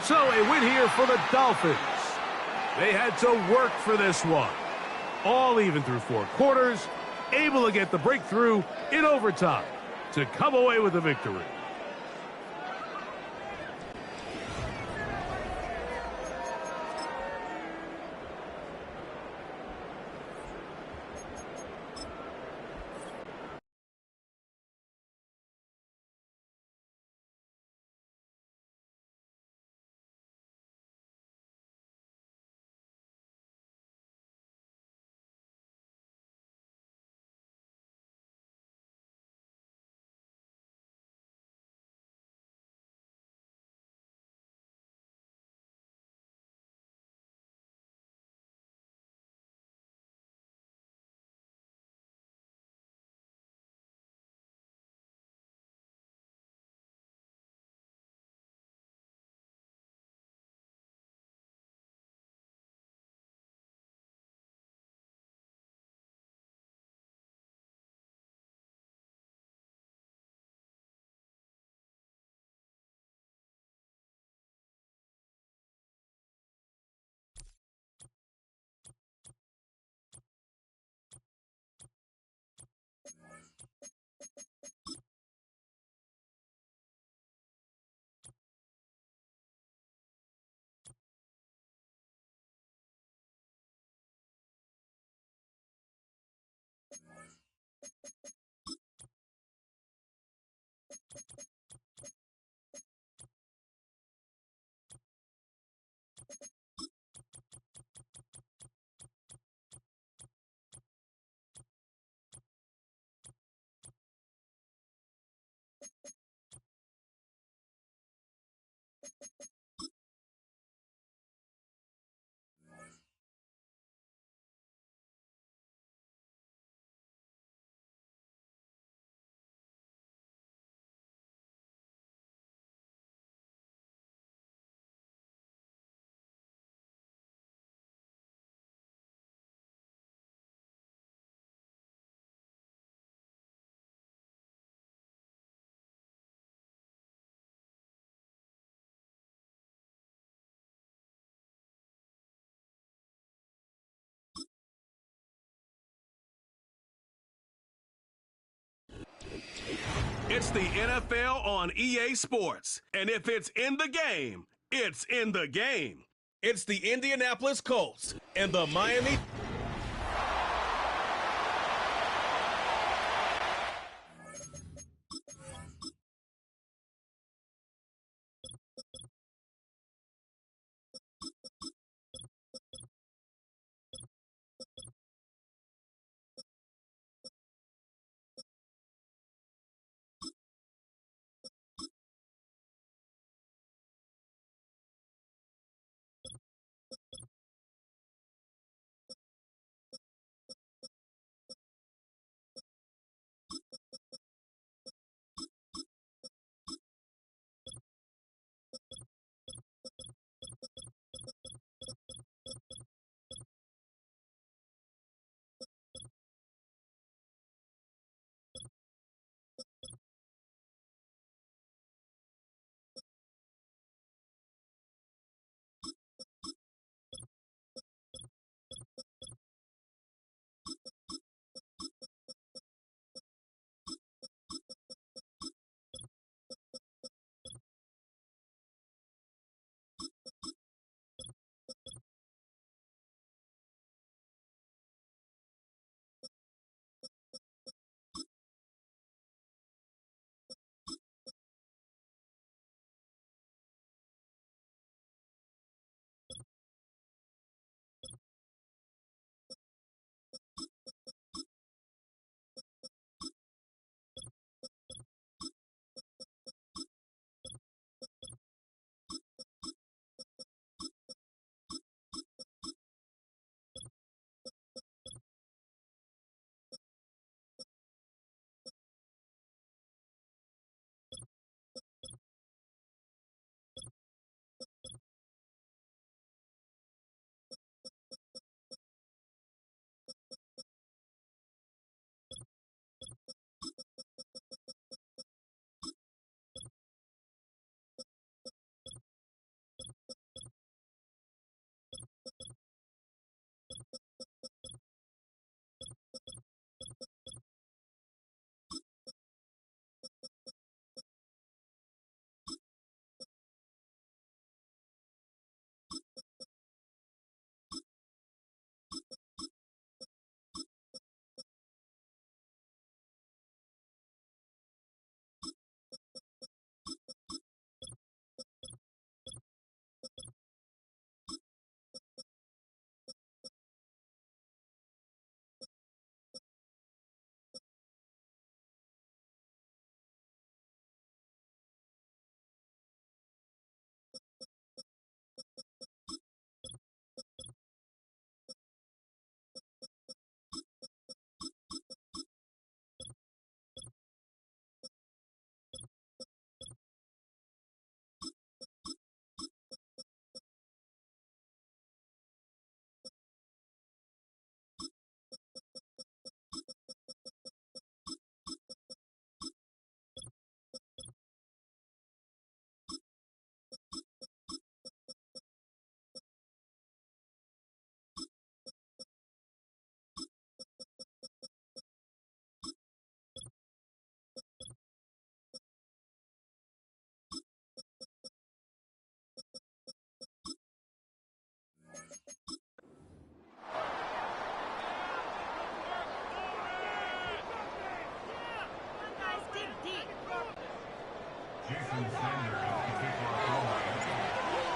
So a win here for the Dolphins. They had to work for this one. All even through 4 quarters, able to get the breakthrough in overtime to come away with the victory. It's the NFL on EA Sports. And if it's in the game, it's in the game. It's the Indianapolis Colts and the Miami.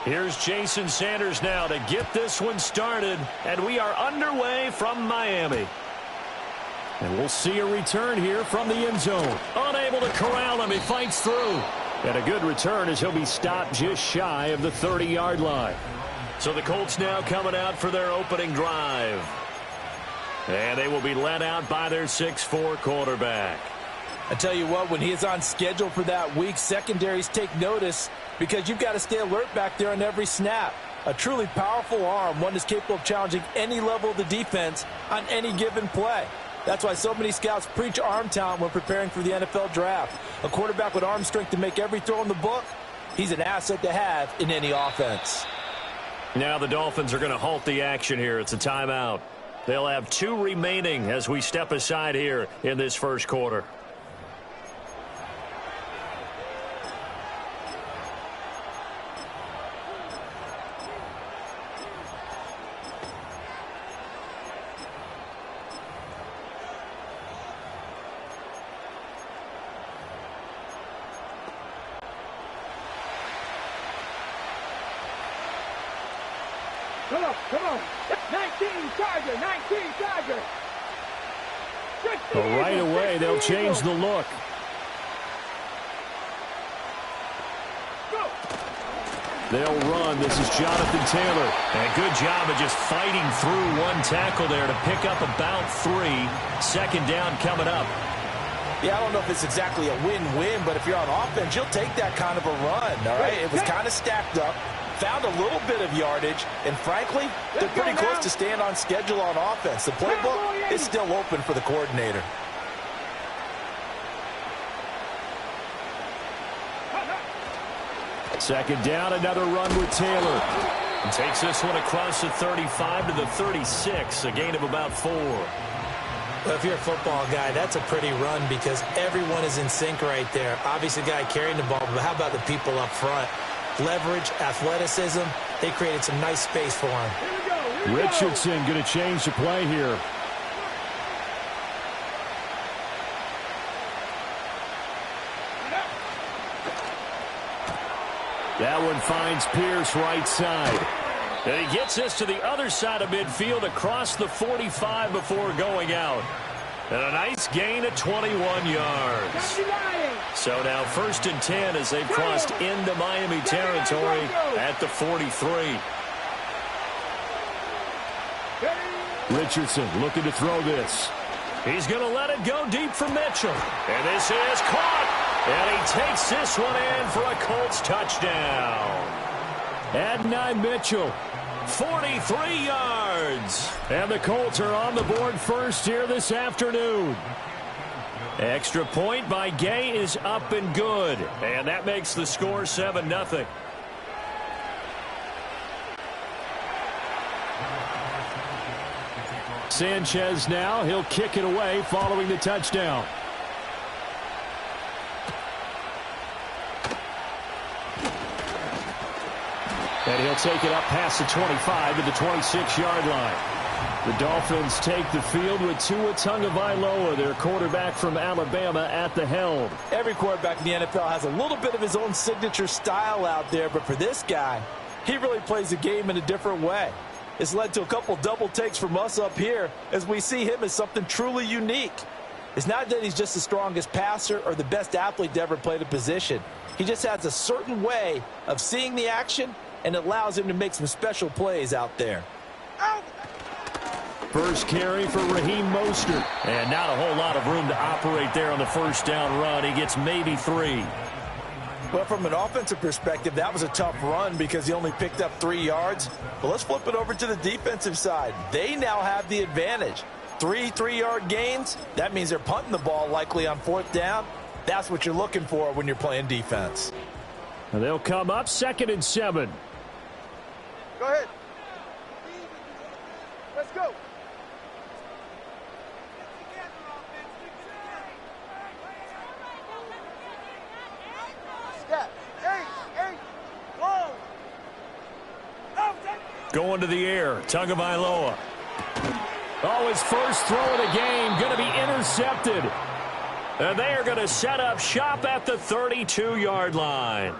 Here's Jason Sanders now to get this one started, and we are underway from Miami. And we'll see a return here from the end zone. Unable to corral him, he fights through. And a good return as he'll be stopped just shy of the 30-yard line. So the Colts now coming out for their opening drive. And they will be led out by their 6'4" quarterback. I tell you what, when he is on schedule for that week, secondaries take notice because you've got to stay alert back there on every snap. A truly powerful arm, one that's capable of challenging any level of the defense on any given play. That's why so many scouts preach arm talent when preparing for the NFL draft. A quarterback with arm strength to make every throw in the book, he's an asset to have in any offense. Now the Dolphins are going to halt the action here. It's a timeout. They'll have 2 remaining as we step aside here in this first quarter. Come on. 19 Charger, 19 Charger. But right away, they'll change the look. They'll run. This is Jonathan Taylor. And good job of just fighting through one tackle there to pick up about 3. Second down coming up. Yeah, I don't know if it's exactly a win-win, but if you're on offense, you'll take that kind of a run, all right? It was kind of stacked up, found a little bit of yardage, and frankly, they're pretty close to staying on schedule on offense. The playbook is still open for the coordinator. Second down, another run with Taylor. And takes this one across the 35 to the 36, a gain of about 4. Well, if you're a football guy, that's a pretty run because everyone is in sync right there. Obviously, the guy carrying the ball, but how about the people up front? Leverage, athleticism, they created some nice space for him. Richardson going to change the play here. That one finds Pierce right side. And he gets this to the other side of midfield across the 45 before going out. And a nice gain of 21 yards. So now 1st and 10 as they've crossed into Miami territory at the 43. Richardson looking to throw this. He's going to let it go deep for Mitchell. And this is caught. And he takes this one in for a Colts touchdown. Adonai Mitchell, 43 yards. And the Colts are on the board first here this afternoon. Extra point by Gay is up and good. And that makes the score 7-0. Sanchez now, he'll kick it away following the touchdown. And he'll take it up past the 25 to the 26-yard line. The Dolphins take the field with Tua Tagovailoa, their quarterback from Alabama, at the helm. Every quarterback in the NFL has a little bit of his own signature style out there, but for this guy, he really plays the game in a different way. It's led to a couple double takes from us up here as we see him as something truly unique. It's not that he's just the strongest passer or the best athlete to ever play the position. He just has a certain way of seeing the action, and it allows him to make some special plays out there. First carry for Raheem Mostert. And not a whole lot of room to operate there on the first down run. He gets maybe 3. Well, from an offensive perspective, that was a tough run because he only picked up 3 yards. But let's flip it over to the defensive side. They now have the advantage. 3 3-yard gains. That means they're punting the ball likely on 4th down. That's what you're looking for when you're playing defense. And they'll come up 2nd and 7. Go ahead. Let's go. Step. 8. Whoa. Going to the air. Tagovailoa. Oh, his first throw of the game going to be intercepted. And they are going to set up shop at the 32-yard line.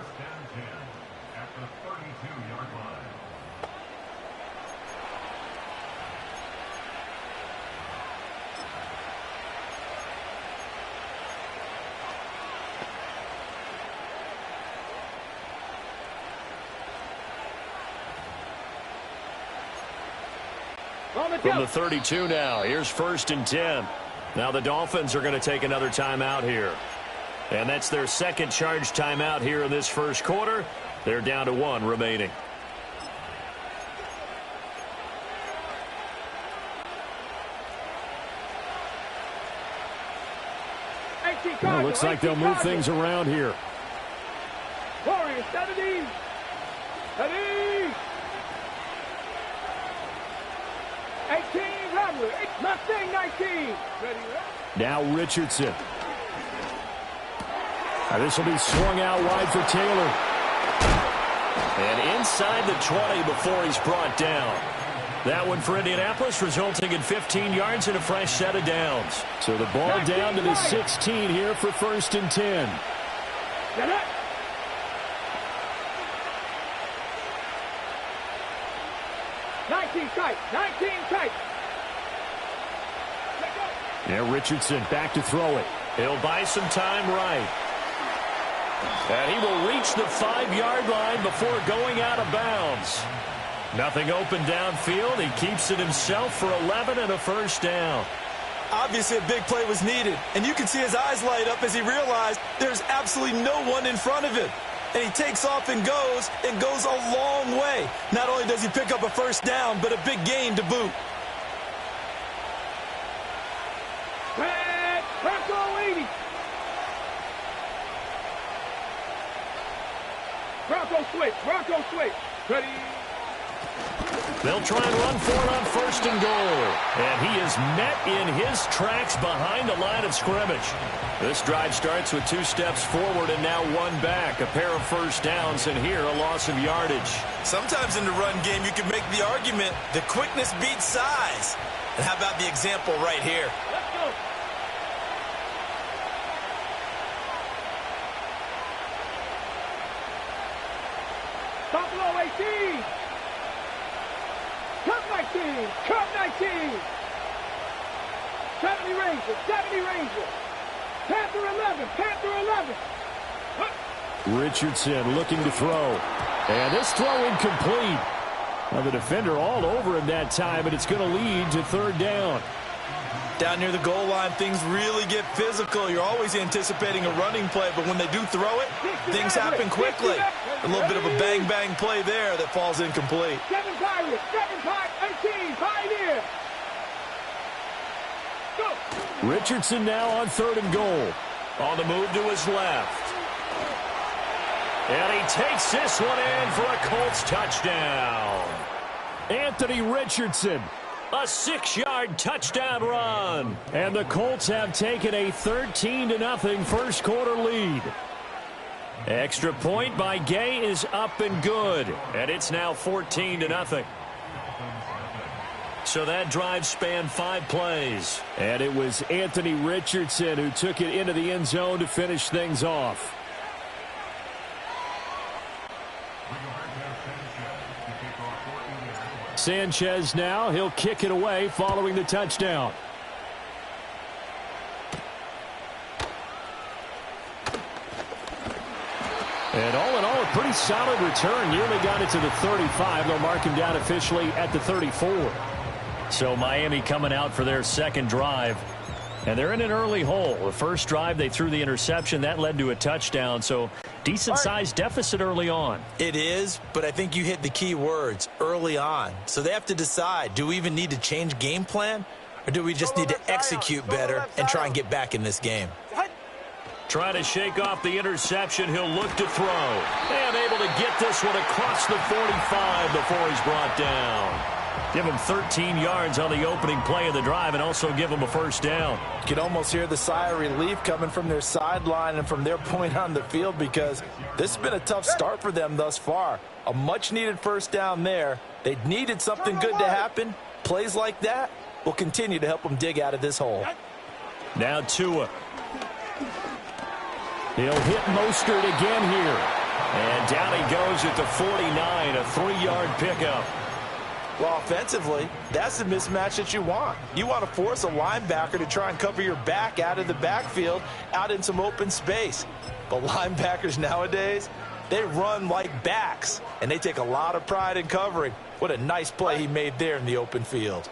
From the 32 now, here's 1st and 10. Now the Dolphins are going to take another timeout here. And that's their second charge timeout here in this first quarter. They're down to 1 remaining. Well, looks like they'll move things around here. Warriors, 70. 18, Ramler, Mustang 19. Ready, now Richardson. Now this will be swung out wide for Taylor. And inside the 20 before he's brought down. That one for Indianapolis, resulting in 15 yards and a fresh set of downs. So the ball down to the 16 here for 1st and 10. Get it. 19 tight. 19 tight. Yeah, Richardson back to throw it. He'll buy some time right. And he will reach the 5-yard line before going out of bounds. Nothing open downfield. He keeps it himself for 11 and a first down. Obviously, a big play was needed, and you can see his eyes light up as he realized there's absolutely no one in front of him. And he takes off and goes a long way. Not only does he pick up a first down, but a big gain to boot. Bronco 80. Bronco switch. Ready. They'll try and run for it on first and goal. And he is met in his tracks behind the line of scrimmage. This drive starts with 2 steps forward and now 1 back. A pair of first downs, and here a loss of yardage. Sometimes in the run game, you can make the argument the quickness beats size. And how about the example right here? Let's go. Buffalo 18. Cup 19. Cup 19. 70 Ranger. Panther 11. Richardson looking to throw. And this throw incomplete. Now the defender all over him that time, and it's going to lead to 3rd down. Down near the goal line, things really get physical. You're always anticipating a running play, but when they do throw it, things happen quickly. A little bit of a bang-bang play there that falls incomplete. 7 Pirates, 18, Pioneer. Go. Richardson now on 3rd and goal. On the move to his left. And he takes this one in for a Colts touchdown. Anthony Richardson, a 6-yard touchdown run. And the Colts have taken a 13-0 first quarter lead. Extra point by Gay is up and good. And it's now 14-0. So that drive spanned 5 plays. And it was Anthony Richardson who took it into the end zone to finish things off. Sanchez now, he'll kick it away following the touchdown. And all in all, a pretty solid return. Nearly got it to the 35. They'll mark him down officially at the 34. So Miami coming out for their second drive. And they're in an early hole. The first drive, they threw the interception. That led to a touchdown. So decent-sized deficit early on. It is, but I think you hit the key words, early on. So they have to decide, do we even need to change game plan? Or do we just need to execute better and try and get back in this game? Trying to shake off the interception. He'll look to throw. And able to get this one across the 45 before he's brought down. Give him 13 yards on the opening play of the drive and also give him a first down. You can almost hear the sigh of relief coming from their sideline and from their point on the field because this has been a tough start for them thus far. A much-needed first down there. They needed something good to happen. Plays like that will continue to help them dig out of this hole. Now Tua. He'll hit Mostert again here. And down he goes at the 49, a 3-yard pickup. Well, offensively, that's the mismatch that you want. You want to force a linebacker to try and cover your back out of the backfield, out in some open space. But linebackers nowadays, they run like backs, and they take a lot of pride in covering. What a nice play he made there in the open field.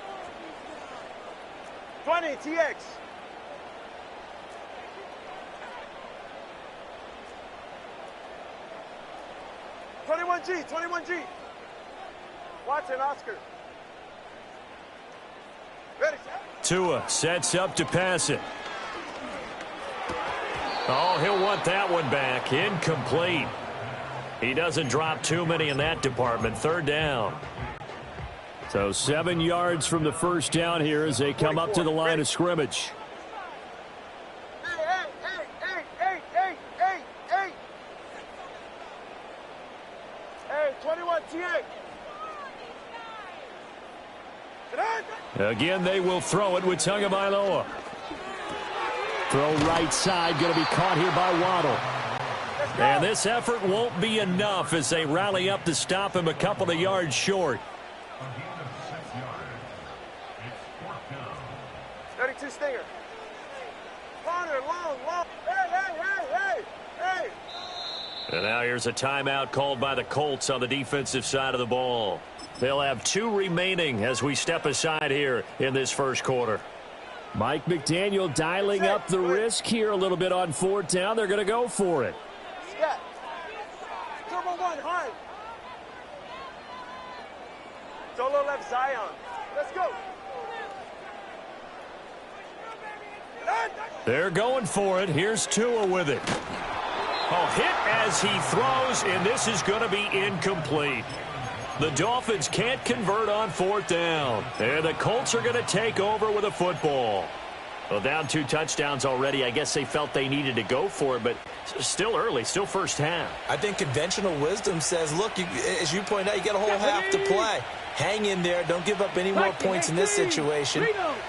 20, TX. Twenty-one G. Watson, Oscar. Ready. Tua sets up to pass it. Oh, he'll want that one back. Incomplete. He doesn't drop too many in that department. 3rd down. So 7 yards from the first down here as they come up to the line of scrimmage. Hey, 21 TX. Again, they will throw it with Tagovailoa. Throw right side, going to be caught here by Waddle. And this effort won't be enough as they rally up to stop him a couple of yards short. 2 stinger. Corner, long, long. Hey. And now here's a timeout called by the Colts on the defensive side of the ball. They'll have 2 remaining as we step aside here in this first quarter. Mike McDaniel dialing up the risk here a little bit on 4th down. They're going to go for it. Scott. Turbo 1, hard. Solo left Zion. Let's go. They're going for it. Here's Tua with it. Oh, hit as he throws, and this is going to be incomplete. The Dolphins can't convert on 4th down. And the Colts are going to take over with a football. Well, down 2 touchdowns already. I guess they felt they needed to go for it, but still early, still first half. I think conventional wisdom says, look, as you point out, you got a whole half to play. Hang in there. Don't give up any more points in this situation.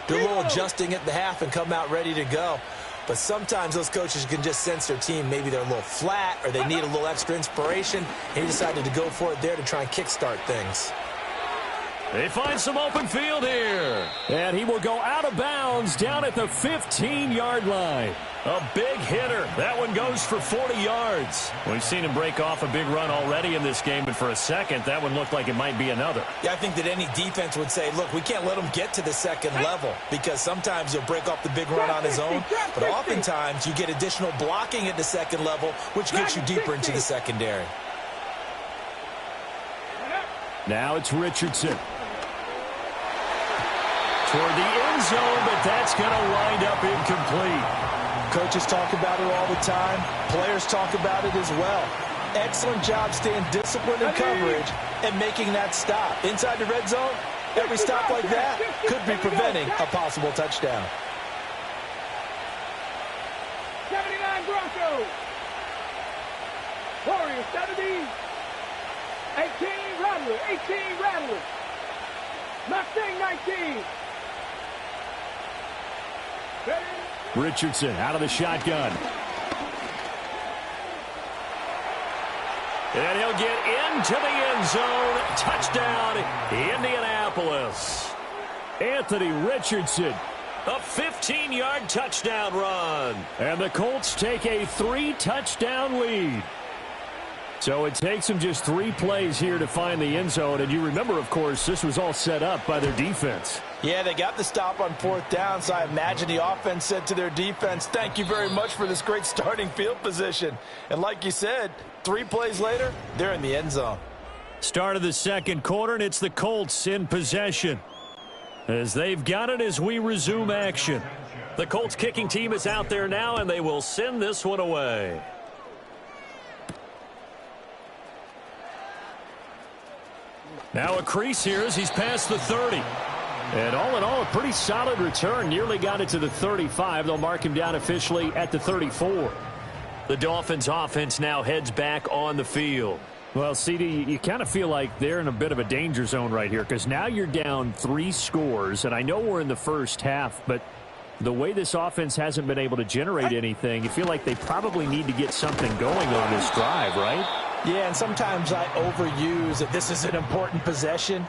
Do a little adjusting at the half and come out ready to go. But sometimes those coaches can just sense their team. Maybe they're a little flat or they need a little extra inspiration. He decided to go for it there to try and kickstart things. They find some open field here. And he will go out of bounds down at the 15-yard line. A big hitter. That one goes for 40 yards. We've seen him break off a big run already in this game, but for a second, that one looked like it might be another. Yeah, I think that any defense would say, look, we can't let him get to the second level because sometimes he'll break off the big run on his own, but oftentimes you get additional blocking at the second level, which gets you deeper into the secondary. Now it's Richardson. Toward the end zone, but that's going to wind up incomplete. Coaches talk about it all the time. Players talk about it as well. Excellent job staying disciplined in coverage and making that stop. Inside the red zone, every stop like that could be preventing a possible touchdown. 79 Broncos. Warriors 70. 18 Rattlers. 18 Rattlers. Mustang 19. Richardson out of the shotgun. And he'll get into the end zone. Touchdown, Indianapolis. Anthony Richardson. A 15-yard touchdown run. And the Colts take a 3-touchdown lead. So it takes them just 3 plays here to find the end zone. And you remember, of course, this was all set up by their defense. Yeah, they got the stop on 4th down, so I imagine the offense said to their defense, thank you very much for this great starting field position. And like you said, 3 plays later, they're in the end zone. Start of the second quarter, and it's the Colts in possession. As they've got it as we resume action. The Colts kicking team is out there now, and they will send this one away. Now a crease here as he's past the 30. And all in all, a pretty solid return. Nearly got it to the 35. They'll mark him down officially at the 34. The Dolphins offense now heads back on the field. Well, CD, you kind of feel like they're in a bit of a danger zone right here because now you're down 3 scores. And I know we're in the first half, but the way this offense hasn't been able to generate anything, you feel like they probably need to get something going on this drive, right? Yeah, and sometimes I overuse that this is an important possession.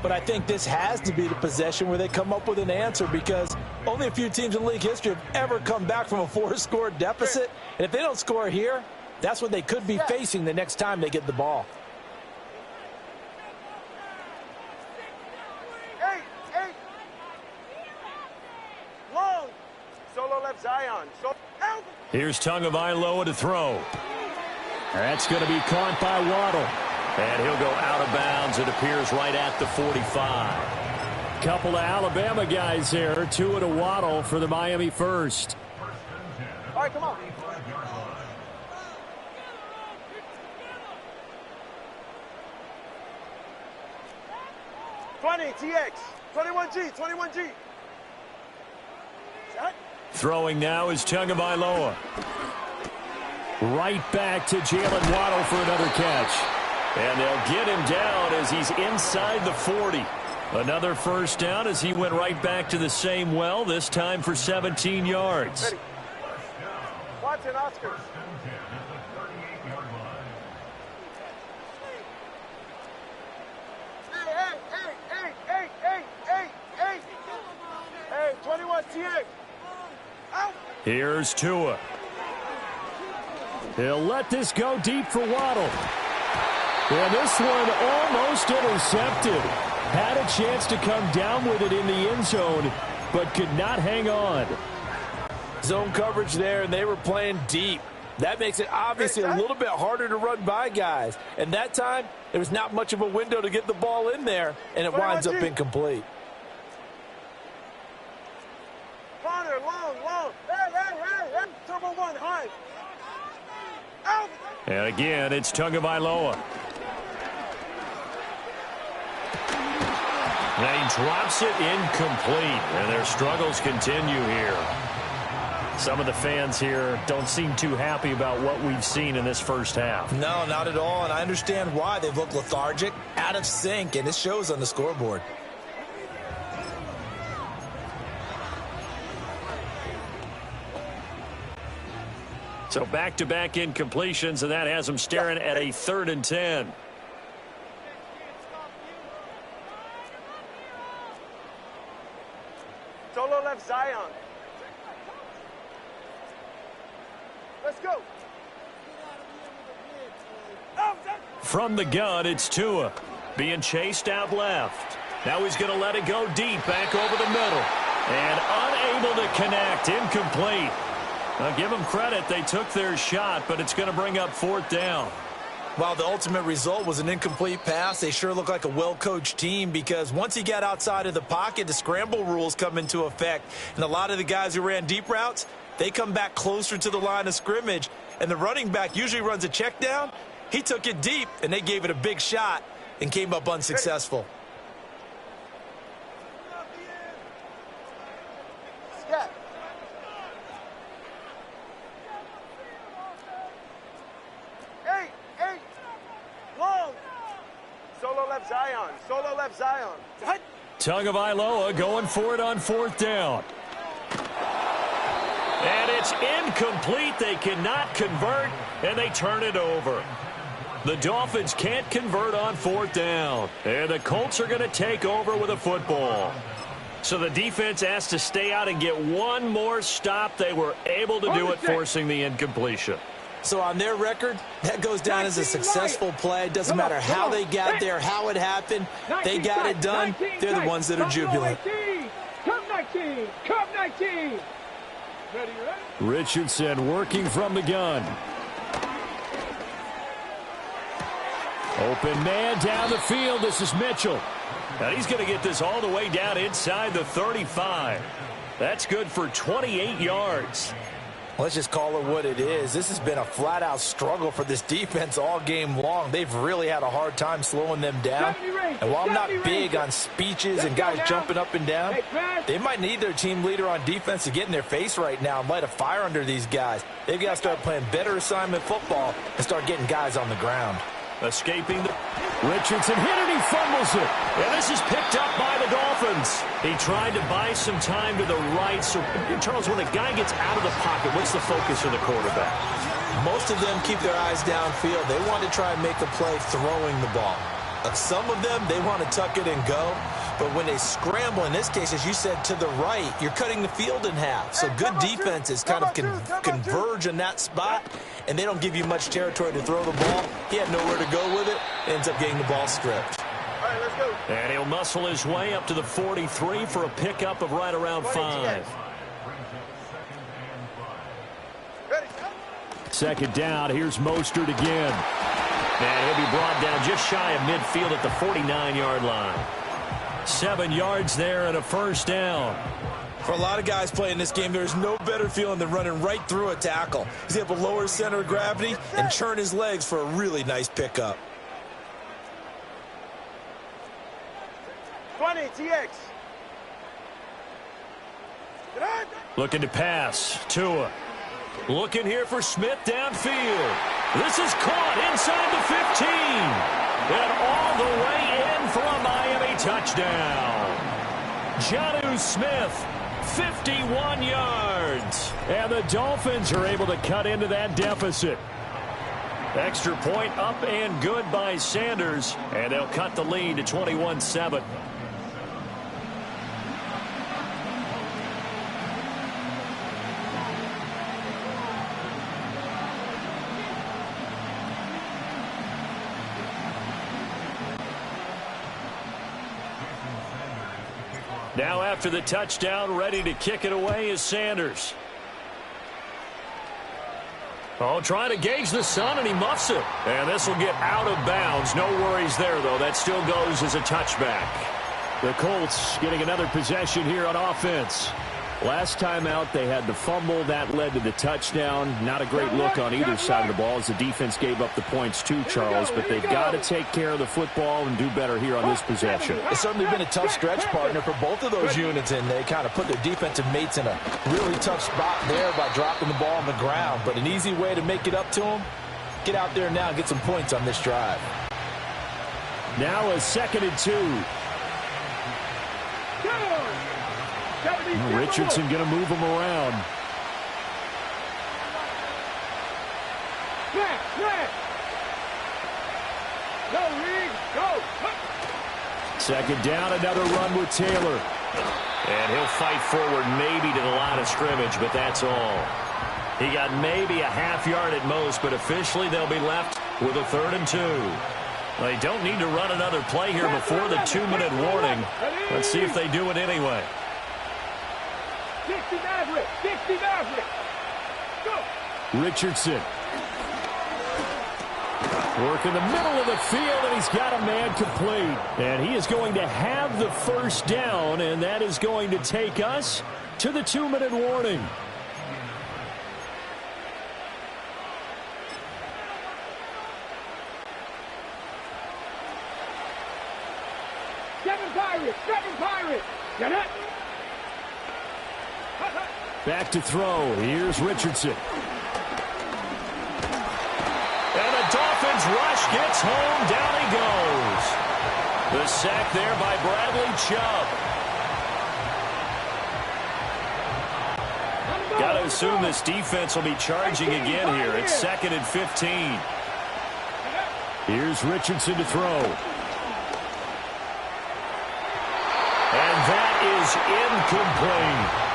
But I think this has to be the possession where they come up with an answer because only a few teams in league history have ever come back from a 4-score deficit. And if they don't score here, that's what they could be facing the next time they get the ball. Hey. Long. Solo left Zion. Here's Tagovailoa to throw. That's going to be caught by Waddle. And he'll go out of bounds. It appears right at the 45. Couple of Alabama guys there. Tua to Waddle for the Miami first. All right, come on. TX, 21G. Throwing now is Tagovailoa. Right back to Jalen Waddle for another catch. And they'll get him down as he's inside the 40. Another first down as he went right back to the same well, this time for 17 yards. Ready. Watson, Oscars. Hey, 21 TX. Here's Tua. He'll let this go deep for Waddle. And this one almost intercepted. Had a chance to come down with it in the end zone, but could not hang on. Zone coverage there, and they were playing deep. That makes it obviously a little bit harder to run by guys. And that time, there was not much of a window to get the ball in there, and it winds up incomplete. Connor, long. Hey. Turbo 1, high. Out. And again, it's Tagovailoa. And he drops it incomplete. And their struggles continue here. Some of the fans here don't seem too happy about what we've seen in this first half. No, not at all, and I understand why. They've looked lethargic, out of sync, and it shows on the scoreboard. So back-to-back incompletions, and that has them staring at a 3rd and 10. Solo left Zion. Let's go. From the gun, it's Tua. Being chased out left. Now he's going to let it go deep, back over the middle. And unable to connect, incomplete. Now give them credit, they took their shot, but it's going to bring up 4th down. While the ultimate result was an incomplete pass, they sure look like a well-coached team because once he got outside of the pocket, the scramble rules come into effect. And a lot of the guys who ran deep routes, they come back closer to the line of scrimmage, and the running back usually runs a check down. He took it deep, and they gave it a big shot and came up unsuccessful. Hey, long. Solo left Zion. Tagovailoa going for it on 4th down. And it's incomplete. They cannot convert, and they turn it over. The Dolphins can't convert on 4th down, and the Colts are going to take over with a football. So the defense has to stay out and get one more stop. They were able to do it, forcing the incompletion. So on their record, that goes down as a successful play. It doesn't matter how they got there, how it happened. They got it done. They're the ones that are jubilant. Come 19. Ready? Richardson working from the gun. Open man down the field. This is Mitchell. And he's going to get this all the way down inside the 35. That's good for 28 yards. Let's just call it what it is. This has been a flat-out struggle for this defense all game long. They've really had a hard time slowing them down. And while I'm not big on speeches and guys jumping up and down, they might need their team leader on defense to get in their face right now and light a fire under these guys. They've got to start playing better assignment football and start getting guys on the ground. Escaping the Richardson hit it, he fumbles it. And this is picked up by the Dolphins. He tried to buy some time to the right. So, Charles, when a guy gets out of the pocket, what's the focus of the quarterback? Most of them keep their eyes downfield. They want to try and make a play throwing the ball. Some of them, they want to tuck it and go. But when they scramble, in this case, as you said, to the right, you're cutting the field in half. So good defenses kind of converge in that spot, and they don't give you much territory to throw the ball. He had nowhere to go with it. Ends up getting the ball stripped. All right, let's go. And he'll muscle his way up to the 43 for a pickup of right around 5. Second down, here's Mostert again. And he'll be brought down just shy of midfield at the 49-yard line. 7 yards there and a first down. For a lot of guys playing this game, there's no better feeling than running right through a tackle. He's able to lower his center of gravity and churn his legs for a really nice pickup. 20, TX. Looking to pass. Tua. Looking here for Smith downfield. This is caught inside the 15. And all the way in for a Miami touchdown. Jonnu Smith, 51 yards. And the Dolphins are able to cut into that deficit. Extra point up and good by Sanders. And they'll cut the lead to 21-7. Now after the touchdown, ready to kick it away is Sanders. Oh, trying to gauge the sun, and he muffs it. And this will get out of bounds. No worries there, though. That still goes as a touchback. The Colts getting another possession here on offense. Last time out, they had the fumble. That led to the touchdown. Not a great look on either side of the ball as the defense gave up the points too, Charles. But they've got to take care of the football and do better here on this possession. It's certainly been a tough stretch, partner, for both of those units, and they kind of put their defensive mates in a really tough spot there by dropping the ball on the ground. But an easy way to make it up to them, get out there now and get some points on this drive. Now a 2nd and 2. Richardson going to move him around. Second down, another run with Taylor. And he'll fight forward maybe to the line of scrimmage, but that's all. He got maybe a half yard at most, but officially they'll be left with a 3rd and 2. They don't need to run another play here before the 2-minute warning. Let's see if they do it anyway. 60 Maverick! 60 Maverick! Go! Richardson. Work in the middle of the field, and he's got a man complete. And he is going to have the first down, and that is going to take us to the 2-minute warning. Seven Pirates! Get it? Back to throw. Here's Richardson. And the Dolphins rush gets home. Down he goes. The sack there by Bradley Chubb. Got to assume this defense will be charging again here. It's 2nd and 15. Here's Richardson to throw. And that is incomplete.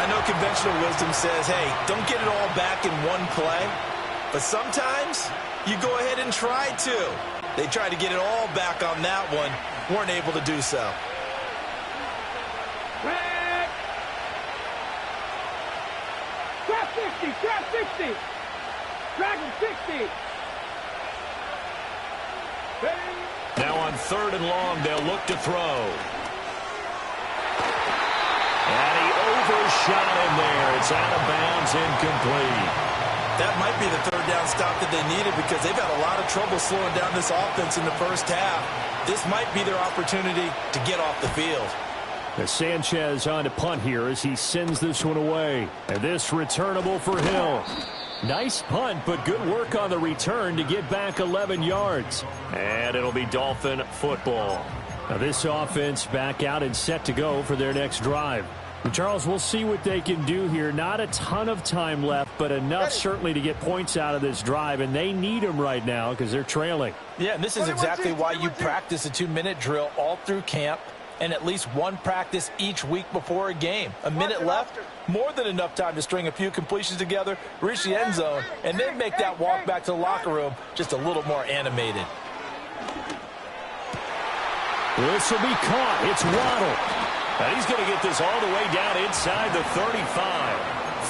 I know conventional wisdom says, hey, don't get it all back in one play. But sometimes you go ahead and try to. They tried to get it all back on that one. Weren't able to do so. Trap 60! Trap 60! Dragon 60! Now on 3rd and long, they'll look to throw. And he overshot him there. It's out of bounds, incomplete. That might be the 3rd down stop that they needed because they've had a lot of trouble slowing down this offense in the first half. This might be their opportunity to get off the field. As Sanchez on to punt here as he sends this one away. And this returnable for Hill. Nice punt, but good work on the return to get back 11 yards. And it'll be Dolphin football. Now this offense back out and set to go for their next drive. And Charles, we'll see what they can do here. Not a ton of time left, but enough certainly to get points out of this drive, and they need them right now because they're trailing. Yeah, and this is exactly why you practice a 2-minute drill all through camp and at least one practice each week before a game. A minute left, more than enough time to string a few completions together, reach the end zone, and then make that walk back to the locker room just a little more animated. This will be caught. It's Waddle. And he's going to get this all the way down inside the 35.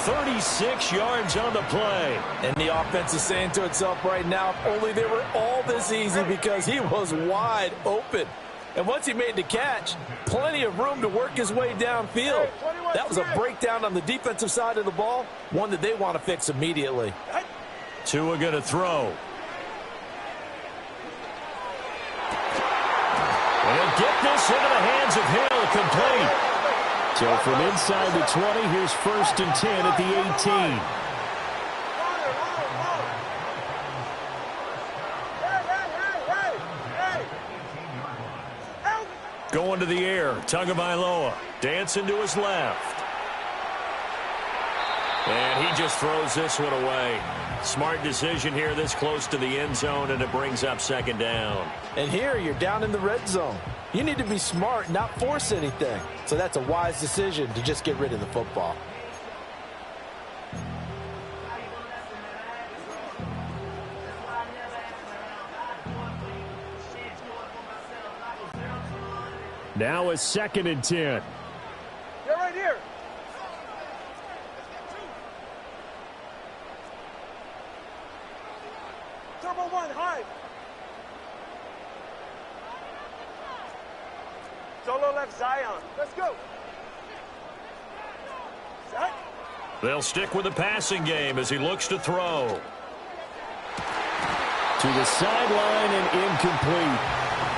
36 yards on the play. And the offense is saying to itself right now, if only they were all this easy because he was wide open. And once he made the catch, plenty of room to work his way downfield. That was a breakdown on the defensive side of the ball, one that they want to fix immediately. Tua going to throw. And he'll get this into the hands of Hill, complete. So from inside the 20, here's 1st and 10 at the 18. Going to the air, Tagovailoa dancing to his left. And he just throws this one away. Smart decision here this close to the end zone, and it brings up 2nd down. And here you're down in the red zone. You need to be smart, not force anything. So that's a wise decision to just get rid of the football. Now a 2nd and 10. Right here. Turbo 1, high. Solo left Zion. Let's go. Set. They'll stick with the passing game as he looks to throw. To the sideline and incomplete.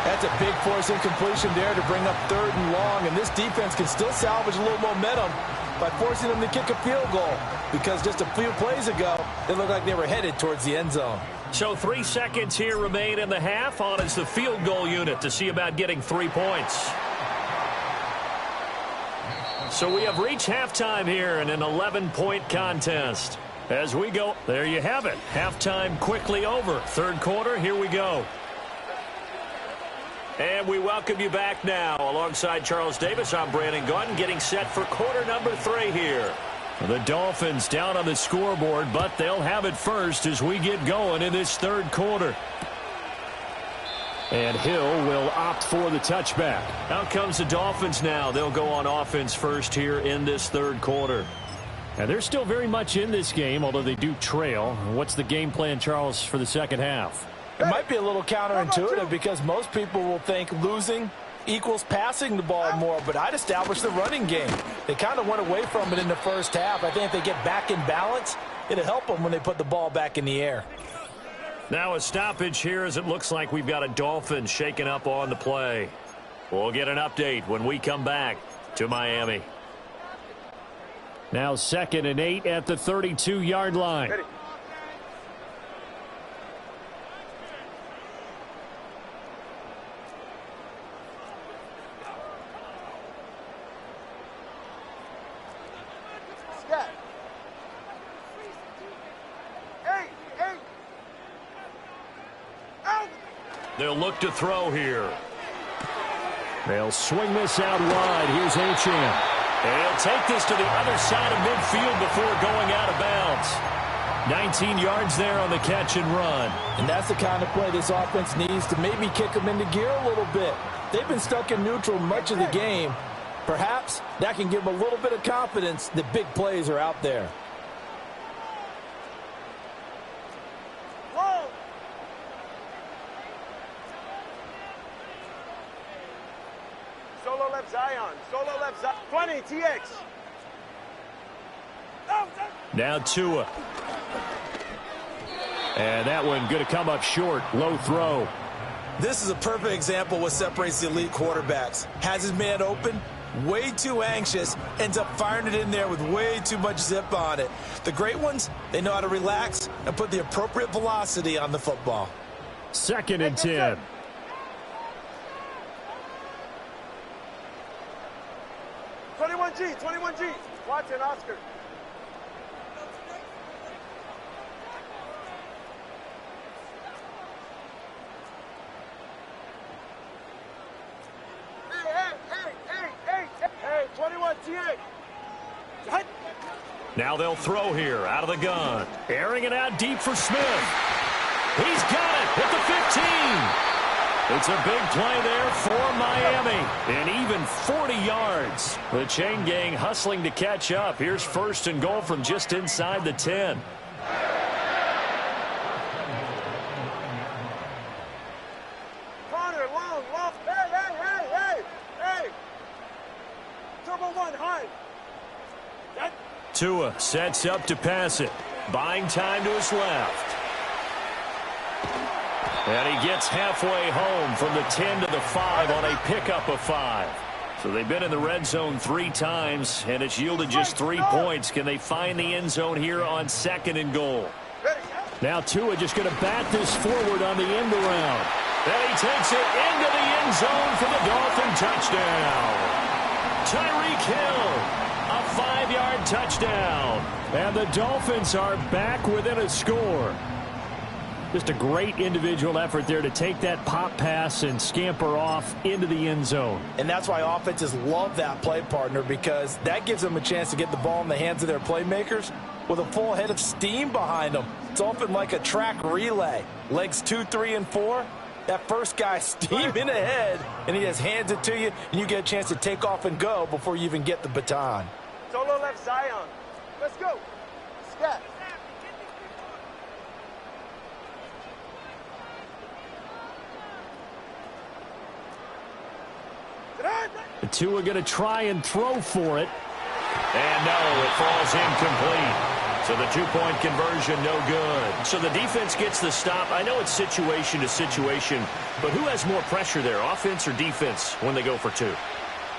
That's a big force incompletion there to bring up 3rd and long, and this defense can still salvage a little momentum by forcing them to kick a field goal, because just a few plays ago, it looked like they were headed towards the end zone. So 3 seconds here remain in the half. On is the field goal unit to see about getting 3 points. So we have reached halftime here in an 11-point contest. As we go, there you have it. Halftime quickly over. 3rd quarter, here we go. And we welcome you back now. Alongside Charles Davis, I'm Brandon Gaudin, getting set for quarter number 3 here. The Dolphins down on the scoreboard, but they'll have it first as we get going in this 3rd quarter. And Hill will opt for the touchback. Out comes the Dolphins now. They'll go on offense first here in this 3rd quarter. And they're still very much in this game, although they do trail. What's the game plan, Charles, for the 2nd half? It might be a little counterintuitive because most people will think losing equals passing the ball more, but I'd establish the running game. They kind of went away from it in the 1st half. I think if they get back in balance, it'll help them when they put the ball back in the air. Now a stoppage here as it looks like we've got a Dolphin shaken up on the play. We'll get an update when we come back to Miami. Now 2nd and 8 at the 32-yard line. Ready. Scat. 8. Out. They'll look to throw here. They'll swing this out wide. Here's Acham. And he'll take this to the other side of midfield before going out of bounds. 19 yards there on the catch and run. And that's the kind of play this offense needs to maybe kick them into gear a little bit. They've been stuck in neutral much of the game. Perhaps that can give them a little bit of confidence that big plays are out there. Whoa. Solo left Zion. Solo left Zion. 20, TX. Now Tua. And that one going to come up short. Low throw. This is a perfect example of what separates the elite quarterbacks. Has his man open, way too anxious, ends up firing it in there with way too much zip on it. The great ones, they know how to relax and put the appropriate velocity on the football. 2nd and 10. G, 21G. Watson, Oscar. Hey, 21 TA. Now they'll throw here out of the gun. Airing it out deep for Smith. He's got it at the 15. It's a big play there for Miami. And even 40 yards. The chain gang hustling to catch up. Here's 1st and goal from just inside the 10. Connor, long. Hey. Turbo 1, high. Tua sets up to pass it. Buying time to his left. And he gets halfway home from the 10 to the 5 on a pickup of 5. So they've been in the red zone 3 times, and it's yielded just 3 points. Can they find the end zone here on 2nd and goal? Now Tua just going to bat this forward on the end around. And he takes it into the end zone for the Dolphin touchdown. Tyreek Hill, a 5-yard touchdown. And the Dolphins are back within a score. Just a great individual effort there to take that pop pass and scamper off into the end zone. And that's why offenses love that play partner, because that gives them a chance to get the ball in the hands of their playmakers with a full head of steam behind them. It's often like a track relay. Legs 2, 3, and 4, That first guy steaming ahead, and he just hands it to you, and you get a chance to take off and go before you even get the baton. Solo left Zion. Let's go. Scat. The two are going to try and throw for it. And no, it falls incomplete. So the two-point conversion, no good. So the defense gets the stop. I know it's situation to situation, but who has more pressure there, offense or defense, when they go for two?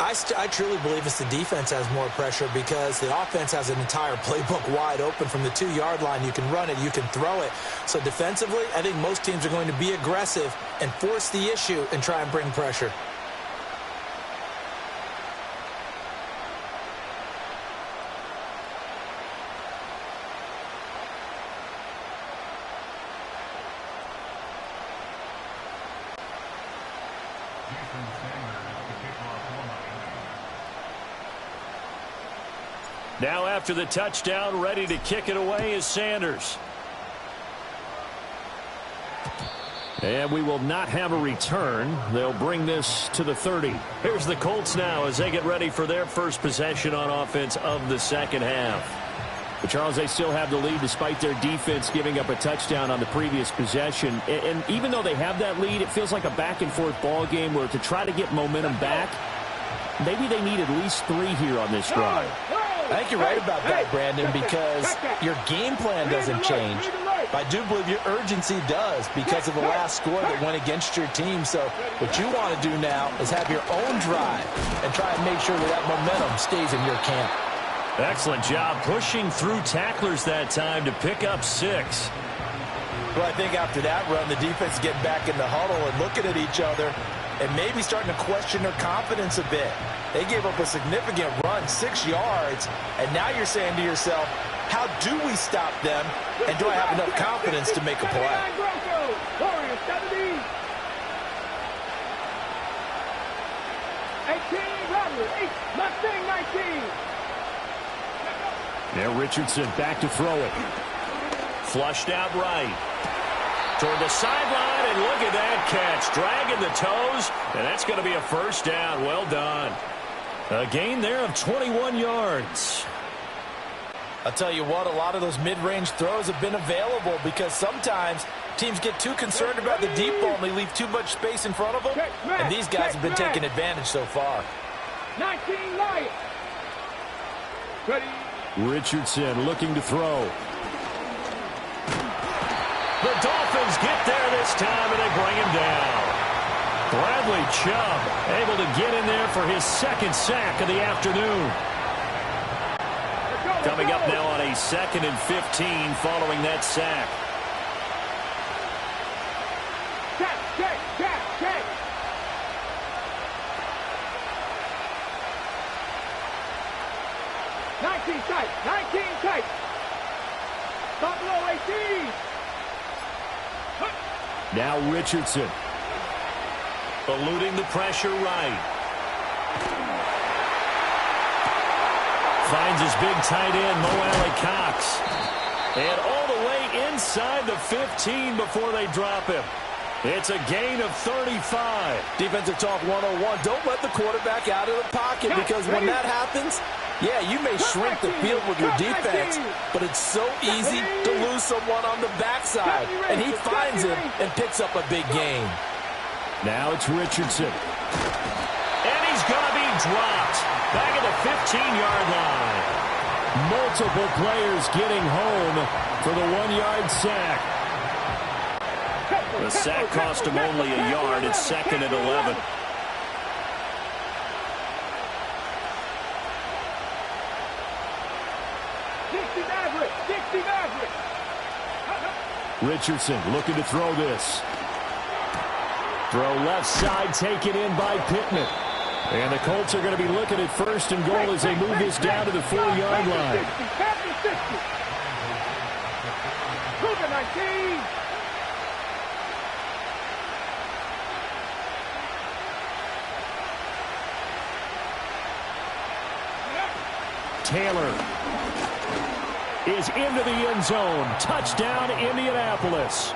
I truly believe it's the defense has more pressure because the offense has an entire playbook wide open from the 2-yard line. You can run it, you can throw it. So defensively, I think most teams are going to be aggressive and force the issue and try and bring pressure. Now after the touchdown, ready to kick it away is Sanders. And we will not have a return. They'll bring this to the 30. Here's the Colts now as they get ready for their first possession on offense of the second half. But Charles, they still have the lead despite their defense giving up a touchdown on the previous possession. And even though they have that lead, it feels like a back-and-forth ball game where to try to get momentum back, maybe they need at least 3 here on this drive. I think you're right about that, Brandon, because your game plan doesn't change. I do believe your urgency does because of the last score that went against your team. So what you want to do now is have your own drive and try and make sure that momentum stays in your camp. Excellent job pushing through tacklers that time to pick up 6. Well, I think after that run, the defense getting back in the huddle and looking at each other and maybe starting to question their confidence a bit. They gave up a significant run, 6 yards, and now you're saying to yourself, how do we stop them, and do I have enough confidence to make a play? Now Richardson back to throw it. Flushed out right. Toward the sideline, and look at that catch. Dragging the toes, and that's going to be a first down. Well done. A gain there of 21 yards. I'll tell you what, a lot of those mid-range throws have been available because sometimes teams get too concerned about the deep ball and they leave too much space in front of them, and these guys have been taking advantage so far. 19 Lions. Ready. Richardson looking to throw. The Dolphins get there this time, and they bring him down. Bradley Chubb able to get in there for his second sack of the afternoon. Coming up now on a 2nd and 15 following that sack. Check. 19 tight. Stop below 18. Now Richardson. Eluding the pressure right. Finds his big tight end, Mo Alley-Cox. And all the way inside the 15 before they drop him. It's a gain of 35. Defensive talk 101. Don't let the quarterback out of the pocket because when that happens, yeah, you may shrink the field with your defense, but it's so easy to lose someone on the backside. And he finds him and picks up a big gain. Now it's Richardson. And he's going to be dropped. Back at the 15-yard line. Multiple players getting home for the 1-yard sack. The sack cost him only a yard. It's 2nd and 11. Richardson looking to throw this. Throw left side taken in by Pittman. And the Colts are going to be looking at 1st and goal as they move this down to the 4-yard line. Taylor is into the end zone. Touchdown, Indianapolis.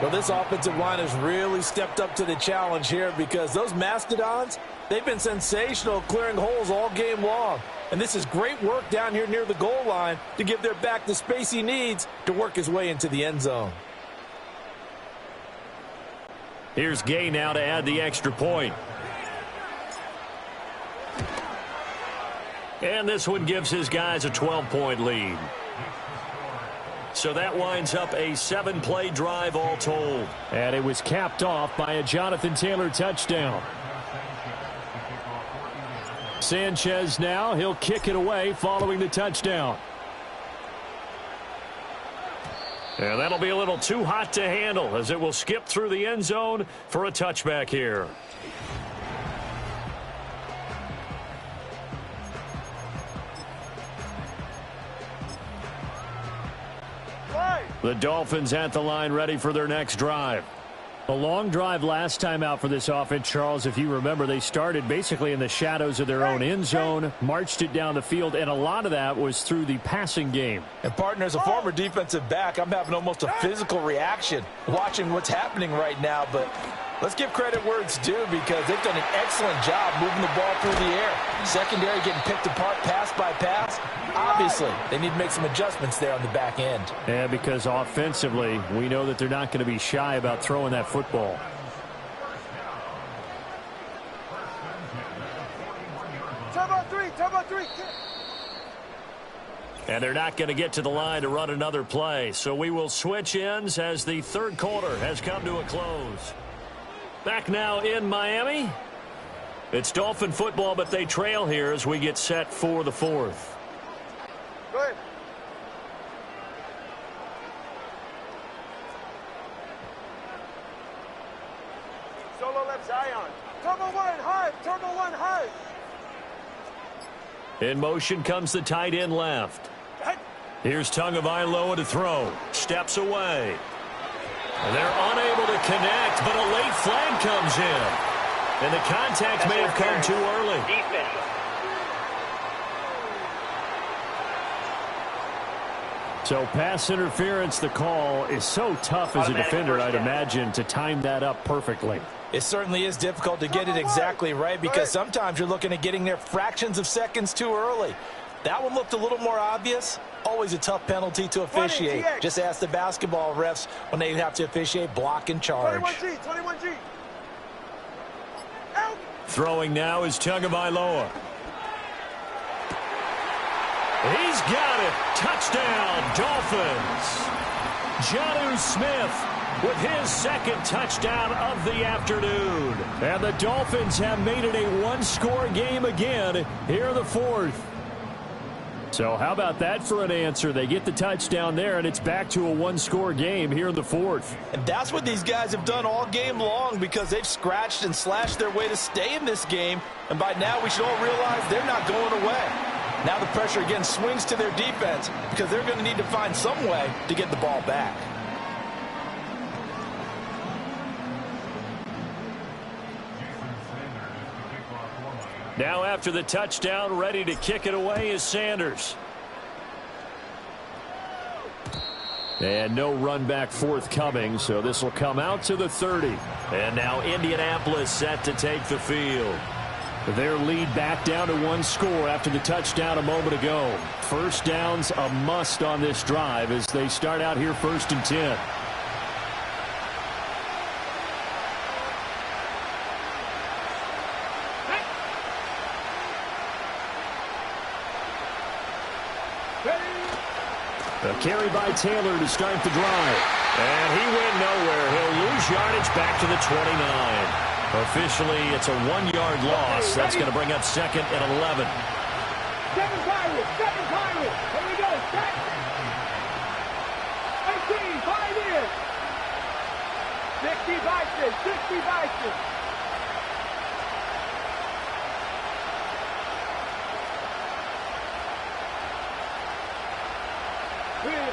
Well, this offensive line has really stepped up to the challenge here because those Mastodons, they've been sensational clearing holes all game long. And this is great work down here near the goal line to give their back the space he needs to work his way into the end zone. Here's Gay now to add the extra point. And this one gives his guys a 12-point lead. So that winds up a 7-play drive all told. And it was capped off by a Jonathan Taylor touchdown. Sanchez now, he'll kick it away following the touchdown. And that'll be a little too hot to handle as it will skip through the end zone for a touchback here. The Dolphins at the line ready for their next drive. A long drive last time out for this offense, Charles. If you remember, they started basically in the shadows of their own end zone, marched it down the field, and a lot of that was through the passing game. And, partner, as a former defensive back, I'm having almost a physical reaction watching what's happening right now. But let's give credit where it's due because they've done an excellent job moving the ball through the air. Secondary getting picked apart pass by pass. Obviously, they need to make some adjustments there on the back end. Yeah, because offensively, we know that they're not going to be shy about throwing that football. Turbo three. And they're not going to get to the line to run another play. So we will switch ends as the third quarter has come to a close. Back now in Miami. It's Dolphin football, but they trail here as we get set for the fourth. Go ahead. Solo left Zion. Turbo one high. In motion comes the tight end left. Here's Tagovailoa to throw. Steps away. And they're unable to connect, but a late flag comes in. And the contact may have come too early. Defense. So pass interference, the call is so tough as a defender, I'd imagine, to time that up perfectly. It certainly is difficult to get it exactly right because sometimes you're looking at getting there fractions of seconds too early. That one looked a little more obvious. Always a tough penalty to officiate. Just ask the basketball refs when they have to officiate block and charge. 21G. Throwing now is Tagovailoa. He's got it. Touchdown, Dolphins. Jonnu Smith with his second touchdown of the afternoon. And the Dolphins have made it a one-score game again here in the fourth. So how about that for an answer? They get the touchdown there, and it's back to a one-score game here in the fourth. And that's what these guys have done all game long because they've scratched and slashed their way to stay in this game. And by now we should all realize they're not going away. Now the pressure again swings to their defense because they're going to need to find some way to get the ball back. Now after the touchdown, ready to kick it away is Sanders. And no run back forthcoming, so this will come out to the 30. And now Indianapolis set to take the field. Their lead back down to one score after the touchdown a moment ago. First down's a must on this drive as they start out here 1st and 10. A carry by Taylor to start the drive. And he went nowhere. He'll lose yardage back to the 29. Officially, it's a 1-yard loss. That's going to bring up 2nd and 11. Second pirate. Here we go. 18, 5 in. 60 Bison.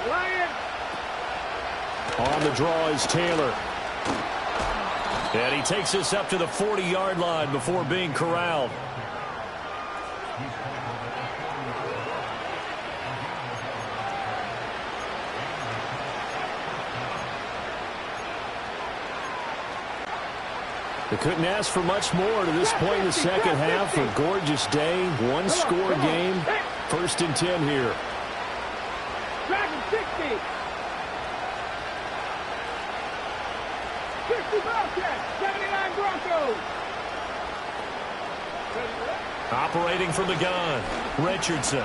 Lion. On the draw is Taylor. And he takes us up to the 40-yard line before being corralled. They couldn't ask for much more to this point in the second half. A gorgeous day, one-score game. 1st and 10 here. Dragon 60. 60 Bobcats. 79 Broncos. Operating from the gun, Richardson.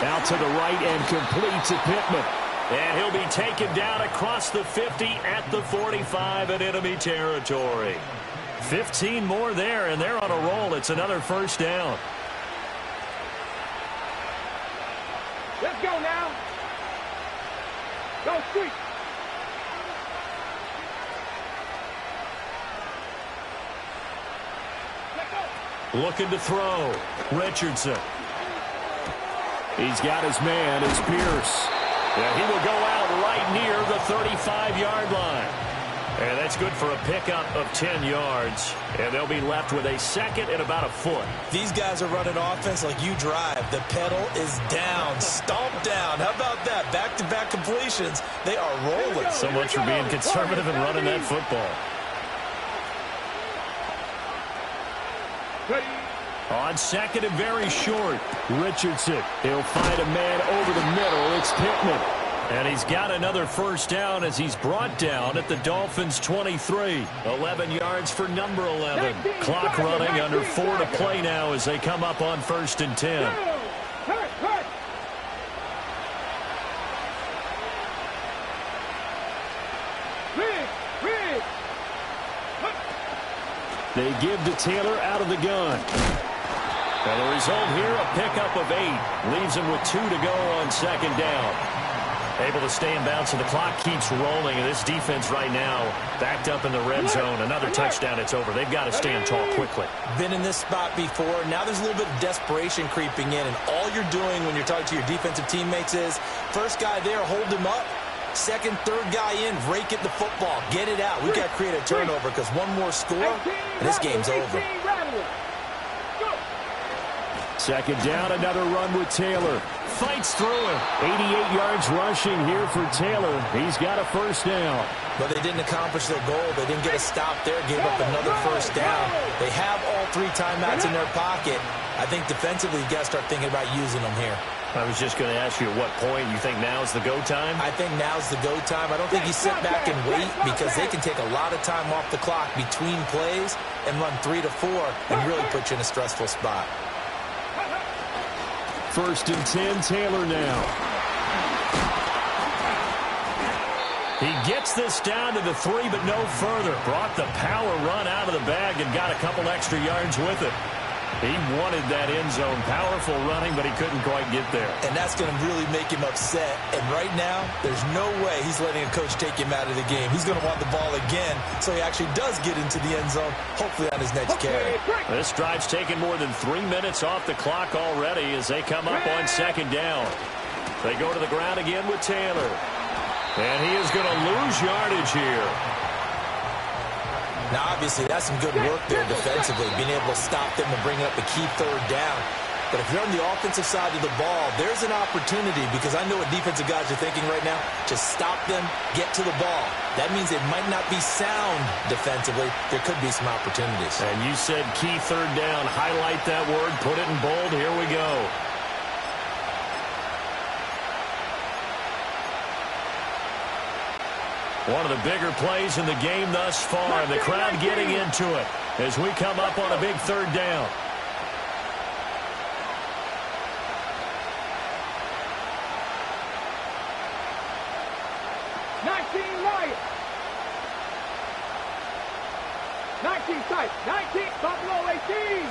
Out to the right and complete to Pittman. And he'll be taken down across the 50 at the 45 in enemy territory. 15 more there, and they're on a roll. It's another 1st down. Let's go now. Go street. Looking to throw. Richardson. He's got his man. It's Pierce. And he will go out right near the 35-yard line. And that's good for a pickup of 10 yards. And they'll be left with a 2nd and about a foot. These guys are running offense like you drive. The pedal is down. Stomp down. How about that? Back-to-back completions. They are rolling. So much for being conservative and running that football. On 2nd and very short, Richardson. He'll find a man over the middle. It's Pittman. And he's got another 1st down as he's brought down at the Dolphins' 23. 11 yards for number 11. Clock running, under 4 to play now as they come up on 1st and 10. They give to Taylor out of the gun. And the result here, a pickup of 8. Leaves him with 2 to go on 2nd down. Able to stay in bounds, so the clock keeps rolling. And this defense right now backed up in the red zone. Another touchdown, it's over. They've got to stand tall quickly. Been in this spot before. Now there's a little bit of desperation creeping in. And all you're doing when you're talking to your defensive teammates is, first guy there, hold him up. 2nd, 3rd guy in, rake at the football. Get it out. We've got to create a turnover because one more score, and this game's over. 2nd down, another run with Taylor. Fights through him. 88 yards rushing here for Taylor. He's got a 1st down. But they didn't accomplish their goal. They didn't get a stop there, gave up another 1st down. They have all 3 timeouts in their pocket. I think defensively, you got to start thinking about using them here. I was just going to ask you at what point you think now's the go time? I think now's the go time. I don't think you sit back and wait because they can take a lot of time off the clock between plays and run 3 to 4 and really put you in a stressful spot. 1st and 10, Taylor now. He gets this down to the 3, but no further. Brought the power run out of the bag and got a couple extra yards with it. He wanted that end zone. Powerful running, but he couldn't quite get there. And that's going to really make him upset. And right now, there's no way he's letting a coach take him out of the game. He's going to want the ball again, so he actually does get into the end zone, hopefully on his next carry. This drive's taken more than 3 minutes off the clock already as they come up on 2nd down. They go to the ground again with Taylor. And he is going to lose yardage here. Now, obviously, that's some good work there defensively, being able to stop them and bring up a key 3rd down. But if you're on the offensive side of the ball, there's an opportunity because I know what defensive guys are thinking right now. Just stop them, get to the ball. That means it might not be sound defensively. There could be some opportunities. And you said key 3rd down. Highlight that word. Put it in bold. Here we go. One of the bigger plays in the game thus far. The crowd getting into it as we come up on a big 3rd down. Buffalo 18.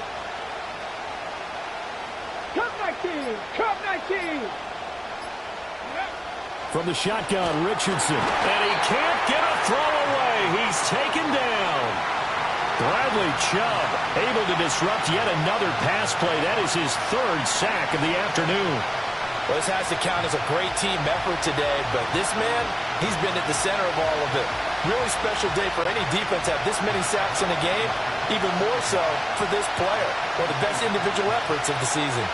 Cup 19. Cup 19. From the shotgun, Richardson. And he can't get a throw away. He's taken down. Bradley Chubb able to disrupt yet another pass play. That is his 3rd sack of the afternoon. Well, this has to count as a great team effort today, but this man, he's been at the center of all of it. Really special day for any defense to have this many sacks in a game, even more so for this player. One of the best individual efforts of the season.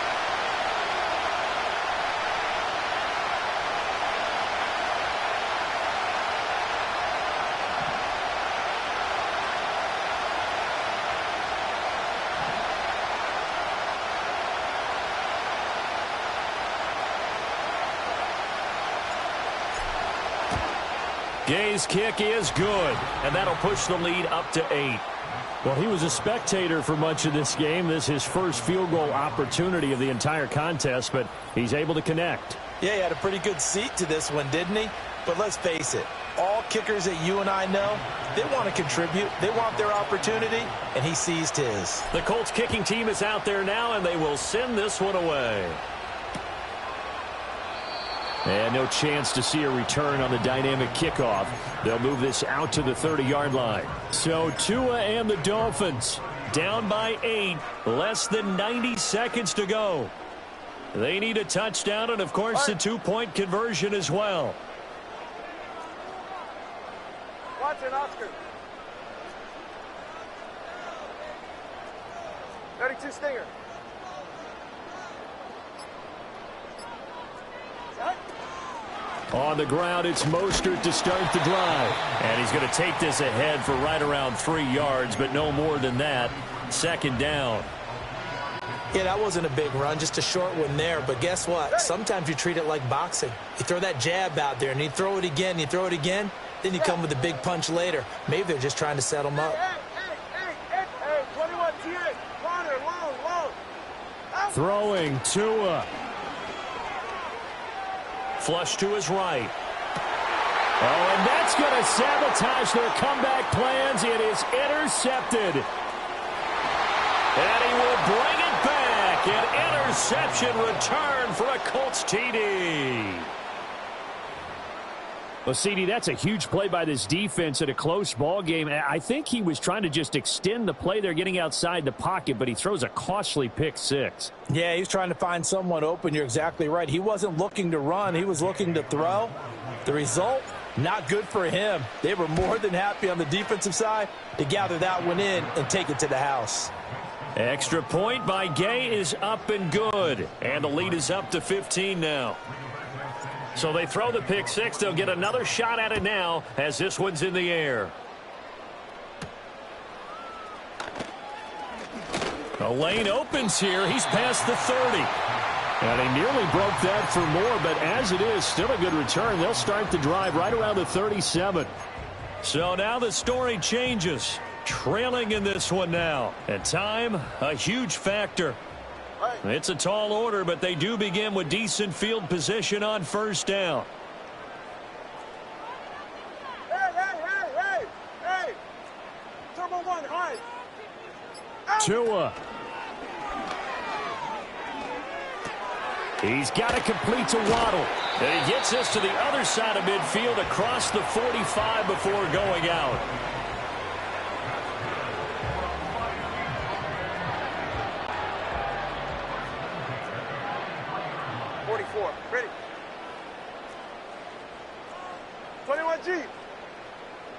Gay's kick is good, and that'll push the lead up to 8. Well, he was a spectator for much of this game. This is his first field goal opportunity of the entire contest, but he's able to connect. Yeah, he had a pretty good seat to this one, didn't he? But let's face it, all kickers that you and I know, they want to contribute. They want their opportunity, and he seized his. The Colts kicking team is out there now, and they will send this one away. And no chance to see a return on the dynamic kickoff. They'll move this out to the 30-yard line. So Tua and the Dolphins down by 8, less than 90 seconds to go. They need a touchdown and, of course, the 2-point conversion as well. Watson, Oscar. 32 Stinger. On the ground, it's Mostert to start the drive. And he's going to take this ahead for right around 3 yards, but no more than that. 2nd down. Yeah, that wasn't a big run, just a short one there. But guess what? Sometimes you treat it like boxing. You throw that jab out there, and you throw it again, you throw it again, then you come with a big punch later. Maybe they're just trying to set them up. Hey, 21 TX, corner, long. Throwing Tua. Flush to his right. Oh, and that's going to sabotage their comeback plans. It is intercepted. And he will bring it back. An interception return for a Colts TD. Well, CD, that's a huge play by this defense in a close ball game. I think he was trying to just extend the play there, getting outside the pocket, but he throws a costly pick 6. Yeah, he's trying to find someone open. You're exactly right. He wasn't looking to run. He was looking to throw. The result, not good for him. They were more than happy on the defensive side to gather that one in and take it to the house. Extra point by Gay is up and good. And the lead is up to 15 now. So they throw the pick 6. They'll get another shot at it now as this one's in the air. The lane opens here. He's past the 30. And he nearly broke that for more, but as it is, still a good return. They'll start the drive right around the 37. So now the story changes. Trailing in this one now. And time, a huge factor. It's a tall order, but they do begin with decent field position on 1st down. Hey! Turbo 1, high. Tua. He's got to complete to Waddle. And he gets us to the other side of midfield across the 45 before going out. Ready. 21G.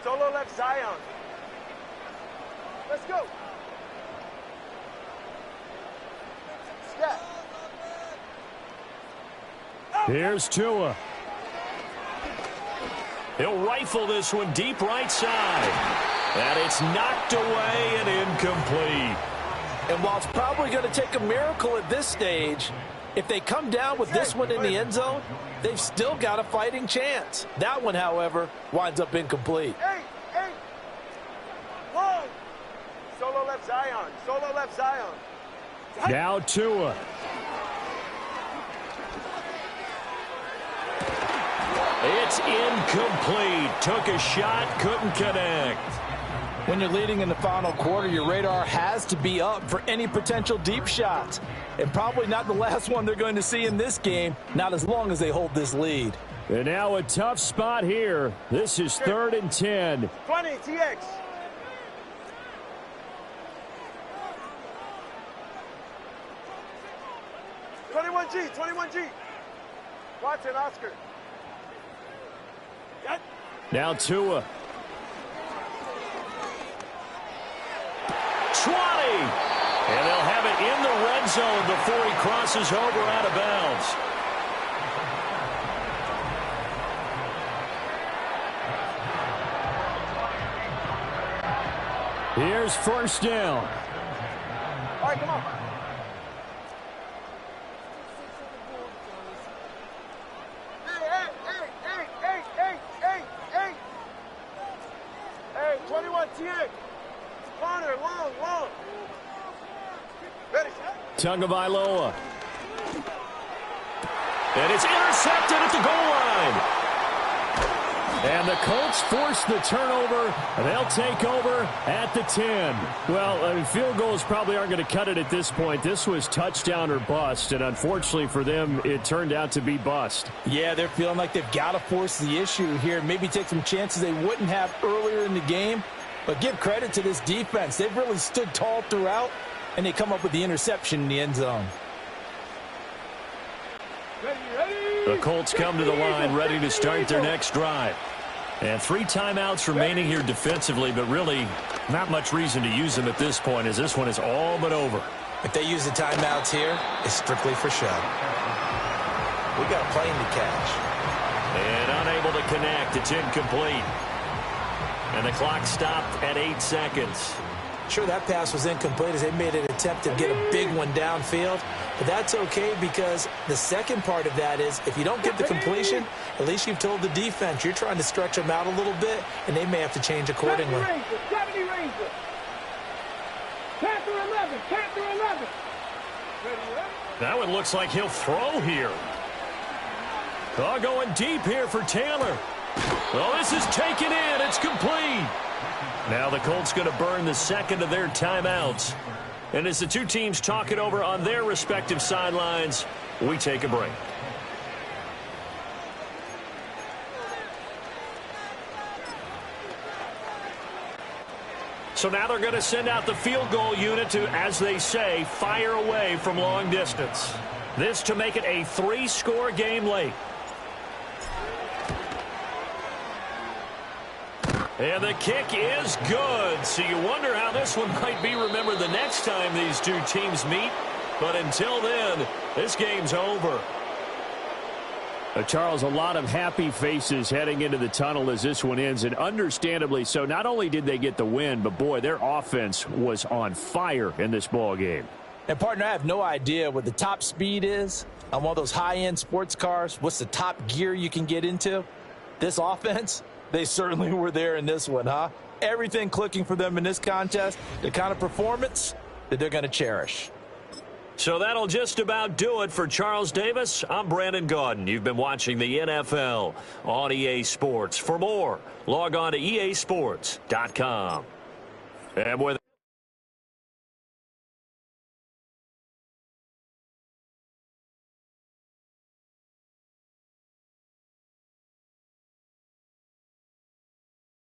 Solo left Zion. Let's go. Step. Here's Tua. He'll rifle this one deep right side. And it's knocked away and incomplete. And while it's probably going to take a miracle at this stage, if they come down with this one in the end zone, they've still got a fighting chance. That one, however, winds up incomplete. Hey! Long! Solo left Zion. Solo left Zion. Now Tua. It's incomplete. Took a shot, couldn't connect. When you're leading in the final quarter, your radar has to be up for any potential deep shots. And probably not the last one they're going to see in this game, not as long as they hold this lead. And now a tough spot here. This is 3rd and 10. 20, TX. $21G. Watson, Oscar. Got. Now Tua. 20. And they'll have it in the red zone before he crosses over out of bounds. Here's 1st down. All right, come on. Tagovailoa. And it's intercepted at the goal line. And the Colts force the turnover. They'll take over at the 10. Well, I mean, field goals probably aren't going to cut it at this point. This was touchdown or bust, and unfortunately for them, it turned out to be bust. Yeah, they're feeling like they've got to force the issue here. Maybe take some chances they wouldn't have earlier in the game. But give credit to this defense. They've really stood tall throughout, and they come up with the interception in the end zone. The Colts come to the line ready to start their next drive. And 3 timeouts remaining here defensively, but really not much reason to use them at this point as this one is all but over. If they use the timeouts here, it's strictly for show. We got a plane to catch. And unable to connect. It's incomplete. And the clock stopped at 8 seconds. Sure, that pass was incomplete as they made an attempt to get a big one downfield. But that's okay because the second part of that is if you don't get the completion, at least you've told the defense you're trying to stretch them out a little bit, and they may have to change accordingly. 70 Rangers. 10 through 11. 10 through 11. That one looks like he'll throw here. Oh, going deep here for Taylor. Oh, this is taken in. It's complete. Now the Colts going to burn the second of their timeouts. And as the two teams talk it over on their respective sidelines, we take a break. So now they're going to send out the field goal unit to, as they say, fire away from long distance. This to make it a 3-score game late. And the kick is good. So you wonder how this one might be remembered the next time these two teams meet. But until then, this game's over. Charles, a lot of happy faces heading into the tunnel as this one ends, and understandably so. Not only did they get the win, but boy, their offense was on fire in this ball game. And partner, I have no idea what the top speed is on one of those high-end sports cars. What's the top gear you can get into? This offense, they certainly were there in this one, huh? Everything clicking for them in this contest, the kind of performance that they're going to cherish. So that'll just about do it for Charles Davis. I'm Brandon Gaudin. You've been watching the NFL on EA Sports. For more, log on to easports.com. And with